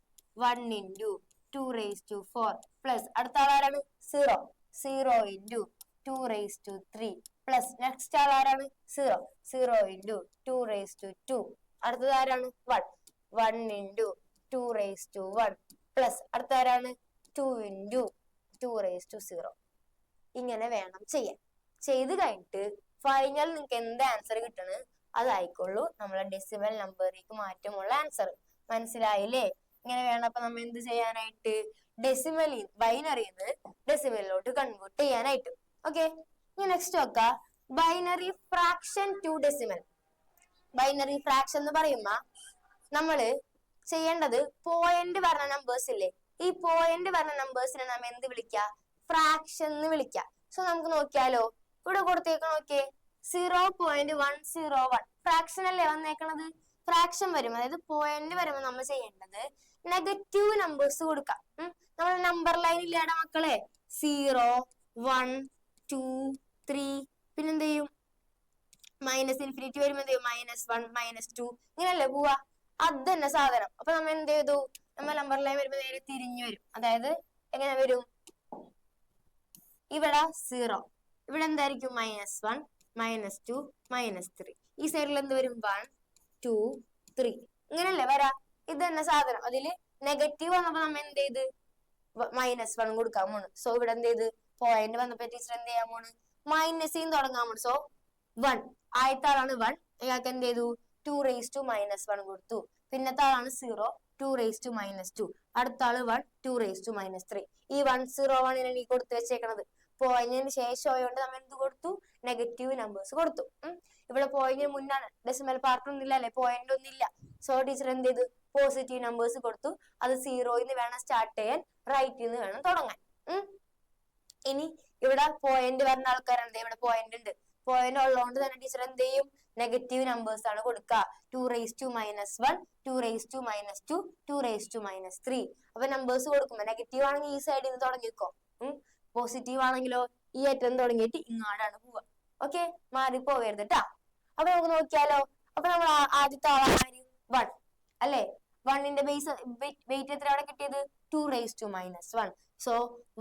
1 into 2 raised to 4 പ്ലസ് അടുത്ത ആളാരാണ്? 0. 0 into 2 raised to 3 plus next ആളാരാണ്? 0. 0 into 2 raised to 2. അടുത്തത് ആരാണ്? 1. 1 into 2 raised to 1 പ്ലസ് അടുത്ത ആരാണ്? 2 into 2 raised to 0. ഇങ്ങനെ വേണം ചെയ്യാൻ. ചെയ്ത് കഴിഞ്ഞിട്ട് ഫൈനൽ നിങ്ങൾക്ക് എന്ത് ആൻസർ കിട്ടണ് അതായിക്കൊള്ളൂ നമ്മളെ ഡെസിമൽ നമ്പറിലേക്ക് മാറ്റമുള്ള ആൻസർ. മനസ്സിലായില്ലേ? ഇങ്ങനെ വേണം. അപ്പൊ നമ്മൾ എന്ത് ചെയ്യാനായിട്ട്? ഡെസിമലിൽ ബൈനറിന്ന് ഡെസിമലിലോട്ട് കൺവേർട്ട് ചെയ്യാനായിട്ട്. ഓക്കെ. ഇനി നെക്സ്റ്റ് നോക്കാം. Binary fraction to decimal. Binary fraction എന്ന് പറയുമ്പോ നമ്മള് ചെയ്യേണ്ടത് പോയിന്റ് പറഞ്ഞ നമ്പേഴ്സ് ഇല്ലേ? ഈ പോയിന്റ് പറഞ്ഞ നമ്പേഴ്സിനെ നമ്മൾ എന്ത് വിളിക്കാം? ഫ്രാക്ഷൻ എന്ന് വിളിക്കാം. സോ നമുക്ക് നോക്കിയാലോ. ഇവിടെ കൊടുത്തേക്ക് നോക്കിയേ. 0.101 ഫ്രാക്ഷൻ അല്ലേ വന്നേക്കണത്? ഫ്രാക്ഷൻ വരും, അതായത് പോയിന്റ് വരുമ്പോ നമ്മൾ ചെയ്യേണ്ടത് നെഗറ്റീവ് നമ്പേഴ്സ് കൊടുക്കാം. നമ്മൾ നമ്പർ ലൈൻ ഇല്ലാടെ മക്കളെ 0, 1, 2, 3 പിന്നെന്ത് ചെയ്യും? മൈനസ് ഇൻഫിനിറ്റി വരുമ്പോ എന്ത് ചെയ്യും? -1, -2 ഇങ്ങനല്ലേ പോവാ? അത് തന്നെ സാധനം. അപ്പൊ നമ്മൾ എന്ത് ചെയ്തു? നമ്മൾ നമ്പർ ലൈൻ വരുമ്പോ നേരെ തിരിഞ്ഞു വരും. അതായത് എങ്ങനെ വരും? ഇവിടെ 0, ഇവിടെ എന്തായിരിക്കും? -1, -2, -3. ഈ സൈഡിൽ എന്ത് വരും? 1, 2, 3 ഇങ്ങനല്ലേ വരാ? ഇത് തന്നെ സാധനം. അതില് നെഗറ്റീവ് വന്നപ്പോ നമ്മൾ എന്ത് ചെയ്ത്? -1 കൊടുക്കാൻ പോണ്. സോ ഇവിടെ എന്ത് ചെയ്ത്? പോയിന്റ് വന്നപ്പോ ടീച്ചർ എന്ത് ചെയ്യാൻ പോണ്? മൈനസിൽ തുടങ്ങാൻ പോണ്. സോ 1 ആദ്യത്തെ ആളാണ് 1. അയാൾക്ക് എന്ത് ചെയ്തു? 2 raised to -1 കൊടുത്തു. പിന്നത്തെ ആളാണ് 0, 2 raised to -2. അടുത്ത ആള് 1, 2 raised to -3. ഈ 101 ഈ കൊടുത്തു വെച്ചേക്കണത് പോയിന്റിന് ശേഷം ആയതുകൊണ്ട് നമ്മൾ എന്ത് കൊടുത്തു? നെഗറ്റീവ് നമ്പേഴ്സ് കൊടുത്തു. ഇവിടെ പോയിന്റിന് മുന്നാണ്, ഡെസിമൽ പാർട്ട് ഒന്നുമില്ല അല്ലെ, പോയിന്റ് ഒന്നുമില്ല. സോ ടീച്ചർ എന്ത് ചെയ്തു? പോസിറ്റീവ് നമ്പേഴ്സ് കൊടുത്തു. അത് 0 വേണം സ്റ്റാർട്ട് ചെയ്യാൻ, റൈറ്റിൽ നിന്ന് വേണം തുടങ്ങാൻ. ഇനി ഇവിടെ പോയിന്റ് വരുന്ന ആൾക്കാരുണ്ട്. ഇവിടെ പോയിന്റ് ഉണ്ട്. പോയിന്റ് ഉള്ളതുകൊണ്ട് തന്നെ ടീച്ചർ എന്ത് ചെയ്യും? നെഗറ്റീവ് നമ്പേഴ്സ് ആണ് കൊടുക്കുക. 2 raised to -1, 2 raised to -2, 2 raised to -3. അപ്പൊ നമ്പേഴ്സ് കൊടുക്കുമ്പോ നെഗറ്റീവ് ആണെങ്കിൽ ഈ സൈഡിൽ നിന്ന് തുടങ്ങിക്കോ. പോസിറ്റീവ് ആണെങ്കിലോ ഈ അറ്റം തുടങ്ങിയിട്ട് ഇങ്ങാടാണ് പോവുക. ഓക്കെ, മാറിപ്പോവരുത് കേട്ടാ. അപ്പൊ നമുക്ക് നോക്കിയാലോ. അപ്പൊ നമ്മൾ ആദ്യത്തെ ആളാണ് 1 അല്ലെ. 1ന്റെ ബേസ് വെയിറ്റ് എത്ര അവിടെ കിട്ടിയത്? 2 raised to -1. So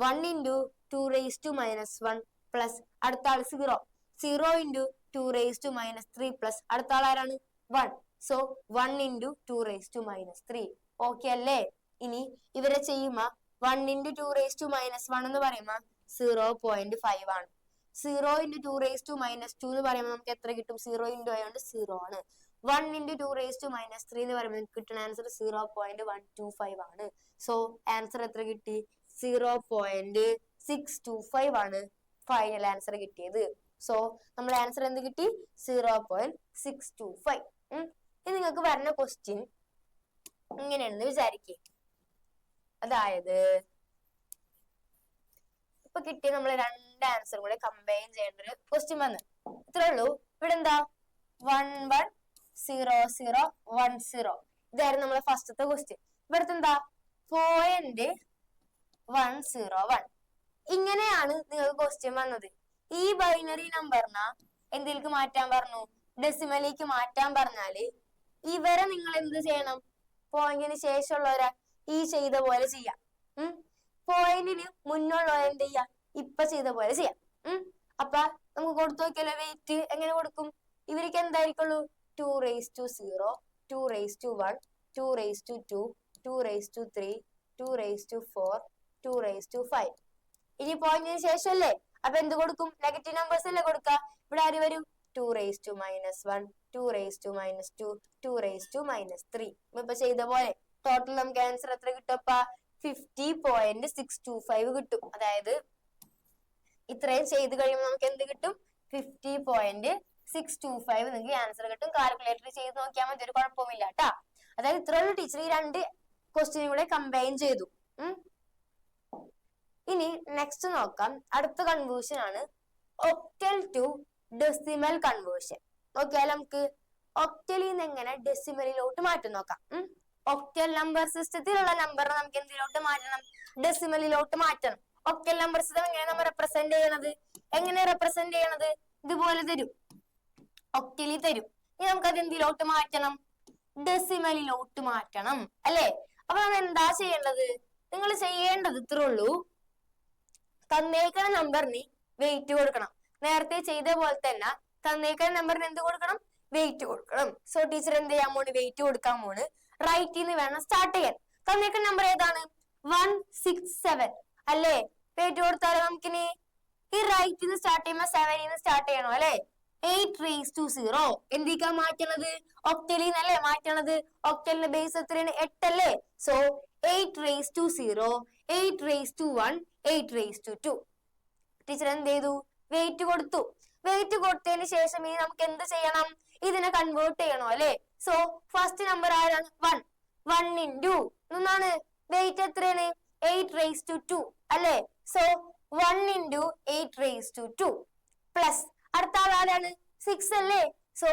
1 into 2 raised to -1 plus അടുത്ത ആൾ 0, 0 into 2 raised to -3 പ്ലസ് അടുത്ത ആൾ ആരാണ്? 1. So 1 into 2 raised to -3. Okay അല്ലേ? ഇനി ഇവരെ ചെയ്യുമ്പോ 1 into 2 raised to -1 എന്ന് പറയുമ്പോ 0.5 ആണ്. 0 into 2 raised to minus 2 എന്ന് പറയുമ്പോൾ നമുക്ക് എത്ര കിട്ടും? 0 into ആയതുകൊണ്ട് 0 ആണ്. 1 into 2 raised to minus 3 എന്ന് പറയുമ്പോൾ നമുക്ക് കിട്ടുന്ന ആൻസർ 0.125 ആണ്. സോ ആൻസർ എത്ര കിട്ടി? 0.625 ആണ് ഫൈനൽ ആൻസർ കിട്ടിയത്. സോ നമ്മൾ ആൻസർ എന്ത് കിട്ടി? 0.625. ഇനി നിങ്ങൾക്ക് വരുന്ന ക്വസ്റ്റ്യൻ ഇങ്ങനെയാണെന്ന് വിചാരിക്കുക. അതായത് ഇപ്പൊ കിട്ടിയ നമ്മൾ രണ്ട് ആൻസറും കൂടെ കമ്പൈൻ ചെയ്യേണ്ട ഒരു ക്വസ്റ്റ്യൻ വന്ന് ഇത്രേ ഉള്ളൂ. ഇവിടെ എന്താ 1 1 0 0 1 0 ഇതായിരുന്നു നമ്മളെ ഫസ്റ്റത്തെ ക്വസ്റ്റ്യൻ. ഇവിടുത്തെ എന്താ 0.101. ഇങ്ങനെയാണ് നിങ്ങൾക്ക് ക്വസ്റ്റ്യൻ വന്നത്. ഈ ബൈനറി നമ്പറിനെ എന്തിലേക്ക് മാറ്റാൻ പറഞ്ഞു? ഡെസിമലിലേക്ക് മാറ്റാൻ പറഞ്ഞാല് ഇവരെ നിങ്ങൾ എന്ത് ചെയ്യണം? പോയിന്റിന് ശേഷമുള്ളവരെ ഈ ചെയ്ത പോലെ ചെയ്യാം. പോയിന്റിന് മുന്നുള്ളവരെ എന്ത് ചെയ്യാം? ഇപ്പൊ ചെയ്ത പോലെ ചെയ്യാം. അപ്പൊ നമുക്ക് കൊടുത്തു നോക്കിയാലോ വെയിറ്റ് എങ്ങനെ കൊടുക്കും? ഇവർക്ക് എന്തായിരിക്കുള്ളൂ? 2 raised to 0, 2 raised to 1, 2 raised to 2, 2 raised to 3, 2 raised to 4, 2 raised to 5. ഇനി പോയിന്റിന് ശേഷമല്ലേ? അപ്പൊ എന്ത് കൊടുക്കും? നെഗറ്റീവ് നമ്പേഴ്സ് അല്ലേ കൊടുക്കുക. ഇവിടെ ആര് വരും? 2 raised to -1, 2 raised to -2, 2 raised to -3. ഇപ്പൊ ചെയ്ത പോലെ ടോട്ടൽ നമുക്ക് ആൻസർ എത്ര കിട്ടും? 50.625 കിട്ടും. അതായത് ഇത്രയും ചെയ്ത് കഴിയുമ്പോൾ നമുക്ക് എന്ത് കിട്ടും? 50.625 നിങ്ങൾക്ക് ആൻസർ കിട്ടും. കാൽക്കുലേറ്റർ ചെയ്ത് നോക്കിയാൽ മതി, ഒരു കുഴപ്പമില്ല കേട്ടാ. അതായത് ഇത്രയുള്ള ടീച്ചർ ഈ രണ്ട് ക്വസ്റ്റ്യനും കൂടെ കമ്പൈൻ ചെയ്തു. ഇനി നെക്സ്റ്റ് നോക്കാം. അടുത്ത കൺവേർഷൻ ആണ് ഒക്ടൽ ടു ഡെസിമൽ കൺവേർഷൻ. നോക്കിയാൽ നമുക്ക് ഒക്ടലിൽ നിന്ന് എങ്ങനെ ഡെസിമലിലോട്ട് മാറ്റും നോക്കാം. ഒക്ടൽ നമ്പർ സിസ്റ്റത്തിലുള്ള നമ്പറിനെ നമുക്ക് എന്തിലോട്ട് മാറ്റണം? ഡെസിമലിലോട്ട് മാറ്റണം. ഒക്ടൽ നമ്പർ സിസ്റ്റം എങ്ങനെ നമ്മൾ റെപ്രസെന്റ് ചെയ്യണത്? എങ്ങനെ റെപ്രസെന്റ് ചെയ്യണത്? ഇതുപോലെ തരും, ഒക്ടലി തരും. ഇനി നമുക്ക് അത് എന്തിലോട്ട് മാറ്റണം? ഡെസിമലിലോട്ട് മാറ്റണം അല്ലേ? അപ്പൊ നമ്മൾ എന്താ ചെയ്യേണ്ടത്? നിങ്ങൾ ചെയ്യേണ്ടത് ഇത്രേ ഉള്ളൂ. തന്നേക്കുന്ന നമ്പറിന് വെയിറ്റ് കൊടുക്കണം. നേരത്തെ ചെയ്ത പോലെ തന്നെ തന്നേക്കുന്ന നമ്പറിന് എന്ത് കൊടുക്കണം? വെയിറ്റ് കൊടുക്കണം. സോ ടീച്ചർ എന്ത് ചെയ്യാൻ പോണ്? വെയിറ്റ് കൊടുക്കാൻ പോണ്. റൈറ്റിൽ നിന്ന് വേണം സ്റ്റാർട്ട് ചെയ്യാൻ. തന്നേക്കുന്ന നമ്പർ ഏതാണ്? 167 അല്ലേ? വെയിറ്റ് കൊടുത്താലോ നമുക്കിനി? ഈ റൈറ്റിൽ നിന്ന് സ്റ്റാർട്ട് ചെയ്യുമ്പോ 7 നിന്ന് സ്റ്റാർട്ട് ചെയ്യണം അല്ലെ? 8 raised to 0 എന്തിക്കാ മാറ്റണത്? ഒക്ടലിൽ നിന്നല്ലേ മാറ്റണത്. ഒക്ടലിന്റെ ബേസ് എത്രയാണ്? 8 അല്ലേ? So 8 raised to 0, 8 raised to 1, 8 raised to 2. Teacher എന്ത് ചെയ്തു? വെയിറ്റ് കൊടുത്തു. വെയിറ്റ് കൊടുത്തതിന് ശേഷം ഇനി നമുക്ക് എന്ത് ചെയ്യണം? ഇതിനെ കൺവേർട്ട് ചെയ്യണോ അല്ലെ? സോ ഫസ്റ്റ് നമ്പർ ആരാണ്? 1. 1 into എന്നാണ് വെയിറ്റ് എത്രയാണ്? 8 raised to 2 അല്ലെ? So 1 into 8 raised to 2 plus അടുത്ത ആൾ ആരാണ്? 6 അല്ലേ? So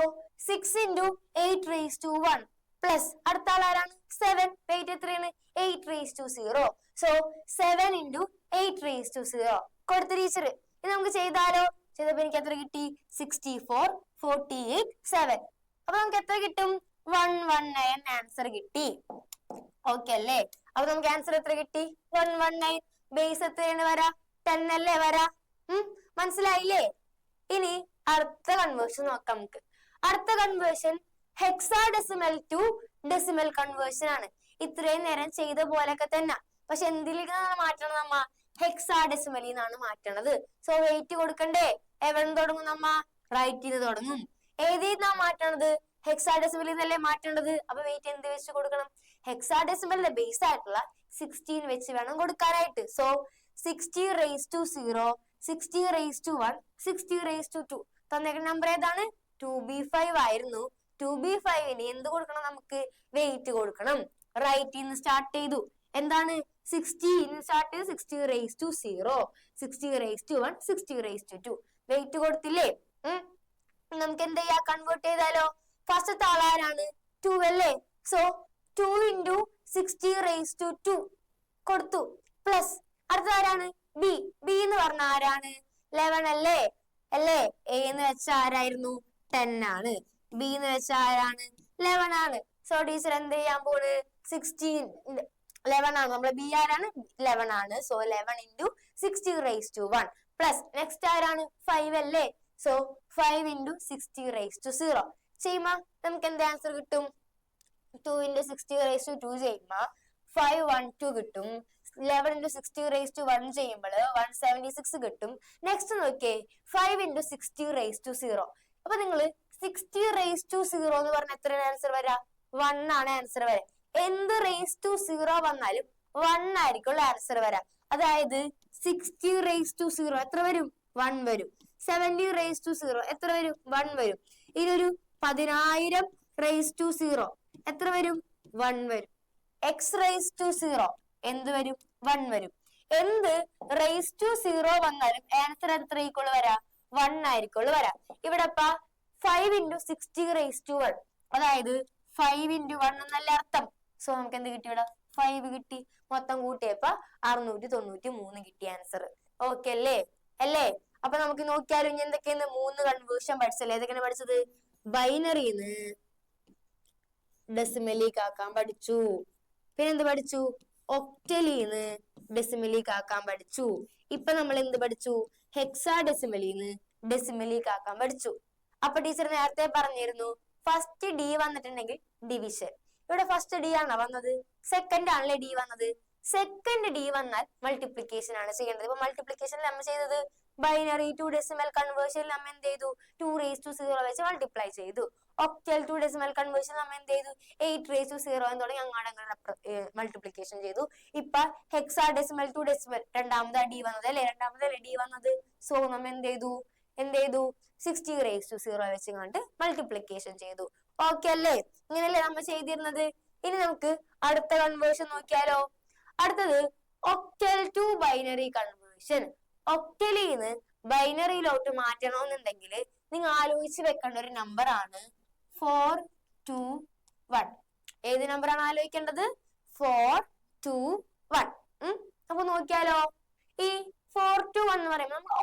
6 into 8 raised to 1 plus അടുത്ത ആൾ ആരാണ്? 7. വെയിറ്റ് എത്രയാണ്? 8 raised to 0. So 7 into 8 raised to 0 കൊടുത്ത ടീച്ചർ. ഇത് നമുക്ക് ചെയ്താലോ? ചെയ്തപ്പോ എനിക്ക് എത്ര കിട്ടി? 64, 48, 7. അപ്പൊ നമുക്ക് എത്ര കിട്ടും? 119 ആൻസർ കിട്ടി. ഓക്കെ അല്ലേ? അപ്പൊ നമുക്ക് ആൻസർ എത്ര കിട്ടി? 119. ബേസ് എത്രയാണ് വരാ? 10 അല്ലേ വരാ? മനസ്സിലായില്ലേ? ഇനി അടുത്ത കൺവേർഷൻ നോക്കാം നമുക്ക്. അടുത്ത conversion hexadecimal to decimal conversion ആണ്. ഇത്രയും നേരം ചെയ്ത പോലെയൊക്കെ തന്നെ, പക്ഷെ എന്തിലേക്കാണ് മാറ്റണം നമ്മ? ഹെക്സാഡെസിമലിൽ നിന്നാണ് മാറ്റണത്. സോ വെയിറ്റ് കൊടുക്കണ്ടേ? എവിടെ നിന്ന് തുടങ്ങും നമ്മ? റൈറ്റിൽ നിന്ന് തുടങ്ങും. ഏതിൽ നിന്നാ മാറ്റണത്? ഹെക്സാഡെസിമലിൽ നിന്നല്ലേ മാറ്റേണ്ടത്. അപ്പൊ വെയിറ്റ് എന്ത് വെച്ച് കൊടുക്കണം? ഹെക്സാഡെസിമലിന്റെ ബേസ് ആയിട്ടുള്ള 16 വെച്ച് വേണം കൊടുക്കാനായിട്ട്. So 60 raised to 0, 60 raised to 1, 60 raised to 2. തന്നേക്കുന്ന number ഏതാണ്? 2b5 ആയിരുന്നു. 2b5ന് എന്ത് കൊടുക്കണം? നമുക്ക് വെയിറ്റ് കൊടുക്കണം. റൈറ്റിൽ നിന്ന് സ്റ്റാർട്ട് ചെയ്തു. എന്താണ്? 60 സ്റ്റാർട്ട് ചെയ്ത് 60 raised to 0, 60 raised to 1, 60 raised to 2. Wait കൊടുത്തില്ലേ? നമുക്ക് എന്ത് ചെയ്യാ? കൺവേർട്ട് ചെയ്താലോ? ഫസ്റ്റത്തെ ആളാരാണ്? 2 അല്ലേ? സോ 2 into 60 raised to 2 കൊടുത്തു. പ്ലസ് അടുത്ത ആരാണ്? ബി. ബി എന്ന് പറഞ്ഞ ആരാണ്? 11 അല്ലേ? അല്ലേ? എ എന്ന് വെച്ച ആരായിരുന്നു? 10 ആണ്. ബി എന്ന് വെച്ച ആരാണ്? 11 ആണ്. സോ ടീച്ചർ എന്ത് ചെയ്യാൻ പോണ്? 16 11 ആണ്. നമ്മുടെ ബി ആരാണ്? 11 ആണ്. So 11 into 60 raised to 1 plus next ആരാണ്? 5 അല്ലേ? സോ 5 into 60 raised to 0 ചെയ്യുമ്പോ നമുക്ക് എന്ത് ആൻസർ കിട്ടും? 2 into 60 raised to 2 ചെയ്യുമ്പോ 512 കിട്ടും. 11 into 60 raised to 1 ചെയ്യുമ്പോൾ 176 കിട്ടും. നെക്സ്റ്റ് നോക്കിയേ 5 into 60 raised to 0. അപ്പൊ നിങ്ങൾ 60 raised to 0 എന്ന് പറഞ്ഞ എത്രയാണ് ആൻസർ വരാ? 1 ആണ് ആൻസർ വരാ. എന്ത് raised to 0 വന്നാലും 1 ആയിരിക്കും ആൻസർ വരാ. അതായത് 60 raised to 0 എത്ര വരും? 1 വരും. 70 raised to 0 എത്ര വരും? 1 വരും. ഇതൊരു 10,000 raised to 0 എത്ര വരും? 1 വരും. x raised to 0 എന്ത് വരും? 1 വരും. എന്ത് raised to 0 വന്നാലും ആൻസർ എത്ര ഈക്വൾ വരാ? 1 ആയിരിക്കും വരാ. ഇവിടെ 5 into 60 raised to 1 അതായത് 5 into 1 എന്നല്ല അർത്ഥം. സോ നമുക്ക് എന്ത് കിട്ടി? ഇവിടെ 5 കിട്ടി. മൊത്തം കൂട്ടിയപ്പോ 693 കിട്ടി ആൻസർ. ഓക്കെ അല്ലേ? അല്ലേ? അപ്പൊ നമുക്ക് നോക്കിയാലും ഇനി എന്തൊക്കെയാണ്? 3 കൺവേർഷൻ പഠിച്ചല്ലേ? ഏതൊക്കെയാണ് പഠിച്ചത്? ബൈനറിന്ന് ഡെസിമലിലേക്ക് ആക്കാൻ പഠിച്ചു. പിന്നെ എന്ത് പഠിച്ചു? ഒക്ടലിന്ന് ഡെസിമലിലേക്ക് ആക്കാൻ പഠിച്ചു. ഇപ്പൊ നമ്മൾ എന്ത് പഠിച്ചു? ഹെക്സാ ഡെസിമലിന്ന് ഡെസിമലിലേക്ക് ആക്കാൻ പഠിച്ചു. അപ്പൊ ടീച്ചർ നേരത്തെ പറഞ്ഞിരുന്നു ഫസ്റ്റ് ഡി വന്നിട്ടുണ്ടെങ്കിൽ ഡിവിഷൻ. ഇവിടെ ഫസ്റ്റ് ഡി ആണോ വന്നത്? സെക്കൻഡ് ആണല്ലേ ഡി വന്നത്? സെക്കൻഡ് ഡി വന്നാൽ മൾട്ടിപ്ലിക്കേഷൻ ആണ് ചെയ്യേണ്ടത്. ഇപ്പൊ മൾട്ടിപ്ലിക്കേഷനിൽ നമ്മൾ ചെയ്തത് ബൈനറി ടു ഡെസിമൽ കൺവേർഷനിൽ നമ്മൾ എന്ത് ചെയ്തു? 2 raised to 0 വെച്ച് മൾട്ടിപ്ലൈ ചെയ്തു. ഒക്ടൽ ടു ഡെസിമൽ കൺവേർഷൻ നമ്മൾ എന്ത് ചെയ്തു? 8 raised to 0 എന്ന് തുടങ്ങി അങ്ങോട്ട് മൾട്ടിപ്ലിക്കേഷൻ ചെയ്തു. ഇപ്പൊ ഹെക്സാ ഡെസിമൽ ടു ഡെസിമൽ രണ്ടാമത് ഡി വന്നത് അല്ലെ? രണ്ടാമതല്ലേ ഡി വന്നത്? സോ നമ്മൾ എന്ത് ചെയ്തു? 60 raised to 0 വെച്ച് കണ്ട് മൾട്ടിപ്ലിക്കേഷൻ ചെയ്തു. ഓക്കെ അല്ലേ? ഇങ്ങനെയല്ലേ നമ്മൾ ചെയ്തിരുന്നത്? ഇനി നമുക്ക് അടുത്ത കൺവേർഷൻ നോക്കിയാലോ? അടുത്തത് ഒക്ടൽ ടു ബൈനറി കൺവേർഷൻ. ഒക്ടലിന്ന് ബൈനറിയിലോട്ട് മാറ്റണമെന്നുണ്ടെങ്കിൽ നിങ്ങൾ ആലോചിച്ച് വെക്കേണ്ട ഒരു നമ്പർ ആണ് 421. ഏത് നമ്പർ ആണ് ആലോചിക്കേണ്ടത്? 421. അപ്പൊ നോക്കിയാലോ? ഈ 421 എന്ന് പറയുമ്പോൾ നമ്മൾ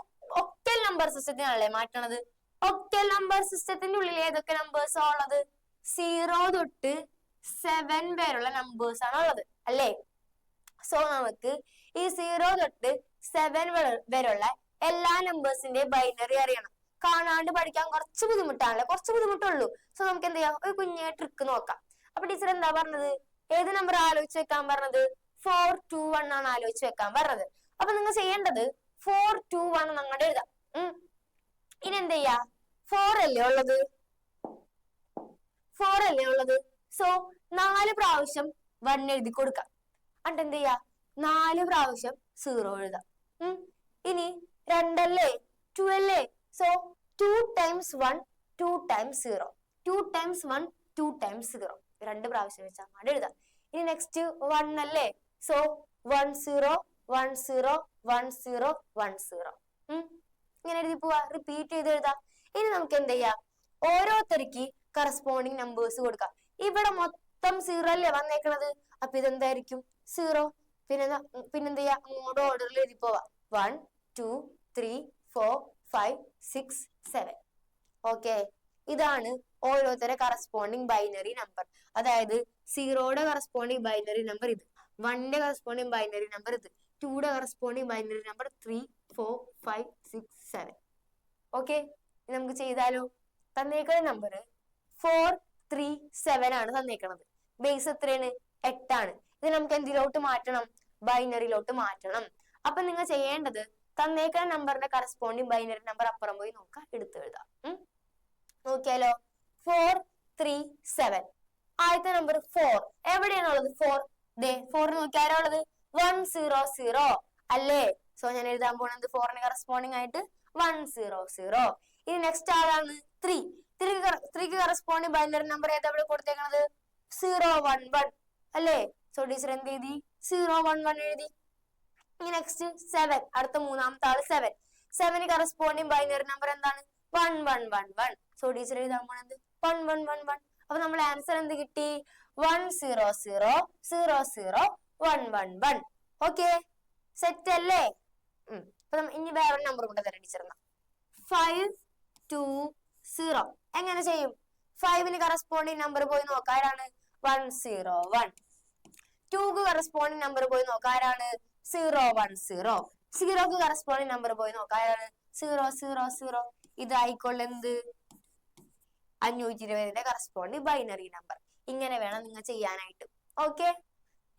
ഒക്ടൽ നമ്പർ സിസ്റ്റത്തിനാണല്ലേ മാറ്റണത്. ഒക്ടൽ നമ്പർ സിസ്റ്റത്തിന്റെ ഉള്ളിൽ ഏതൊക്കെ നമ്പേഴ്സാ ഉള്ളത്? 0 തൊട്ട് 7 വരെയുള്ള നമ്പേഴ്സ് ആണ് ഉള്ളത് അല്ലേ? സോ നമുക്ക് ഈ 0 തൊട്ട് 7 വരെയുള്ള എല്ലാ നമ്പേഴ്സിന്റെ ബൈനറി അറിയണം. കാണാണ്ട് പഠിക്കാൻ കുറച്ച് ബുദ്ധിമുട്ടാണല്ലേ? കുറച്ച് ബുദ്ധിമുട്ടുള്ളൂ. സോ നമുക്ക് എന്ത് ചെയ്യാം? ഒരു കുഞ്ഞേ ട്രിക്ക് നോക്കാം. അപ്പൊ ടീച്ചർ എന്താ പറഞ്ഞത്? ഏത് നമ്പർ ആലോചിച്ച് വെക്കാൻ പറഞ്ഞത്? 421 ആണ് ആലോചിച്ച് വെക്കാൻ പറഞ്ഞത്. അപ്പൊ നിങ്ങൾ ചെയ്യേണ്ടത് 421 അങ്ങോട്ട് എഴുതാം. ഇനി എന്ത് ചെയ്യാ? 4 അല്ലേ ഉള്ളത്? 4 അല്ലേ ഉള്ളത്? സോ 4 പ്രാവശ്യം 1 എഴുതി കൊടുക്കാം. എന്നിട്ട് എന്ത് ചെയ്യാ? 4 പ്രാവശ്യം 0 എഴുതാം. ഇനി 2 അല്ലേ? 2 അല്ലേ? So 2 times 1 2 times 0. 2 times 1 2 times 0. 2 പ്രാവശ്യം വെച്ചാൽ അങ്ങോട്ട് എഴുതാം. ഇനി നെക്സ്റ്റ് 1 അല്ലേ? സോ 1 0 1 0 1 0 1 0. ഇങ്ങനെ എഴുതി പോവാ. റിപ്പീറ്റ് ചെയ്ത് എഴുതാം. ഇനി നമുക്ക് എന്ത് ചെയ്യാം? ഓരോരുത്തർക്ക് കറസ്പോണ്ടിങ് നമ്പേഴ്സ് കൊടുക്കാം. ഇവിടെ മൊത്തം 0 അല്ലേ വന്നേക്കണത്? അപ്പൊ ഇതെന്തായിരിക്കും? 0. പിന്നെന്ത് ചെയ്യാ? അങ്ങോട്ട് ഓർഡറിൽ എഴുതി പോവാ. 1 2 3 4 5 6 7. ഓക്കെ, ഇതാണ് ഓരോരുത്തരെ കറസ്പോണ്ടിങ് ബൈനറി നമ്പർ. അതായത് 0യുടെ കറസ്പോണ്ടിങ് ബൈനറി നമ്പർ ഇത്, 1ന്റെ കറസ്പോണ്ടിങ് ബൈനറി നമ്പർ ഇത്, 2യുടെ കറസ്പോണ്ടിങ് ബൈനറി നമ്പർ 3 4 5 6 7. ഓക്കെ, നമുക്ക് ചെയ്താലോ? തന്നേക്കുന്ന നമ്പർ 437 ആണ് തന്നേക്കണത്. ബേസ് എത്രയാണ്? 8 ആണ്. ഇത് നമുക്ക് എന്തിലോട്ട് മാറ്റണം? ബൈനറിയിലോട്ട് മാറ്റണം. അപ്പൊ നിങ്ങൾ ചെയ്യേണ്ടത് തന്നേക്കുന്ന നമ്പറിന്റെ കറസ്പോണ്ടിങ് ബൈനറി നമ്പർ അപ്പുറം പോയി നോക്കാം, എടുത്ത് എഴുതാം. നോക്കിയാലോ? 437. ആദ്യത്തെ നമ്പർ 4 എവിടെയാണുള്ളത്? 4 ദേ 4 നോക്കി ആരാ ഉള്ളത്? 100 അല്ലേ? സോ ഞാൻ എഴുതാൻ പോണത് 4ന് കറസ്പോണ്ടിങ് ആയിട്ട് 100. ഇനി നെക്സ്റ്റ് ആളാണ് 3. 3ക്ക് കറസ്പോണ്ടിങ് ബൈനറി നമ്പർ ഏതാ ഇവിടെ കൊടുത്തേക്കണത്? 011 അല്ലേ? സോ ടീച്ചർ എന്ത് എഴുതി? 011 എഴുതി. ഇനി നെക്സ്റ്റ് 7, അടുത്ത മൂന്നാമത്തെ ആള് 7. 7ന് കറസ്പോണ്ടിങ് ബൈനറി നമ്പർ എന്താണ്? 1111. സോ ടീച്ചർ എഴുതാൻ പോണത് 1111. അപ്പൊ നമ്മൾ ആൻസർ എന്ത് കിട്ടി? 1000111. ഓക്കെ, സെറ്റ് അല്ലേ? അപ്പൊ ഇനി വേറൊരു നമ്പർ കൂടെ തരാം ടീച്ചർ. 520. എങ്ങനെ ചെയ്യും? 5ന് കറസ്പോണ്ടിങ് നമ്പർ പോയി നോക്കാം, ആരാണ്? 101. 2ക്ക് കറസ്പോണ്ടിങ് നമ്പർ പോയി നോക്കാം, ആരാണ്? 010. 0ക്ക് കറസ്പോണ്ടിങ് നമ്പർ പോയി നോക്കാം, ആരാണ്? 000. ഇതായിക്കൊള്ള എന്ത്? 520ന്റെ കറസ്പോണ്ടിങ് ബൈനറി നമ്പർ. ഇങ്ങനെ വേണം നിങ്ങൾ ചെയ്യാനായിട്ട്. ഓക്കെ,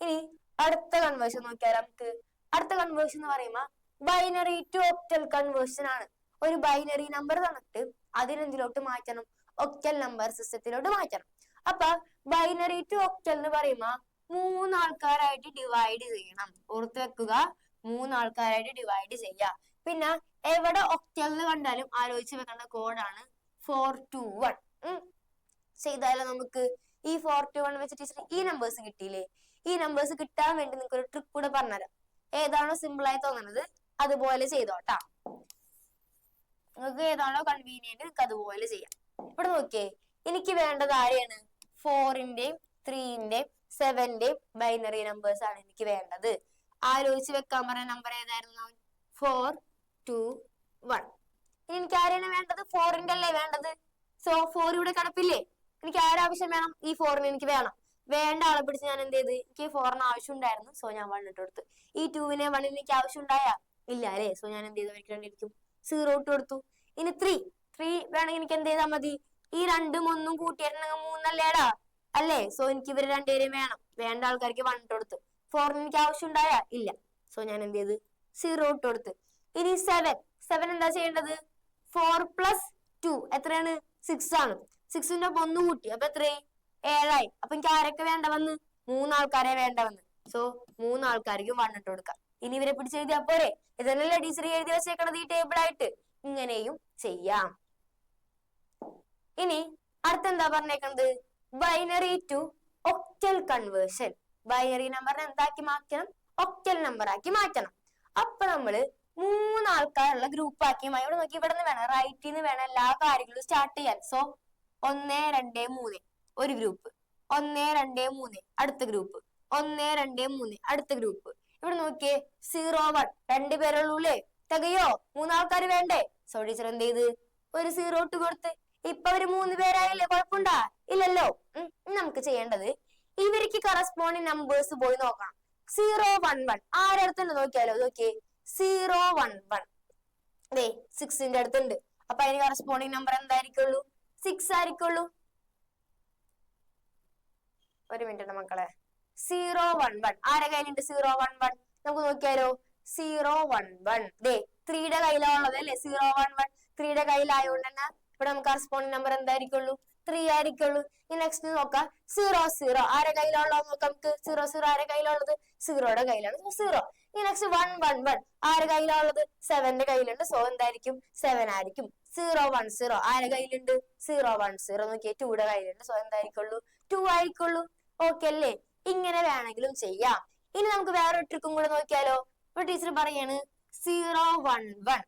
ഇനി അടുത്ത കൺവേർഷൻ നോക്കിയാൽ നമുക്ക് അടുത്ത കൺവേർഷൻ എന്ന് പറയുമ്പോ ബൈനറി ടു ഒക്ടൽ കൺവേർഷൻ ആണ്. ഒരു ബൈനറി നമ്പർ തന്നിട്ട് അതിനെന്തിലോട്ട് മാറ്റണം, ഒക്ടൽ നമ്പർ സിസ്റ്റത്തിലോട്ട് മാറ്റണം. അപ്പൊ ബൈനറി ടു ഒക്ടൽ എന്ന് പറയുമ്പോ മൂന്നാൾക്കാരായിട്ട് ഡിവൈഡ് ചെയ്യണം. ഓർത്ത് വെക്കുക, മൂന്നാൾക്കാരായിട്ട് ഡിവൈഡ് ചെയ്യാം. പിന്നെ എവിടെ ഒക്ടൽ എന്ന് കണ്ടാലും ആലോചിച്ച് വെക്കേണ്ട കോഡാണ് 421. ചെയ്താലോ നമുക്ക് ഈ 421 വെച്ച് ടീച്ചർ ഈ നമ്പേഴ്സ് കിട്ടിയില്ലേ? ഈ നമ്പേഴ്സ് കിട്ടാൻ വേണ്ടി നിങ്ങൾക്ക് ഒരു ട്രിക്ക് കൂടെ പറഞ്ഞുതരാം. ഏതാണോ സിമ്പിൾ ആയി തോന്നുന്നത് അതുപോലെ ചെയ്തോട്ടാ. നിങ്ങൾക്ക് ഏതാണോ കൺവീനിയന്റ് നിങ്ങൾക്ക് അതുപോലെ ചെയ്യാം. ഇവിടെ നോക്കിയേ, എനിക്ക് വേണ്ടത് ആരെയാണ്? 4ന്റെയും 3ന്റെയും 7ന്റെയും ബൈനറി നമ്പേഴ്സ് ആണ് എനിക്ക് വേണ്ടത്. ആലോചിച്ച് വെക്കാൻ പറഞ്ഞ നമ്പർ ഏതായിരുന്നു? 421. ഇനി എനിക്ക് ആരെയാണ് വേണ്ടത്? 4ന്റെ അല്ലേ വേണ്ടത്. സോ 4 ഇവിടെ കിടപ്പില്ലേ? എനിക്ക് ആരാവശ്യം വേണം? ഈ 4ന് എനിക്ക് വേണം. വേണ്ട ആളെ പിടിച്ച് ഞാൻ എന്ത് ചെയ്ത്? എനിക്ക് 4ന് ആവശ്യം ഉണ്ടായിരുന്നു, സോ ഞാൻ 1 ഇട്ട് കൊടുത്തു. ഈ 2നെ 1ന് എനിക്ക് ആവശ്യം ഉണ്ടായാ ഇല്ല അല്ലേ? സോ ഞാൻ എന്ത് ചെയ്തു? എനിക്ക് വേണ്ടിയിരിക്കും 0 ഇട്ട് കൊടുത്തു. ഇനി 3 വേണമെങ്കിൽ എനിക്ക് എന്ത് ചെയ്താൽ മതി? ഈ 2ഉം 1ഉം കൂട്ടിയിട്ടുണ്ടെങ്കിൽ 3 അല്ലേടാ അല്ലേ? സോ എനിക്ക് ഇവര് രണ്ടുപേരും വേണം. വേണ്ട ആൾക്കാർക്ക് 1 ഇട്ട് കൊടുത്തു. 4ന് എനിക്ക് ആവശ്യം ഉണ്ടായാ ഇല്ല, സോ ഞാൻ എന്ത് ചെയ്ത്? 0 ഇട്ട് കൊടുത്ത്. ഇനി 7 എന്താ ചെയ്യേണ്ടത്? 4 + 2 എത്രയാണ്? 6 ആണ്. 6ന്റെ ഒപ്പം 1 കൂട്ടി, അപ്പൊ എത്രയായി? 7ആയി. അപ്പൊ എനിക്ക് ആരൊക്കെ വേണ്ട വന്ന്? 3 ആൾക്കാരെ വേണ്ട വന്ന്. സോ 3 ആൾക്കാർക്ക് 1 ഇട്ട് കൊടുക്കാം. ഇനി ഇവരെ പിടിച്ച് എഴുതിയാ പോരെ? ഇതന്നല്ലേ ടീച്ചർ എഴുതി വെച്ചേക്കണത് ഈ ടേബിൾ ആയിട്ട്. ഇങ്ങനെയും ചെയ്യാം. ഇനി അടുത്തെന്താ പറഞ്ഞേക്കുന്നത്? Binary to octal conversion. Binary നമ്പറിനെ എന്താക്കി മാറ്റണം? ഒക്ടൽ നമ്പർ ആക്കി മാറ്റണം. അപ്പൊ നമ്മള് 3 ആൾക്കാരുള്ള ഗ്രൂപ്പ് ആക്കി. ഇവിടെ നോക്കി, ഇവിടെ നിന്ന് വേണം, റൈറ്റിൽ നിന്ന് വേണം എല്ലാ കാര്യങ്ങളും സ്റ്റാർട്ട് ചെയ്യാൻ. സോ 1 2 3 ഒരു ഗ്രൂപ്പ്, 1 2 3 അടുത്ത ഗ്രൂപ്പ്, 1 2 3 അടുത്ത ഗ്രൂപ്പ്. ഇവിടെ നോക്കിയേ, 0 1 2 പേരുള്ളൂല്ലേ? തികയോ? 3 ആൾക്കാർ വേണ്ടേ? സോ ടീച്ചർ എന്ത് ചെയ്ത്? ഒരു 0 ഇട്ട് കൊടുത്ത്. ഇപ്പൊ അവര് 3 പേരായില്ലേ? കുഴപ്പമുണ്ടാ? ഇല്ലല്ലോ. നമുക്ക് ചെയ്യേണ്ടത് ഇവർക്ക് കറസ്പോണ്ടിങ് നമ്പേഴ്സ് പോയി നോക്കണം. 0 1 1 ആരുടെ അടുത്തുണ്ട് നോക്കിയാലോ? നോക്കിയേ, 0 1 1 അതെ 6ന്റെ അടുത്തുണ്ട്. അപ്പൊ അതിന് കറസ്പോണ്ടിങ് നമ്പർ എന്തായിരിക്കുള്ളൂ? 6 ആയിരിക്കുള്ളൂ. ഒരു മിനിറ്റ് മക്കളെ. 0 1 1 ആരുടെ കയ്യിലുണ്ട്? 0 1 1 നമുക്ക് നോക്കിയാലോ? 0 1 1 ദേ 3യുടെ കയ്യിലാണുള്ളത് അല്ലേ? 0 1 1 3യുടെ കയ്യിലായോണ്ട് തന്നെ ഇവിടെ നമുക്ക് കറസ്പോണ്ടിങ് നമ്പർ എന്തായിരിക്കുള്ളൂ? 3 ആയിരിക്കുള്ളൂ. ഇനി നെക്സ്റ്റ് നോക്കാം, 0 0 ആരുടെ കയ്യിലുള്ളത് നോക്കാം നമുക്ക്. 0 0 ആരുടെ കയ്യിലുള്ളത്? 0യുടെ കയ്യിലാണ്. 0. ഇനി നെക്സ്റ്റ് 1 1 1 ആരുടെ കയ്യിലുള്ളത്? 7ന്റെ കയ്യിലുണ്ട്. സോ എന്തായിരിക്കും? 7 ആയിരിക്കും. 0 1 0 ആരുടെ കയ്യിലുണ്ട്? 0 1 0 നോക്കിയേ, 2യുടെ കയ്യിലുണ്ട്. സോ എന്തായിരിക്കുള്ളൂ? 2 ആയിരിക്കുള്ളൂ. ഓക്കെ അല്ലേ? ഇങ്ങനെ വേണമെങ്കിലും ചെയ്യാം. ഇനി നമുക്ക് വേറൊരു ട്രിക്കും കൂടെ നോക്കിയാലോ? ഒരു ടീച്ചർ പറയാണ് 0 1 1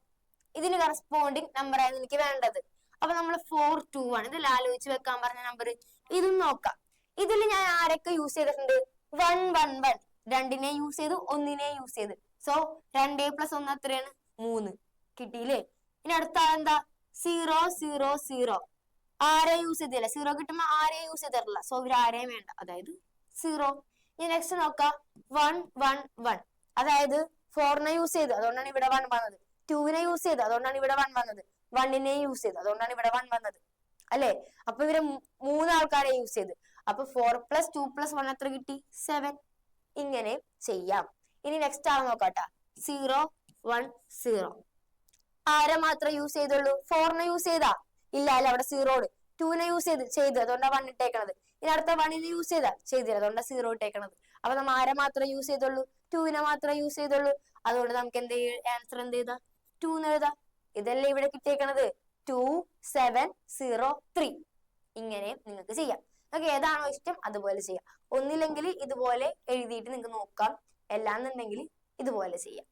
ഇതിന് കറസ്പോണ്ടിങ് നമ്പർ ആയിരുന്നു എനിക്ക് വേണ്ടത്. അപ്പൊ നമ്മൾ 4 2 1 ഇതിൽ ആലോചിച്ച് വെക്കാൻ പറഞ്ഞ നമ്പർ. ഇതും നോക്കാം. ഇതിൽ ഞാൻ ആരൊക്കെ യൂസ് ചെയ്തിട്ടുണ്ട്? 1 1 1 2നെ യൂസ് ചെയ്തു, 1നെ യൂസ് ചെയ്ത്. സോ 2 + 1 എത്രയാണ്? 3 കിട്ടിയില്ലേ? ഇനി അടുത്ത ആളെന്താ? 0 0 0 ആരെ യൂസ് ചെയ്തില്ല? 0 കിട്ടുമ്പോ ആരെയും യൂസ് ചെയ്തിട്ടില്ല. സോ ഇവർ ആരെയും വേണ്ട, അതായത് 0. ഇനി നെക്സ്റ്റ് നോക്കാം, 1 1 1 അതായത് 4നെ യൂസ് ചെയ്ത്, അതുകൊണ്ടാണ് ഇവിടെ 1 വന്നത്. 2നെ യൂസ് ചെയ്ത്, അതുകൊണ്ടാണ് ഇവിടെ 1 വന്നത്. 1നെ യൂസ് ചെയ്ത്, അതുകൊണ്ടാണ് ഇവിടെ 1 വന്നത് അല്ലെ? അപ്പൊ ഇവരെ 3 ആൾക്കാരെ യൂസ് ചെയ്ത്. അപ്പൊ 4 + 2 + 1 എത്ര കിട്ടി? 7. ഇങ്ങനെ ചെയ്യാം. ഇനി നെക്സ്റ്റ് ആളെ നോക്കാട്ടാ, 0 1 0 ആരെ മാത്രം യൂസ് ചെയ്തുള്ളൂ? 4നെ യൂസ് ചെയ്താ ഇല്ല അല്ലെ? അവിടെ 0. 2നെ യൂസ് ചെയ്ത് അതുകൊണ്ടാണ് 1 ഇട്ടേക്കണത്. ഇനി അടുത്ത 1നെ യൂസ് ചെയ്തില്ല, അതുകൊണ്ടാണ് 0 ഇട്ടേക്കണത്. അപ്പൊ നമ്മൾ ആരെ മാത്രം യൂസ് ചെയ്തുള്ളൂ? 2നെ മാത്രം യൂസ് ചെയ്തുള്ളൂ. അതുകൊണ്ട് നമുക്ക് എന്ത് ആൻസർ എന്ത് ചെയ്താ? 2 എന്ന് എഴുതാം. ഇതല്ലേ ഇവിടെ കിട്ടിയേക്കണത്? 2 7 0 3. ഇങ്ങനെ നിങ്ങൾക്ക് ചെയ്യാം. നിങ്ങൾക്ക് ഏതാണോ ഇഷ്ടം അതുപോലെ ചെയ്യാം. ഒന്നില്ലെങ്കിൽ ഇതുപോലെ എഴുതിയിട്ട് നിങ്ങൾക്ക് നോക്കാം, എല്ലാന്നുണ്ടെങ്കിൽ ഇതുപോലെ ചെയ്യാം.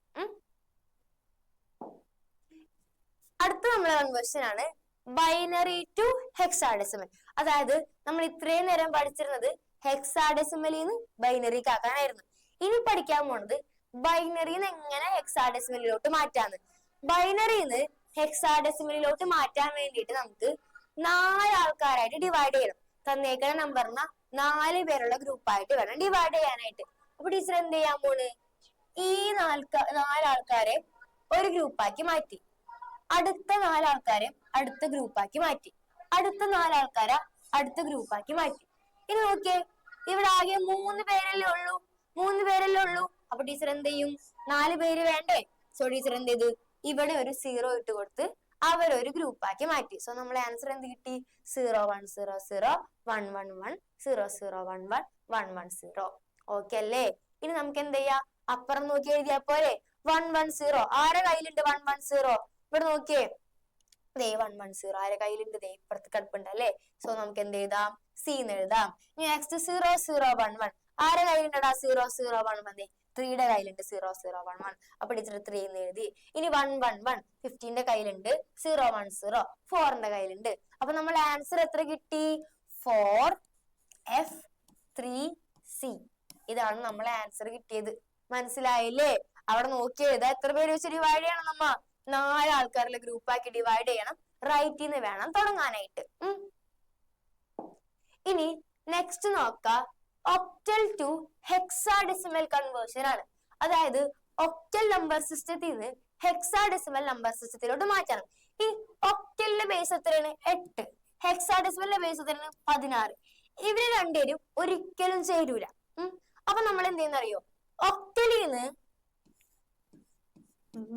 അടുത്ത നമ്മളെ കൺവേർഷൻ ആണ് ബൈനറി ടു ഹെക്സാഡെസിമൽ. അതായത് നമ്മൾ ഇത്രയും നേരം പഠിച്ചിരുന്നത് ഹെക്സാഡെസിമലിൽ നിന്ന് ബൈനറിക്ക് ആക്കാനായിരുന്നു. ഇനി പഠിക്കാൻ പോണത് ബൈനറിന്ന് എങ്ങനെ ഹെക്സാഡെസിമലിലോട്ട് മാറ്റാന്ന്. ബൈനറിന്ന് ഹെക്സാഡെസിമലിലോട്ട് മാറ്റാൻ വേണ്ടിയിട്ട് നമുക്ക് 4 ആൾക്കാരായിട്ട് ഡിവൈഡ് ചെയ്യണം. തന്നേക്കുന്ന നമ്പറിന് 4 പേരുള്ള ഗ്രൂപ്പായിട്ട് വേണം ഡിവൈഡ് ചെയ്യാനായിട്ട്. അപ്പൊ ടീച്ചർ എന്ത് ചെയ്യാൻ പോണ്? ഈ 4 ആൾക്കാരെ ഒരു ഗ്രൂപ്പാക്കി മാറ്റി, അടുത്ത 4 ആൾക്കാരെ അടുത്ത ഗ്രൂപ്പാക്കി മാറ്റി, അടുത്ത 4 ആൾക്കാരെ അടുത്ത ഗ്രൂപ്പാക്കി മാറ്റി. ഇനി നോക്കിയേ, ഇവിടെ ആകെ 3 പേരല്ലേ ഉള്ളൂ. 3 പേരല്ലേ ഉള്ളൂ. അപ്പൊ ടീച്ചർ എന്ത് ചെയ്യും? 4 പേര് വേണ്ടേ? സോ ടീച്ചർ എന്ത് ചെയ്തു? ഇവിടെ ഒരു 0 ഇട്ട് കൊടുത്ത് അവരൊരു ഗ്രൂപ്പ് ആക്കി മാറ്റി. സോ നമ്മളെ ആൻസർ എന്ത് കിട്ടി? 0 1 0 0 1 1 1 0 0 1 1 1 1 0. ഓക്കെ അല്ലേ? ഇനി നമുക്ക് എന്ത് ചെയ്യാം? അപ്പുറം നോക്കി എഴുതിയാ പോരെ? 1 1 0. ആരെ കയ്യിലുണ്ട് 1 1 0? ഇവിടെ നോക്കിയേ, ദേ 1 1 0 ആരെ കയ്യിലുണ്ട്? ദേ ഇപ്പുറത്ത് കിടപ്പുണ്ട് അല്ലേ? സോ നമുക്ക് എന്ത് എഴുതാം? സി എന്ന് എഴുതാം. ഇനി നെക്സ്റ്റ് 0 0 1 1 ആരെ കയ്യിലുണ്ടടാ 0 0 1 1? 3യുടെ കയ്യിലുണ്ട് 0 0 1 1. അപ്പൊ ടീച്ചർ 3 എന്ന് എഴുതി. ഇനി 1 1 1 15ന്റെ കയ്യിലുണ്ട് 0 1 0 4ന്റെ കയ്യിലുണ്ട്. അപ്പൊ നമ്മൾ ആൻസർ എത്ര കിട്ടി? 4 F 3 C. ഇതാണ് നമ്മളെ ആൻസർ കിട്ടിയത്. മനസ്സിലായില്ലേ? അവിടെ നോക്കി എഴുതാ. എത്ര പേര് വെച്ച് ഡിവൈഡ് ചെയ്യണം? നമ്മ 4 ആൾക്കാരുടെ ഗ്രൂപ്പ് ആക്കി ഡിവൈഡ് ചെയ്യണം. റൈറ്റിൽ നിന്ന് വേണം തുടങ്ങാനായിട്ട്. ഇനി നെക്സ്റ്റ് നോക്കാം, ഒക്ടൽ ടു ഹെക്സാഡെസിമൽ കൺവേർഷൻ ആണ്. അതായത് ഒക്ടൽ നമ്പർ സിസ്റ്റത്തിൽ നിന്ന് ഹെക്സാഡെസിമൽ നമ്പർ സിസ്റ്റത്തിലോട്ട് മാറ്റണം. ഈ ഒക്ടലിന്റെ ബേസ് എത്രയാണ്? 8. ഹെക്സാഡെസിമലിന്റെ ബേസ് എത്രയാണ്? 16. ഇവര് രണ്ടുപേരും ഒരിക്കലും ചേരൂല. അപ്പൊ നമ്മൾ എന്ത് ചെയ്യുന്ന അറിയോ? ഒക്ടലിൽ നിന്ന്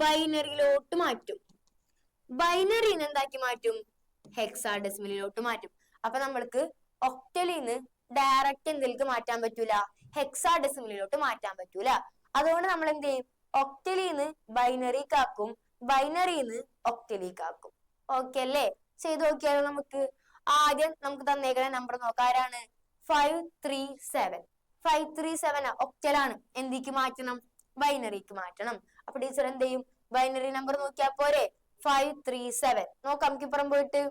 ബൈനറിയിലോട്ട് മാറ്റും. ബൈനറിന്ന് എന്താക്കി മാറ്റും? ഹെക്സാഡെസിമലിലോട്ട് മാറ്റും. അപ്പൊ നമ്മൾക്ക് ഒക്ടലിൽ നിന്ന് ഡയറക്റ്റ് എന്തിലേക്ക് മാറ്റാൻ പറ്റൂല? ഹെക്സാഡെസിമലിലോട്ട് മാറ്റാൻ പറ്റൂല. അതുകൊണ്ട് നമ്മൾ എന്ത് ചെയ്യും? ഒക്ടലിൽ നിന്ന് ബൈനറിക്കാക്കും, ബൈനറിന്ന് ഒക്ടലിക്കാക്കും. ഓക്കെ അല്ലേ? ചെയ്ത് നോക്കിയാലോ നമുക്ക്. ആദ്യം നമുക്ക് തന്നേക്കുന്ന നമ്പർ നോക്കാം. ആരാണ്? 537. 537 ഒക്ടലാണ്. എന്തിക്ക് മാറ്റണം? ബൈനറിക്ക് മാറ്റണം. അപ്പൊ ടീച്ചർ എന്ത് ചെയ്യും? ബൈനറി നമ്പർ നോക്കിയാ പോരെ? 537. നോക്കാം നമുക്ക് ഇപ്പുറം പോയിട്ട്.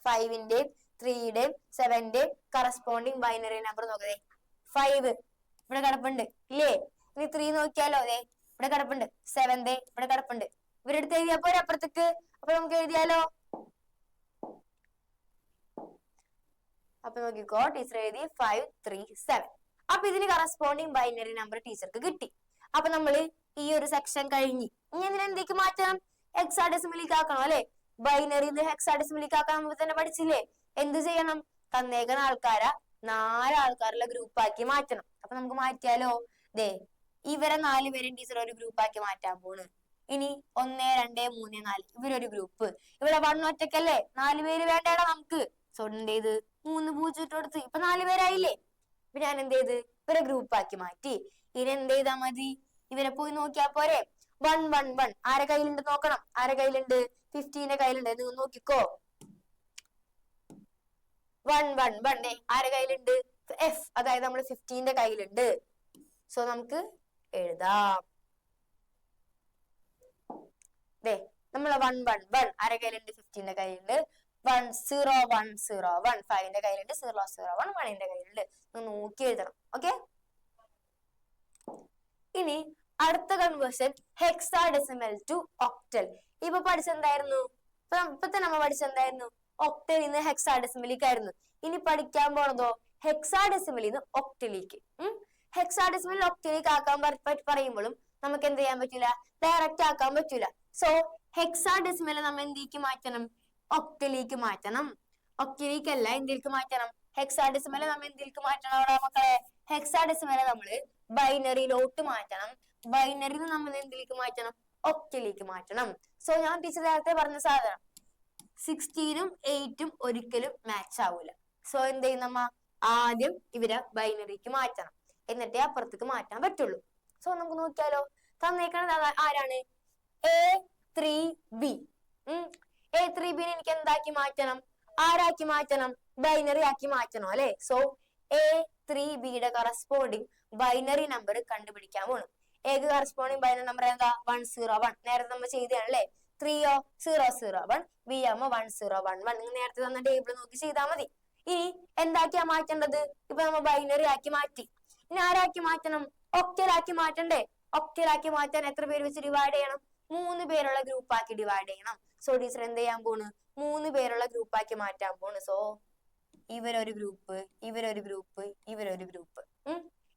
5ന്റെയും 3യുടെയും 7ന്റെയും കറസ്പോണ്ടിങ് ബൈനറി നമ്പർ നോക്കതേ. 5 ഇവിടെ കിടപ്പുണ്ട് ഇല്ലേ? ഇനി 3 നോക്കിയാലോ? അതെ ഇവിടെ കിടപ്പുണ്ട്. 7 ഇവിടെ കിടപ്പുണ്ട്. ഇവരെടുത്ത് എഴുതിയാ പോരെ അപ്പുറത്തേക്ക്. അപ്പൊ നമുക്ക് എഴുതിയാലോ? അപ്പൊ നോക്കിക്കോ, ടീച്ചർ എഴുതി 537. അപ്പൊ ഇതിന് കറസ്പോണ്ടിങ് ബൈനറി നമ്പർ ടീച്ചർക്ക് കിട്ടി. അപ്പൊ നമ്മള് ഈ ഒരു സെക്ഷൻ കഴിഞ്ഞ് ഇനി എന്തിനാ എന്തൊക്കെ മാറ്റണം? ഹെക്സാഡെസിമലിലേക്ക് ആക്കണം അല്ലെ? ബൈനറിന്ന് ഹെക്സാഡെസിമലിലേക്ക് ആക്കാൻ നമുക്ക് തന്നെ പഠിച്ചില്ലേ? എന്ത് ചെയ്യണം? തന്നേക്കുന്ന ആൾക്കാരെ 4 ആൾക്കാരുടെ ഗ്രൂപ്പ് ആക്കി മാറ്റണം. അപ്പൊ നമുക്ക് മാറ്റിയാലോ? ദേ ഇവരെ 4 പേരും ടീച്ചർ ഒരു ഗ്രൂപ്പ് ആക്കി മാറ്റാൻ പോണ്. ഇനി 1 2 3 4 ഇവരൊരു ഗ്രൂപ്പ്. ഇവിടെ 1 ഒറ്റക്കല്ലേ? 4 പേര് വേണ്ടേടാ നമുക്ക്. സോ എന്ത് ചെയ്ത്? 3 0 ഇട്ട് കൊടുത്ത് ഇപ്പൊ 4 പേരായില്ലേ? ഇപ്പൊ ഞാൻ എന്ത് ചെയ്ത്? ഇവരെ ഗ്രൂപ്പ് ആക്കി മാറ്റി. ഇനി എന്ത് ചെയ്താ മതി? ഇവരെ പോയി നോക്കിയാ പോരെ? 1 1 1 ആരെ കയ്യിലുണ്ട് നോക്കണം. ആരെ കയ്യിലുണ്ട്? 15ന്റെ കയ്യിലുണ്ട്. നിങ്ങൾ നോക്കിക്കോ. 1 1 1 ആരെ കയ്യിലുണ്ട്? F, അതായത് നമ്മൾ 15ന്റെ കയ്യിലുണ്ട്. സോ നമുക്ക് എഴുതാം. ദേ നമ്മളെ 1 1 1 ആരെ കയ്യിലുണ്ട്? 15ന്റെ കയ്യിലുണ്ട്. 1 0 1 0 1 5ന്റെ കയ്യിലുണ്ട്. 0 0 1 1ന്റെ കയ്യിലുണ്ട്. നോക്കി എഴുതണം. ഓക്കെ. ഇനി അടുത്ത കൺവേർഷൻ ഹെക്സാഡെസിമൽ ടു ഒക്ടൽ. ഇപ്പൊ പഠിച്ചെന്തായിരുന്നു? ഇപ്പത്തെ നമ്മ പഠിച്ചെന്തായിരുന്നു? ഒക്ടലിൽ നിന്ന് ഹെക്സാഡെസിമലിലേക്ക് ആയിരുന്നു. ഇനി പഠിക്കാൻ പോണതോ ഹെക്സാഡെസിമലിൽ നിന്ന് ഒക്ടലിലേക്ക്. ഹെക്സാഡെസിമൽ ഒക്ടലിലേക്ക് ആക്കാൻ പറയുമ്പോഴും നമുക്ക് എന്ത് ചെയ്യാൻ പറ്റില്ല? ഡയറക്റ്റ് ആക്കാൻ പറ്റൂല. സോ ഹെക്സാഡെസിമൽ നമ്മൾ എന്തിലേക്ക് മാറ്റണം? ഒക്ടലിലേക്ക് മാറ്റണം. ഒക്ടലിലേക്ക് അല്ല, എന്തിലേക്ക് മാറ്റണം? ഹെക്സാഡെസിമൽ നമ്മൾ എന്തിലേക്ക് മാറ്റണം? അവിടെ മക്കളെ ഹെക്സാഡെസിമൽ നമ്മള് ബൈനറിയിലോട്ട് മാറ്റണം. ബൈനറിയിൽ നമ്മൾ എന്തിലേക്ക് മാറ്റണം? ഒക്ടലിലേക്ക് മാറ്റണം. സോ ഞാൻ ടീച്ചർ നേരത്തെ പറഞ്ഞ സാധനം 16ഉം 8ഉം ഒരിക്കലും മാച്ച് ആവൂല. സോ എന്ത് ചെയ്യും നമ്മ? ആദ്യം ഇവരെ ബൈനറിക്ക് മാറ്റണം, എന്നിട്ടേ അപ്പുറത്തേക്ക് മാറ്റാൻ പറ്റുള്ളൂ. സോ നമുക്ക് നോക്കിയാലോ? തന്നേക്കണത് ആരാണ്? A3B. A3B എനിക്ക് എന്താക്കി മാറ്റണം? ആരാക്കി മാറ്റണം? ബൈനറി ആക്കി മാറ്റണം അല്ലെ? സോ A3Bയുടെ കറസ്പോണ്ടിങ് ബൈനറി നമ്പർ കണ്ടുപിടിക്കാൻ പോണു. എക്ക് കറസ്പോണ്ടിങ് ബൈനറി നമ്പർ എന്താ? 101. നേരത്തെ നമ്മൾ ചെയ്തതാണല്ലേ? 3 0 0 1 B 1 0 1 1. നിങ്ങൾ നേരത്തെ തന്ന ടേബിൾ നോക്കി ചെയ്താൽ മതി. ഇനി എന്താക്കിയാ മാറ്റേണ്ടത്? ഇപ്പൊ നമ്മൾ ബൈനറി ആക്കി മാറ്റി. ഇനി ആരാക്കി മാറ്റണം? ഒക്ടലാക്കി മാറ്റണ്ടേ? ഒക്ടലാക്കി മാറ്റാൻ എത്ര പേര് വെച്ച് ഡിവൈഡ് ചെയ്യണം? 3 പേരുള്ള ഗ്രൂപ്പ് ആക്കി ഡിവൈഡ് ചെയ്യണം. സോ ടീച്ചർ എന്ത് ചെയ്യാൻ പോണ്? 3 പേരുള്ള ഗ്രൂപ്പ് ആക്കി മാറ്റാൻ പോണ്. സോ ഇവരൊരു ഗ്രൂപ്പ്, ഇവരൊരു ഗ്രൂപ്പ്, ഇവരൊരു ഗ്രൂപ്പ്.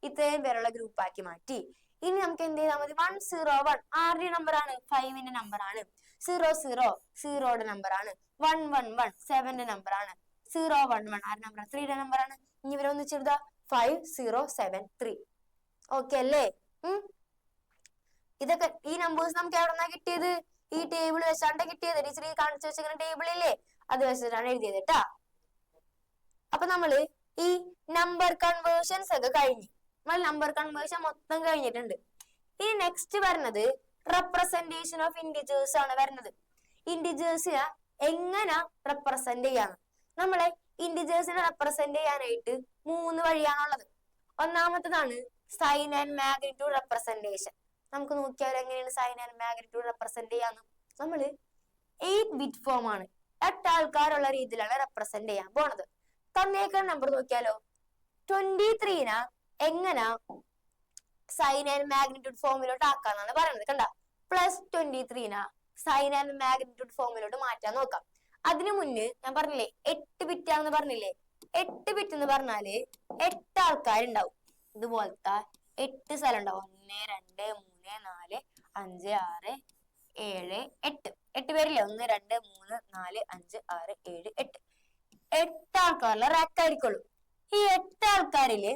ഇത്രയും പേരുള്ള ഗ്രൂപ്പ് ആക്കി മാറ്റി. ഇനി നമുക്ക് എന്ത് ചെയ്താൽ മതി? 101 ആരുടെ നമ്പർ ആണ്? 5ന്റെ നമ്പർ ആണ്. 00 0യുടെ നമ്പർ ആണ്. 111 7ന്റെ നമ്പർ ആണ്. 011 ആരുടെ നമ്പർ? 3യുടെ നമ്പർ ആണ്. ഇനി ഇവരെ ഒന്നിച്ചെഴുതാ 5073. ഓക്കെ അല്ലേ? ഇതൊക്കെ ഈ നമ്പേഴ്സ് നമുക്ക് എവിടെന്നാ കിട്ടിയത്? ഈ ടേബിൾ വെച്ചാണ്ട് കിട്ടിയത്. ടീച്ചർ ഈ കാണിച്ചു വെച്ചിരിക്കുന്ന ടേബിളില്ലേ, അത് വെച്ചിട്ടാണ് എഴുതിയത് കേട്ടാ. അപ്പൊ നമ്മള് ഈ നമ്പർ കൺവേർഷൻസ് ഒക്കെ കഴിഞ്ഞു. നമ്മൾ നമ്പർ കൺവേർഷൻ മൊത്തം കഴിഞ്ഞിട്ടുണ്ട്. ഈ നെക്സ്റ്റ് വരുന്നത് റെപ്രസെന്റേഷൻ ഓഫ് ഇന്റിജേഴ്സ് ആണ് വരുന്നത്. ഇന്റിജേഴ്സിനെ എങ്ങനെ റെപ്രസെന്റ് ചെയ്യാന്ന്. നമ്മളെ ഇന്റിജേഴ്സിനെ റെപ്രസെന്റ് ചെയ്യാനായിട്ട് 3 വഴിയാണുള്ളത്. ഒന്നാമത്തതാണ് സൈൻ ആൻഡ് മാഗ്നിറ്റ്യൂഡ് റെപ്രസെന്റേഷൻ. നമുക്ക് നോക്കിയാൽ എങ്ങനെയാണ് സൈൻ ആൻഡ് മാഗ്നിറ്റ്യൂഡ് റെപ്രസെന്റ് ചെയ്യാന്ന്. നമ്മള് 8 ബിറ്റ് ഫോം ആണ്, 8 ആൾക്കാരുള്ള രീതിയിലാണ് റെപ്രസെന്റ് ചെയ്യാൻ പോണത്. തന്നേക്കുന്ന നമ്പർ നോക്കിയാലോ, 23നെ എങ്ങനെ സൈൻ ആൻഡ് മാഗ്നിറ്റ്യൂഡ് ഫോമിലോട്ട് ആക്കാന്നാണ് പറയുന്നത്. കണ്ട, +23നെ സൈൻ ആൻഡ് മാഗ്നിറ്റ്യൂഡ് ഫോമിലോട്ട് മാറ്റാൻ നോക്കാം. അതിനു മുന്നേ ഞാൻ പറഞ്ഞില്ലേ 8 ബിറ്റ് ആണെന്ന് പറഞ്ഞില്ലേ. 8 ബിറ്റ് എന്ന് പറഞ്ഞാല് 8 ആൾക്കാരുണ്ടാവും. ഇതുപോലത്തെ 8 സ്ഥലം ഉണ്ടാവും. 1 2 3 4 5 6 7 8 8 പേരില്ലേ? 1 2 3 4 5 6 7 8 8 ആൾക്കാരുള്ള റാക്ക് ആയിരിക്കുള്ളൂ. ഈ 8 ആൾക്കാരില്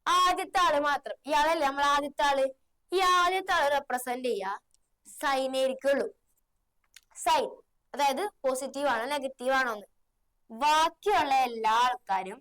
ആദ്യത്തെ ആള് മാത്രം, ഇയാളല്ലേ നമ്മൾ ആദ്യത്തെ ആള്, ഈ ആദ്യത്തെ ആള് റെപ്രസെന്റ് ചെയ്യാ സൈൻ ആയിരിക്കുള്ളൂ. സൈൻ അതായത് പോസിറ്റീവ് ആണോ നെഗറ്റീവ് ആണോ എന്ന്. ബാക്കിയുള്ള എല്ലാ ആൾക്കാരും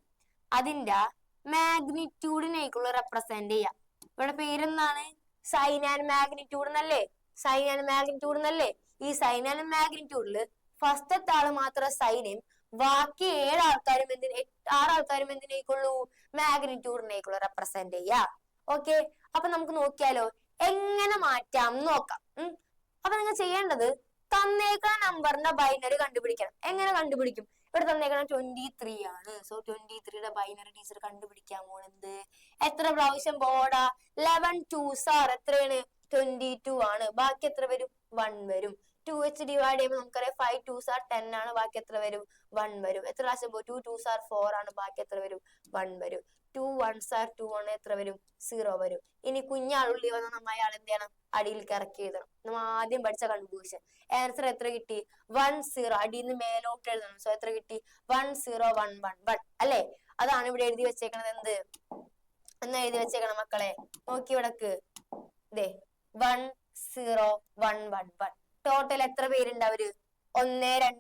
അതിന്റെ മാഗ്നിറ്റ്യൂഡിനേക്കുള്ള റെപ്രസെന്റ് ചെയ്യാം. ഇവിടെ പേരെന്താണ്? സൈൻ ആൻഡ് മാഗ്നിറ്റ്യൂഡ് എന്നല്ലേ? സൈൻ ആൻഡ് മാഗ്നിറ്റ്യൂഡ് എന്നല്ലേ? ഈ സൈൻ ആൻഡ് മാഗ്നിറ്റ്യൂഡില് ഫസ്റ്റത്തെ ആള് മാത്രം സൈനും ബാക്കി 7 ആൾക്കാരും 6 ആൾക്കാരും എന്തിനേക്കുള്ളൂ? മാഗ്നിറ്റ്യൂഡിനേക്കുള്ള റെപ്രസെന്റ് ചെയ്യാ. ഓക്കെ, അപ്പൊ നമുക്ക് നോക്കിയാലോ എങ്ങനെ മാറ്റാം നോക്കാം. അപ്പൊ നിങ്ങൾ ചെയ്യേണ്ടത് തന്നേക്കുന്ന നമ്പറിന്റെ ബൈനറി കണ്ടുപിടിക്കണം. എങ്ങനെ കണ്ടുപിടിക്കും? ഇവിടെ തന്നേക്കണം 23 ആണ്. സോ 23യുടെ ബൈനറി ടീച്ചർ കണ്ടുപിടിക്കാൻ പോണത് എത്ര പ്രാവശ്യം പോടാ? 11 2s are എത്രയാണ്? 22 ആണ്. ബാക്കി എത്ര വരും? 1 വരും. 2 വെച്ച് ഡിവൈഡ് ചെയ്യുമ്പോൾ നമുക്കറിയാം 5 2s are 10 ആണ്. ബാക്കി എത്ര വരും? 1 വരും. എത്ര പ്രാവശ്യം പോകും? 2 2s are 4 ആണ്. ബാക്കി എത്ര വരും? 1 വരും. 2 1s are 2 ആണ്. എത്ര വരും? 0 വരും. ഇനി കുഞ്ഞാളുള്ളി വന്ന നമ്മ അയാൾ എന്ത് ചെയ്യണം? അടിയിലേക്ക് ഇറക്കി എഴുതണം. നമ്മൾ ആദ്യം പഠിച്ച കൺഫ്യൂഷൻ. ആൻസർ എത്ര കിട്ടി? 1 0. അടിയിൽ നിന്ന് മേലോട്ട് എഴുതണം. സോ എത്ര കിട്ടി? 1 0 1 1 1 അല്ലേ? അതാണ് ഇവിടെ എഴുതി വെച്ചേക്കണത്. എന്ത് എന്ന് എഴുതി വെച്ചേക്കണം മക്കളെ? നോക്കി ഇവിടക്ക് ദേ 1 0 1 1 1. ടോട്ടൽ എത്ര പേരുണ്ട്? അവര് 1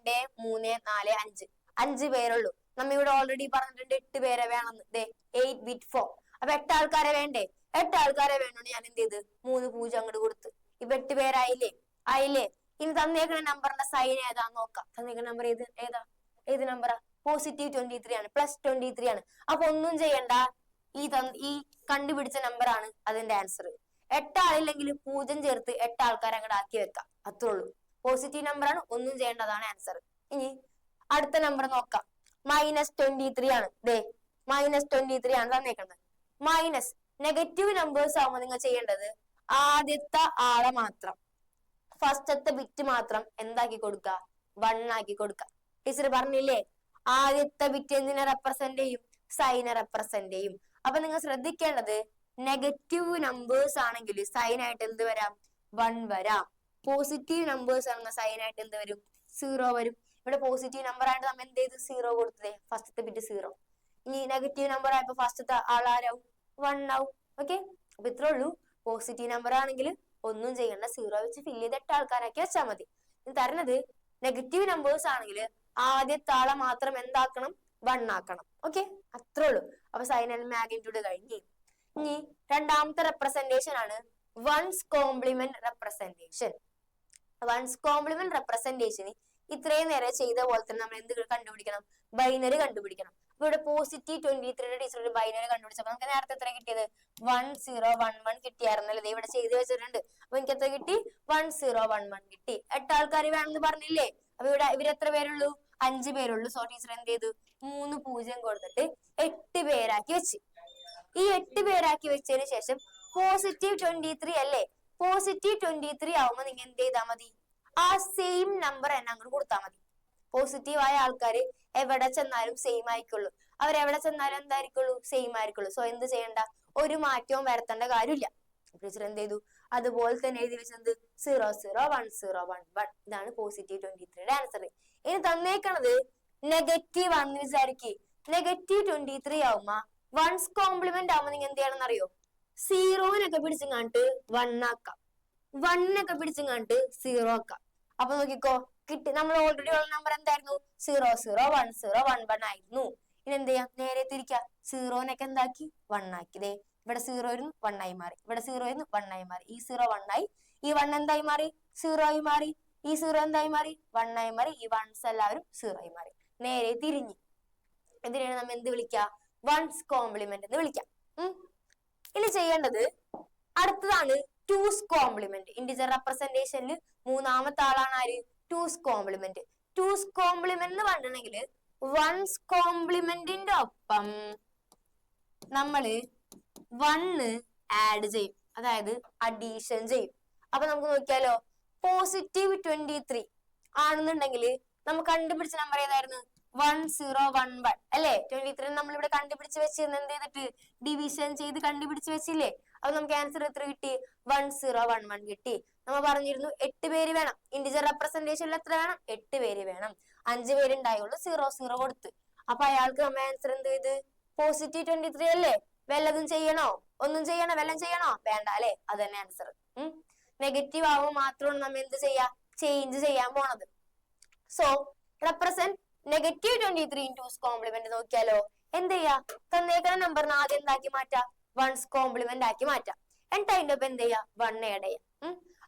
2 3 4 5 5 പേരുള്ളൂ. നമ്മ ഇവിടെ ഓൾറെഡി പറഞ്ഞിട്ടുണ്ട് 8 പേരെ വേണമെന്ന്. ദേ 8 ബിറ്റ് ഫോം. അപ്പൊ 8 ആൾക്കാരെ വേണ്ടേ? 8 ആൾക്കാരെ വേണ്ടോണ്ട് ഞാൻ എന്ത് ചെയ്ത് 3 0 അങ്ങോട്ട് കൊടുത്ത്. ഇപ്പൊ 8 പേരായില്ലേ? ആയില്ലേ? ഇനി തന്നേക്കുന്ന നമ്പറിന്റെ സൈൻ ഏതാന്ന് നോക്കാം. തന്നേക്കുന്ന നമ്പർ ഏത് നമ്പറാ? പോസിറ്റീവ് 23 ആണ്. +23 ആണ്. അപ്പൊ ഒന്നും ചെയ്യണ്ട, ഈ കണ്ടുപിടിച്ച നമ്പർ ആണ് അതിന്റെ ആൻസർ. 8 ആളില്ലെങ്കിൽ 0 ചേർത്ത് 8 ആൾക്കാരെ അങ്ങോട്ട് ആക്കി വെക്കാം. അത്രേ ഉള്ളൂ. പോസിറ്റീവ് നമ്പർ ആണ്, ഒന്നും ചെയ്യേണ്ടതാണ് ആൻസർ. ഇനി അടുത്ത നമ്പർ നോക്കാം. -23 ആണ്. ദേ -23 ആണ് തന്നേക്കുന്നത്. മൈനസ് നെഗറ്റീവ് നമ്പേഴ്സ് ആവുമ്പോൾ നിങ്ങൾ ചെയ്യേണ്ടത് ആദ്യത്തെ ആളെ മാത്രം, ഫസ്റ്റത്തെ ബിറ്റ് മാത്രം എന്താക്കി കൊടുക്ക? 1 ആക്കി കൊടുക്ക. ടീച്ചർ പറഞ്ഞില്ലേ ആദ്യത്തെ ബിറ്റ് എന്തിനെ റെപ്രസെന്റ് ചെയ്യും? സൈനെ റെപ്രസെന്റ് ചെയ്യും. അപ്പൊ നിങ്ങൾ ശ്രദ്ധിക്കേണ്ടത് നെഗറ്റീവ് നമ്പേഴ്സ് ആണെങ്കിൽ സൈൻ ആയിട്ട് എന്ത് വരാം? 1 വരാം. പോസിറ്റീവ് നമ്പേഴ്സ് ആണെന്ന സൈൻ ആയിട്ട് എന്ത് വരും? 0 വരും. ഇവിടെ പോസിറ്റീവ് നമ്പർ ആയിട്ട് നമ്മൾ എന്ത് ചെയ്ത് 0 കൊടുത്തതേ, ഫസ്റ്റത്തെ ബിറ്റ് 0. ഇനി നെഗറ്റീവ് നമ്പർ ആയപ്പോ ഫസ്റ്റത്തെ ആളാരാവും? 1 ആവും. ഓക്കെ, അപ്പൊ ഇത്രേ ഉള്ളൂ. പോസിറ്റീവ് നമ്പർ ആണെങ്കിൽ ഒന്നും ചെയ്യണ്ട, 0 വെച്ച് ഫില്ല് ചെയ്ത് 8 ആൾക്കാരാക്കി വെച്ചാൽ മതി. തരണത് നെഗറ്റീവ് നമ്പേഴ്സ് ആണെങ്കിൽ ആദ്യത്തെ ആളെ മാത്രം എന്താക്കണം? 1 ആക്കണം. ഓക്കെ, അത്രേ ഉള്ളൂ. അപ്പൊ സൈൻ ആൻഡ് മാഗ്നിറ്റ്യൂഡ് കഴിഞ്ഞു. ഇനി രണ്ടാമത്തെ റെപ്രസെന്റേഷൻ ആണ് one's complement representation. One's complement റെപ്രസെന്റേഷന് ഇത്രയും നേരെ ചെയ്ത പോലെ തന്നെ നമ്മൾ എന്ത് കണ്ടുപിടിക്കണം? ബൈനറി കണ്ടുപിടിക്കണം. അപ്പൊ ഇവിടെ പോസിറ്റീവ് 23യുടെ ടീച്ചർ ഒരു ബൈനറി കണ്ടുപിടിച്ചപ്പോ നമുക്ക് നേരത്തെ എത്ര കിട്ടിയത്? 1 0 1 1 കിട്ടിയായിരുന്നല്ലേ? ഇവിടെ ചെയ്ത് വെച്ചിട്ടുണ്ട്. അപ്പൊ എനിക്ക് എത്ര കിട്ടി? 1 0 1 1 കിട്ടി. 8 ആൾക്കാർ വേണമെന്ന് പറഞ്ഞില്ലേ? അപ്പൊ ഇവിടെ ഇവരെത്ര പേരുള്ളൂ? 5 പേരുള്ളൂ. സോ ടീച്ചർ എന്ത് ചെയ്തു? 3 0 കൊടുത്തിട്ട് 8 പേരാക്കി വെച്ച്. ഈ 8 പേരാക്കി വെച്ചതിന് ശേഷം പോസിറ്റീവ് 23 അല്ലേ? പോസിറ്റീവ് 23 ആവുമ്പോ നിങ്ങൾ എന്ത് ചെയ്താൽ മതി? ആ സെയിം നമ്പർ തന്നെ അങ്ങോട്ട് കൊടുത്താൽ മതി. പോസിറ്റീവ് ആയ ആൾക്കാര് എവിടെ ചെന്നാലും സെയിം ആയിക്കുള്ളൂ. അവരെവിടെ ചെന്നാലും എന്തായിരിക്കുള്ളൂ? സെയിം ആയിരിക്കുള്ളൂ. സോ എന്ത് ചെയ്യണ്ട? ഒരു മാറ്റവും വരുത്തേണ്ട കാര്യമില്ല. ടീച്ചർ എന്ത് ചെയ്തു? അതുപോലെ തന്നെ എഴുതി വെച്ചത് 0 0 1 0 1 1. ഇതാണ് പോസിറ്റീവ് 23യുടെ ആൻസർ. ഇനി തന്നേക്കണത് നെഗറ്റീവ് ആണെന്ന് വിചാരിക്കുക. നെഗറ്റീവ് 23 ആവുമ്പോ വൺസ് കോംപ്ലിമെന്റ് ആവുമ്പോ നിങ്ങൾ എന്ത് ചെയ്യണം അറിയോ? സീറോനൊക്കെ പിടിച്ചിങ്ങാണ്ട് 1 ആക്കാം, 1 പിടിച്ചിങ്ങാണ്ട് 0 ആക്കാം. അപ്പൊ നോക്കിക്കോ, കിട്ടി. നമ്മൾ ഓൾറെഡി ഉള്ള നമ്പർ എന്തായിരുന്നു? 0 0 1 0 1 1 ആയിരുന്നു. ഇനി എന്ത് ചെയ്യാം? നേരെ തിരിക്കാം. സീറോനൊക്കെ എന്താക്കി? 1 ആക്കി. ദേ ഇവിടെ 0 ആയിരുന്നു, 1 ആയി മാറി. ഇവിടെ 0 ആയിരുന്നു, 1 ആയി മാറി. ഈ 0 1 ആയി, ഈ 1 എന്തായി മാറി? 0 ആയി മാറി. ഈ 0 എന്തായി മാറി? 1 ആയി മാറി. ഈ വൺസ് എല്ലാവരും 0 ആയി മാറി. നേരെ തിരിഞ്ഞ് ഇതിനെയാണ് നമ്മൾ എന്ത് വിളിക്കാം? വൺസ് കോംപ്ലിമെന്റ് എന്ന് വിളിക്കാം. ഇനി ചെയ്യേണ്ടത് അടുത്തതാണ് ടൂസ് കോംപ്ലിമെന്റ്. ഇന്റിജർ റെപ്രസെന്റേഷനിൽ മൂന്നാമത്തെ ആളാണ് ആര്? Two's complement. ടൂസ് കോംപ്ലിമെന്റ് എന്ന് പറഞ്ഞിട്ടുണ്ടെങ്കിൽ വൺസ് കോംപ്ലിമെന്റിന്റെ ഒപ്പം നമ്മള് 1 ആഡ് ചെയ്യും, അതായത് അഡീഷൻ ചെയ്യും. അപ്പൊ നമുക്ക് നോക്കിയാലോ, +23 ആണെന്നുണ്ടെങ്കിൽ നമുക്ക് കണ്ടുപിടിച്ച നമ്പർ ഏതായിരുന്നു? 1011 അല്ലെ? 23 നമ്മൾ ഇവിടെ കണ്ടുപിടിച്ച് വെച്ചിരുന്നു. എന്ത് ചെയ്തിട്ട്? ഡിവിഷൻ ചെയ്ത് കണ്ടുപിടിച്ച് വെച്ചില്ലേ? അപ്പൊ നമുക്ക് ആൻസർ എത്ര കിട്ടി? 1011 കിട്ടി. നമ്മൾ പറഞ്ഞിരുന്നു 8 പേര് വേണം. ഇന്റിജർ റെപ്രസെന്റേഷനിൽ എത്ര വേണം? 8 പേര് വേണം. 5 പേരുണ്ടായുള്ളൂ, 0 0 കൊടുത്ത്. അപ്പൊ അയാൾക്ക് നമ്മൾ ആൻസർ എന്ത് ചെയ്ത്? +23 അല്ലേ? വല്ലതും ചെയ്യണോ? ഒന്നും ചെയ്യണോ? വല്ലതും ചെയ്യണോ? വേണ്ട അല്ലെ? അത് തന്നെ ആൻസർ. നെഗറ്റീവ് ആവുമ്പോൾ മാത്രമാണ് നമ്മൾ എന്ത് ചെയ്യാ? ചേഞ്ച് ചെയ്യാൻ പോണത്. So represent -23 in two's complement നോക്കിയാലോ, എന്ത് ചെയ്യാ? തന്നേക്കുന്ന നമ്പറിന് ആദ്യം എന്താക്കി മാറ്റാം? വൺസ് കോംപ്ലിമെന്റ് ആക്കി മാറ്റാം. എന്നിട്ട് അതിന്റെ ഒപ്പം എന്ത് ചെയ്യാ? 1 ആഡ് ചെയ്യാം.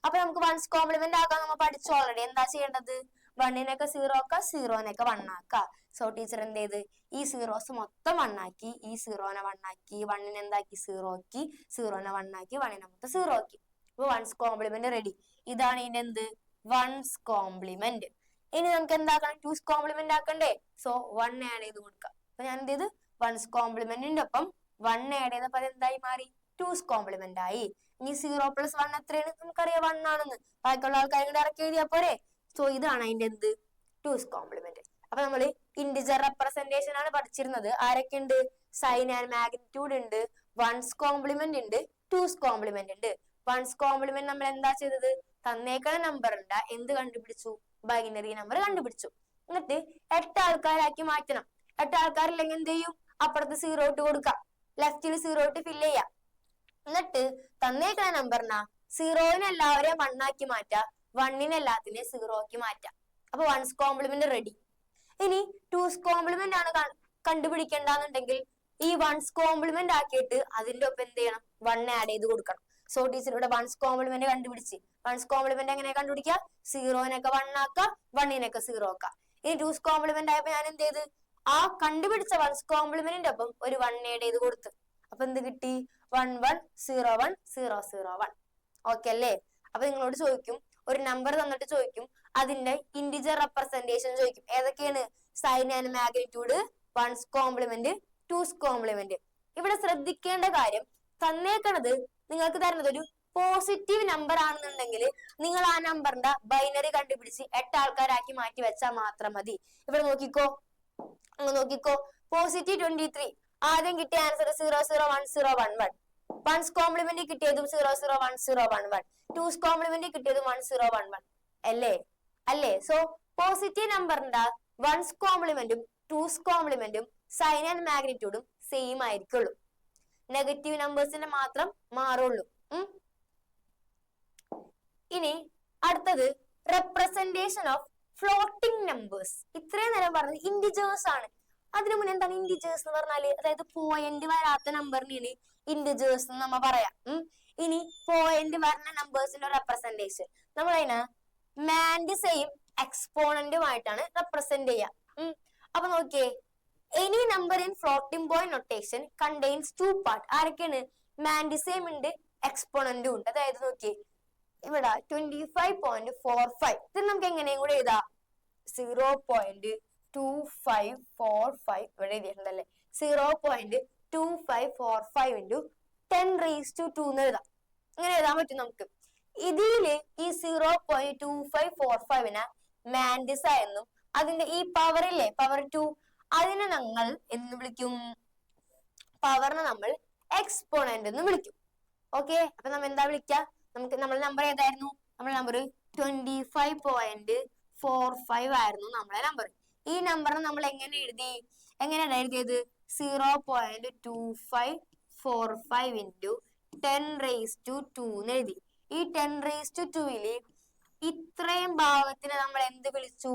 അപ്പൊ നമുക്ക് വൺസ് കോംപ്ലിമെന്റ് ആക്കാൻ നമ്മൾ പഠിച്ചു ഓൾറെഡി. എന്താ ചെയ്യേണ്ടത്? 1 0 ആക്കുക, 0 1 ആക്കുക. സോ ടീച്ചർ എന്ത് ചെയ്ത്? ഈ സീറോസ് മൊത്തം 1 ആക്കി, ഈ 0 1 ആക്കി, 1 എന്താക്കി? 0 ആക്കി, 0 1 ആക്കി, 1 മൊത്തം 0 ആക്കി. അപ്പൊ വൺസ് കോംപ്ലിമെന്റ് റെഡി. ഇതാണ് ഇതിന്റെ എന്ത്? One's complement. ഇനി നമുക്ക് എന്താക്കണം? ടൂസ് കോംപ്ലിമെന്റ് ആക്കണ്ടേ? സോ 1 ആഡ് ചെയ്ത് കൊടുക്കാം. അപ്പൊ ഞാൻ എന്ത് ചെയ്ത്? വൺസ് കോംപ്ലിമെന്റിന്റെ ഒപ്പം 1 ആഡ് ചെയ്തപ്പോ അത് എന്തായി മാറി? ടൂസ് കോംപ്ലിമെന്റ് ആയി. ഇനി 0 + 1 എത്രയാണ്? നമുക്കറിയാം 1 ആണെന്ന്. ബാക്കിയുള്ള ആൾക്കാർ കൂടെ ഇറക്കി എഴുതിയാ പോരെ? സോ ഇതാണ് അതിന്റെ എന്ത്? Two's complement. അപ്പൊ നമ്മള് ഇന്റിജർ റെപ്രസെന്റേഷൻ ആണ് പഠിച്ചിരുന്നത്. ആരൊക്കെ ഉണ്ട്? സൈൻ ആൻഡ് മാഗ്നിറ്റ്യൂഡ് ഉണ്ട്, വൺസ് കോംപ്ലിമെന്റ് ഉണ്ട്, ടൂസ് കോംപ്ലിമെന്റ് ഉണ്ട്. വൺസ് കോംപ്ലിമെന്റ് നമ്മൾ എന്താ ചെയ്തത്? തന്നേക്കുന്ന നമ്പർ ഉണ്ട്, എന്ത് കണ്ടുപിടിച്ചു? ബൈനറി നമ്പർ കണ്ടുപിടിച്ചു. എന്നിട്ട് 8 ആൾക്കാരാക്കി മാറ്റണം. 8 ആൾക്കാരില്ലെങ്കിൽ എന്ത് ചെയ്യും? അപ്പുറത്ത് 0 ഇട്ട് കൊടുക്കാം, ലെഫ്റ്റിൽ 0 ഇട്ട് ഫില്ല് ചെയ്യാം. എന്നിട്ട് തന്നേക്കുന്ന നമ്പറിനാ 0-നെ എല്ലാവരെയും 1 ആക്കി മാറ്റാം, 1-നെ എല്ലാത്തിനെയും 0 ആക്കി മാറ്റാം. അപ്പൊ വൺസ് കോംപ്ലിമെന്റ് റെഡി. ഇനി ടൂസ് കോംപ്ലിമെന്റ് ആണ് കണ്ടുപിടിക്കേണ്ടെന്നുണ്ടെങ്കിൽ ഈ വൺസ് കോംപ്ലിമെന്റ് ആക്കിയിട്ട് അതിന്റെ ഒപ്പം എന്ത് ചെയ്യണം? 1 ആഡ് ചെയ്ത് കൊടുക്കണം. സോ ടീച്ചർ ഇവിടെ വൺസ് കോംപ്ലിമെന്റ് കണ്ടുപിടിച്ച്. വൺസ് കോംപ്ലിമെന്റ് എങ്ങനെ കണ്ടുപിടിക്കുക? 0-നൊക്കെ 1 ആക്കുക, 1-നൊക്കെ 0 ആക്കുക. ഇനി ടൂസ് കോംപ്ലിമെന്റ് ആയപ്പോ ഞാൻ എന്ത് ചെയ്ത്? ആ കണ്ടുപിടിച്ച വൺസ് കോംപ്ലിമെന്റിന്റെ ഒപ്പം ഒരു 1 ആഡ് ചെയ്ത് കൊടുത്ത്. അപ്പൊ എന്ത് കിട്ടി? 1 1 0 1 0 0 1. ഓക്കെ അല്ലേ? അപ്പൊ നിങ്ങളോട് ചോദിക്കും, ഒരു നമ്പർ തന്നിട്ട് ചോദിക്കും, അതിന്റെ ഇന്റിജർ റെപ്രസെന്റേഷൻ ചോദിക്കും. ഏതൊക്കെയാണ്? Sign and magnitude, one's complement, two's complement. ഇവിടെ ശ്രദ്ധിക്കേണ്ട കാര്യം, തന്നേക്കണത് നിങ്ങൾക്ക് തരുന്നത് ഒരു പോസിറ്റീവ് നമ്പർ ആണെന്നുണ്ടെങ്കിൽ നിങ്ങൾ ആ നമ്പറിന്റെ ബൈനറി കണ്ടുപിടിച്ച് 8 ആൾക്കാരാക്കി മാറ്റി വെച്ചാൽ മാത്രം മതി. ഇവിടെ നോക്കിക്കോ, നോക്കിക്കോ, +23 ആദ്യം കിട്ടിയ ആൻസർ 0 0 1 0 1 1. വൺസ് കോംപ്ലിമെന്റ് കിട്ടിയതും 0 0 1 0 1 1. ടൂസ് കോംപ്ലിമെന്റ് കിട്ടിയതും 1 0 1 1 അല്ലേ? അല്ലേ? സോ പോസിറ്റീവ് നമ്പറിന്റെ വൺസ് കോംപ്ലിമെന്റും ടൂസ് കോംപ്ലിമെന്റും സൈൻ ആൻഡ് മാഗ്നിറ്റ്യൂഡും സെയിം ആയിരിക്കുള്ളൂ. നെഗറ്റീവ് നമ്പേഴ്സിന്റെ മാത്രം മാറുള്ളൂ. ഇനി അടുത്തത് റെപ്രസെന്റേഷൻ ഓഫ് ഫ്ലോട്ടിംഗ് നമ്പേഴ്സ്. ഇത്രയും നേരം പറഞ്ഞത് ഇന്റിജേഴ്സ് ആണ്. അതിനു മുന്നേ എന്താണ് ഇന്റിജേഴ്സ് എന്ന് പറഞ്ഞാല്? അതായത് പോയിന്റ് വരാത്ത നമ്പറിനാണ് ഇന്റിജേഴ്സ് എന്ന് നമ്മ പറയാം. ഇനി പോയിന്റ് വരുന്ന നമ്പേഴ്സിന്റെ റെപ്രസെന്റേഷൻ നമ്മൾ അതിന് മാൻഡിസയും എക്സ്പോണന്റുമായിട്ടാണ് റെപ്രസെന്റ് ചെയ്യുക. അപ്പൊ നോക്കിയേ, any number in floating point notation contains 2 part. ആരൊക്കെയാണ്? മാൻഡിസയും ഉണ്ട്, എക്സ്പോണന്റും ഉണ്ട്. അതായത് നോക്കിയേ, ഇവിടെ 25.45. ഇത് നമുക്ക് എങ്ങനെയും കൂടെ എഴുതാം? 0.2545 ഇവിടെ എഴുതിയിട്ടുണ്ടല്ലേ? 0.2545 × 10⁻² എന്ന് എഴുതാം. ഇങ്ങനെ എഴുതാൻ പറ്റും നമുക്ക്. ഇതില് ഈ 0.2545നെ മാൻഡിസ എന്നും അതിന്റെ ഈ പവർ ഇല്ലേ, പവർ 2, അതിനെ നമ്മൾ എന്ന് വിളിക്കും? പവറിനെ നമ്മൾ എക്സ്പോണന്റ് എന്ന് വിളിക്കും. ഓക്കെ, അപ്പൊ നമ്മൾ എന്താ വിളിക്ക? നമ്മൾ നമ്പർ ഏതായിരുന്നു? നമ്മുടെ നമ്പർ 25.45 ആയിരുന്നു നമ്മളെ നമ്പർ. ഈ നമ്പറിനെ നമ്മൾ എങ്ങനെ എഴുതി? എങ്ങനെയാണ് എഴുതിയത്? 0.2545 × 10⁻² എന്ന് എഴുതി. ഈ 10⁻²ല് ഇത്രയും ഭാഗത്തിനെ നമ്മൾ എന്ത് വിളിച്ചു?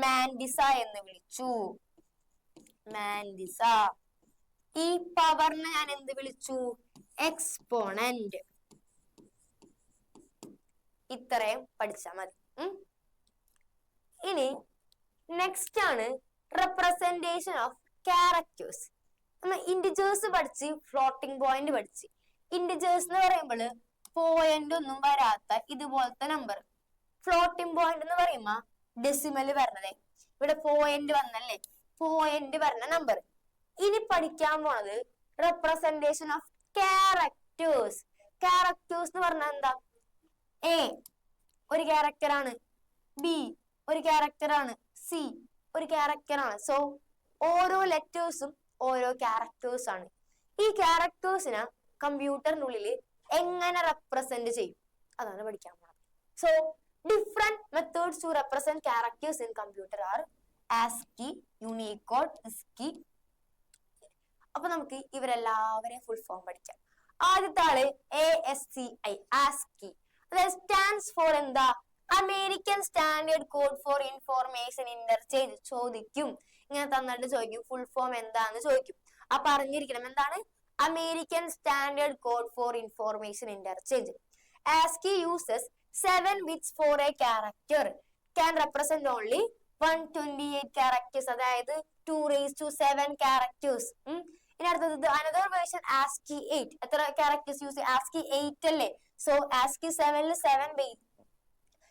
മാൻഡിസ എന്ന് വിളിച്ചു. മാൻഡിസ. ഈ പവറിനെ ഞാൻ എന്ത് വിളിച്ചു? എക്സ്പോണന്റ്. ഇത്രയും പഠിച്ചാൽ മതി. ഇനി നെക്സ്റ്റ് ആണ് റെപ്രസെന്റേഷൻ ഓഫ് ക്യാരക്ടേഴ്സ്. നമ്മൾ ഇന്റിജേഴ്സ് പഠിച്ച്, ഫ്ലോട്ടിംഗ് പോയിന്റ് പഠിച്ച്. ഇന്റിജേഴ്സ് എന്ന് പറയുമ്പോൾ പോയിന്റ് ഒന്നും വരാത്ത ഇതുപോലത്തെ നമ്പർ. ഫ്ലോട്ടിംഗ് പോയിന്റ് എന്ന് പറയുമ്പോ ഡെസിമൽ വരണതേ. ഇവിടെ പോയിന്റ് വന്നല്ലേ, പോയിന്റ് വരണ നമ്പർ. ഇനി പഠിക്കാൻ പോണത് റെപ്രസെന്റേഷൻ ഓഫ് ക്യാരക്ടേഴ്സ്. ക്യാരക്ടേഴ്സ് എന്ന് പറഞ്ഞാൽ എന്താ? എ ഒരു ക്യാരക്ടർ ആണ്, ബി ഒരു ക്യാരക്ടർ ആണ്, സി ഒരു ക്യാരക്ടർ ആണ്. സോ ഓരോ ലെറ്റേഴ്സും ഓരോ ക്യാരക്ടേഴ്സ് ആണ്. ഈ ക്യാരക്ടേഴ്സിനെ കമ്പ്യൂട്ടറിനുള്ളിൽ എങ്ങനെ റെപ്രസെന്റ് ചെയ്യും അതാണ് പഠിക്കാൻ പോകുന്നത്. So different methods to represent characters in computer are ASCII, Unicode, ISCII. അപ്പൊ നമുക്ക് ഇവരെല്ലാവരെയും ഫുൾ ഫോം പഠിക്കാം. ആദ്യത്തെ ആള് ASCII, ASCII. അതായത് സ്റ്റാൻഡ്സ് ഫോർ എന്താ? American standard code for information interchange. ചോദിക്കും, ഇങ്ങനെ തന്നിട്ട് ചോദിക്കും ഫുൾ ഫോം എന്താന്ന് ചോദിക്കും. അപ്പൊ അറിഞ്ഞിരിക്കണം എന്താണ് American standard code for information interchange. ASCII uses 7 bits for a character, can represent only 128 characters. അതായത് 2�7 characters. ഇനി അടുത്തത് another version ASCII 8. എത്ര characters യൂസ് ചെയ്യും? ASCII 8 അല്ലേ. So ASCII 7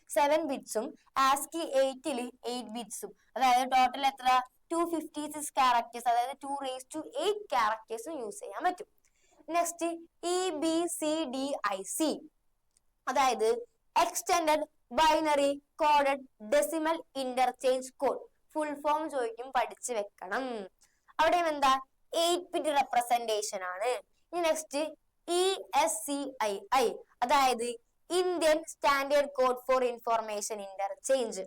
7 ബിറ്റ്സും ASCII 8 8 ബിറ്റ്സും. അതായത് ടോട്ടൽ എത്ര? 256 characters. അതായത് 2⁸ characters യൂസ് ചെയ്യാൻ പറ്റും. Next EBCDIC. അതായത് extended binary coded decimal interchange code. Full form ചോദിക്കും, പഠിച്ചു വെക്കണം. അവിടെയും എന്താ? 8-bit റെപ്രസെന്റേഷൻ ആണ്. ഇനി നെക്സ്റ്റ് ESCII. അതായത് Indian standard code for information interchange,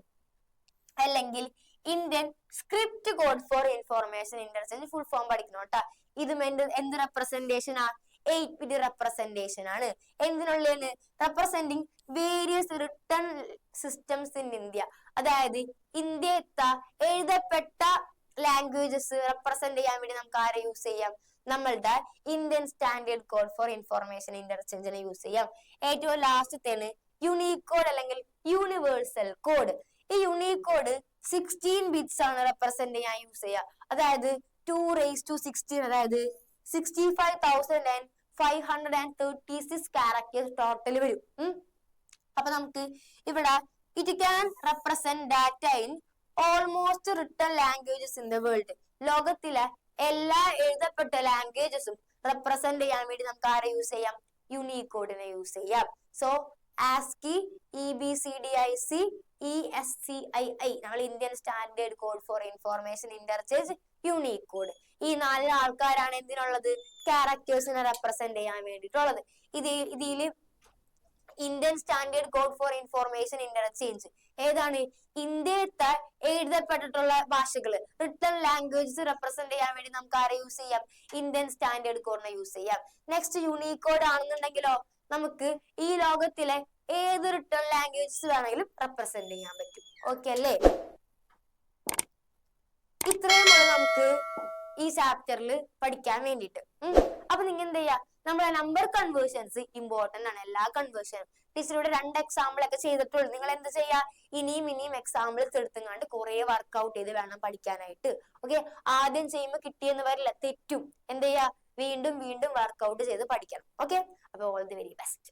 അല്ലെങ്കിൽ Indian script code for information interchange. Full form പഠിക്കണം കേട്ടാ. ഇത് എന്ത് റെപ്രസെന്റേഷൻ ആ? 8-bit റെപ്രസെന്റേഷൻ ആണ്. എന്തിനുള്ളിൽ? Representing various written systems in India. അതായത് ഇന്ത്യത്തെ എഴുതപ്പെട്ട ലാംഗ്വേജസ് റെപ്രസെന്റ് ചെയ്യാൻ വേണ്ടി നമുക്ക് ആരെ യൂസ് ചെയ്യാം? നമ്മളുടെ Indian standard code for information ഇന്റർചേഞ്ചിനെ യൂസ് ചെയ്യാം. ഏറ്റവും ലാസ്റ്റത്തേണ് യൂണിക്കോഡ് അല്ലെങ്കിൽ യൂണിവേഴ്സൽ കോഡ്. ഈ യൂണിക്കോഡ് 16 ബിറ്റ്സ് ആണ് റെപ്രസെന്റ് ചെയ്യാൻ യൂസ് ചെയ്യുക. അതായത് 2⁻16, അതായത് 65,536 ക്യാരക്ടേഴ്സ് ടോട്ടൽ വരും. അപ്പൊ നമുക്ക് ഇവിടെ it can represent data in almost written languages in the world. ലോകത്തിലെ എല്ലാ എഴുതപ്പെട്ട ലാംഗ്വേജസും റെപ്രസെന്റ് ചെയ്യാൻ വേണ്ടി നമുക്ക് ആരെ യൂസ് ചെയ്യാം? യൂണിക്കോഡിനെ യൂസ് ചെയ്യാം. സോ ASCII, EBCDIC, ESCII നമ്മൾ Indian standard code for information interchange, Unicode. ഈ 4 ആൾക്കാരാണ് എന്തിനുള്ളത്? ക്യാരക്ടേഴ്സിനെ റെപ്രസെന്റ് ചെയ്യാൻ വേണ്ടിയിട്ടുള്ളത്. ഇതില് Indian standard code for information interchange ഏതാണ്? ഇന്ത്യത്തെ എഴുതപ്പെട്ടിട്ടുള്ള ഭാഷകള്, റിട്ടൺ ലാംഗ്വേജസ് റെപ്രസെന്റ് ചെയ്യാൻ വേണ്ടി നമുക്ക് ആരെ യൂസ് ചെയ്യാം? ഇന്ത്യൻ സ്റ്റാൻഡേർഡ് കോഡിനെ യൂസ് ചെയ്യാം. നെക്സ്റ്റ് യൂണിക്കോഡ് ആണെന്നുണ്ടെങ്കിലോ നമുക്ക് ഈ ലോകത്തിലെ ഏത് റിട്ടൺ ലാംഗ്വേജസ് വേണമെങ്കിലും റെപ്രസെന്റ് ചെയ്യാൻ പറ്റും. ഓക്കെ അല്ലേ? ഇത്രയുമാണ് നമുക്ക് ഈ ചാപ്റ്ററിൽ പഠിക്കാൻ വേണ്ടിയിട്ട്. അപ്പൊ നിങ്ങൾ എന്ത് ചെയ്യാ? നമ്മളെ നമ്പർ കൺവേർഷൻസ് ഇമ്പോർട്ടന്റ് ആണ്. എല്ലാ കൺവേർഷനും ടീച്ചറോട് 2 എക്സാമ്പിൾ ഒക്കെ ചെയ്തിട്ടുള്ളൂ. നിങ്ങൾ എന്ത് ചെയ്യാ? ഇനിയും എക്സാമ്പിൾസ് എടുത്തുങ്ങാണ്ട് കുറെ വർക്ക്ഔട്ട് ചെയ്ത് വേണം പഠിക്കാനായിട്ട്. ഓക്കെ, ആദ്യം ചെയ്യുമ്പോൾ കിട്ടിയെന്ന് വരില്ല, തെറ്റും. എന്ത് ചെയ്യാ? വീണ്ടും വർക്ക്ഔട്ട് ചെയ്ത് പഠിക്കണം. ഓക്കെ, അപ്പൊ ഓൾ ദി വെരി ബെസ്റ്റ്.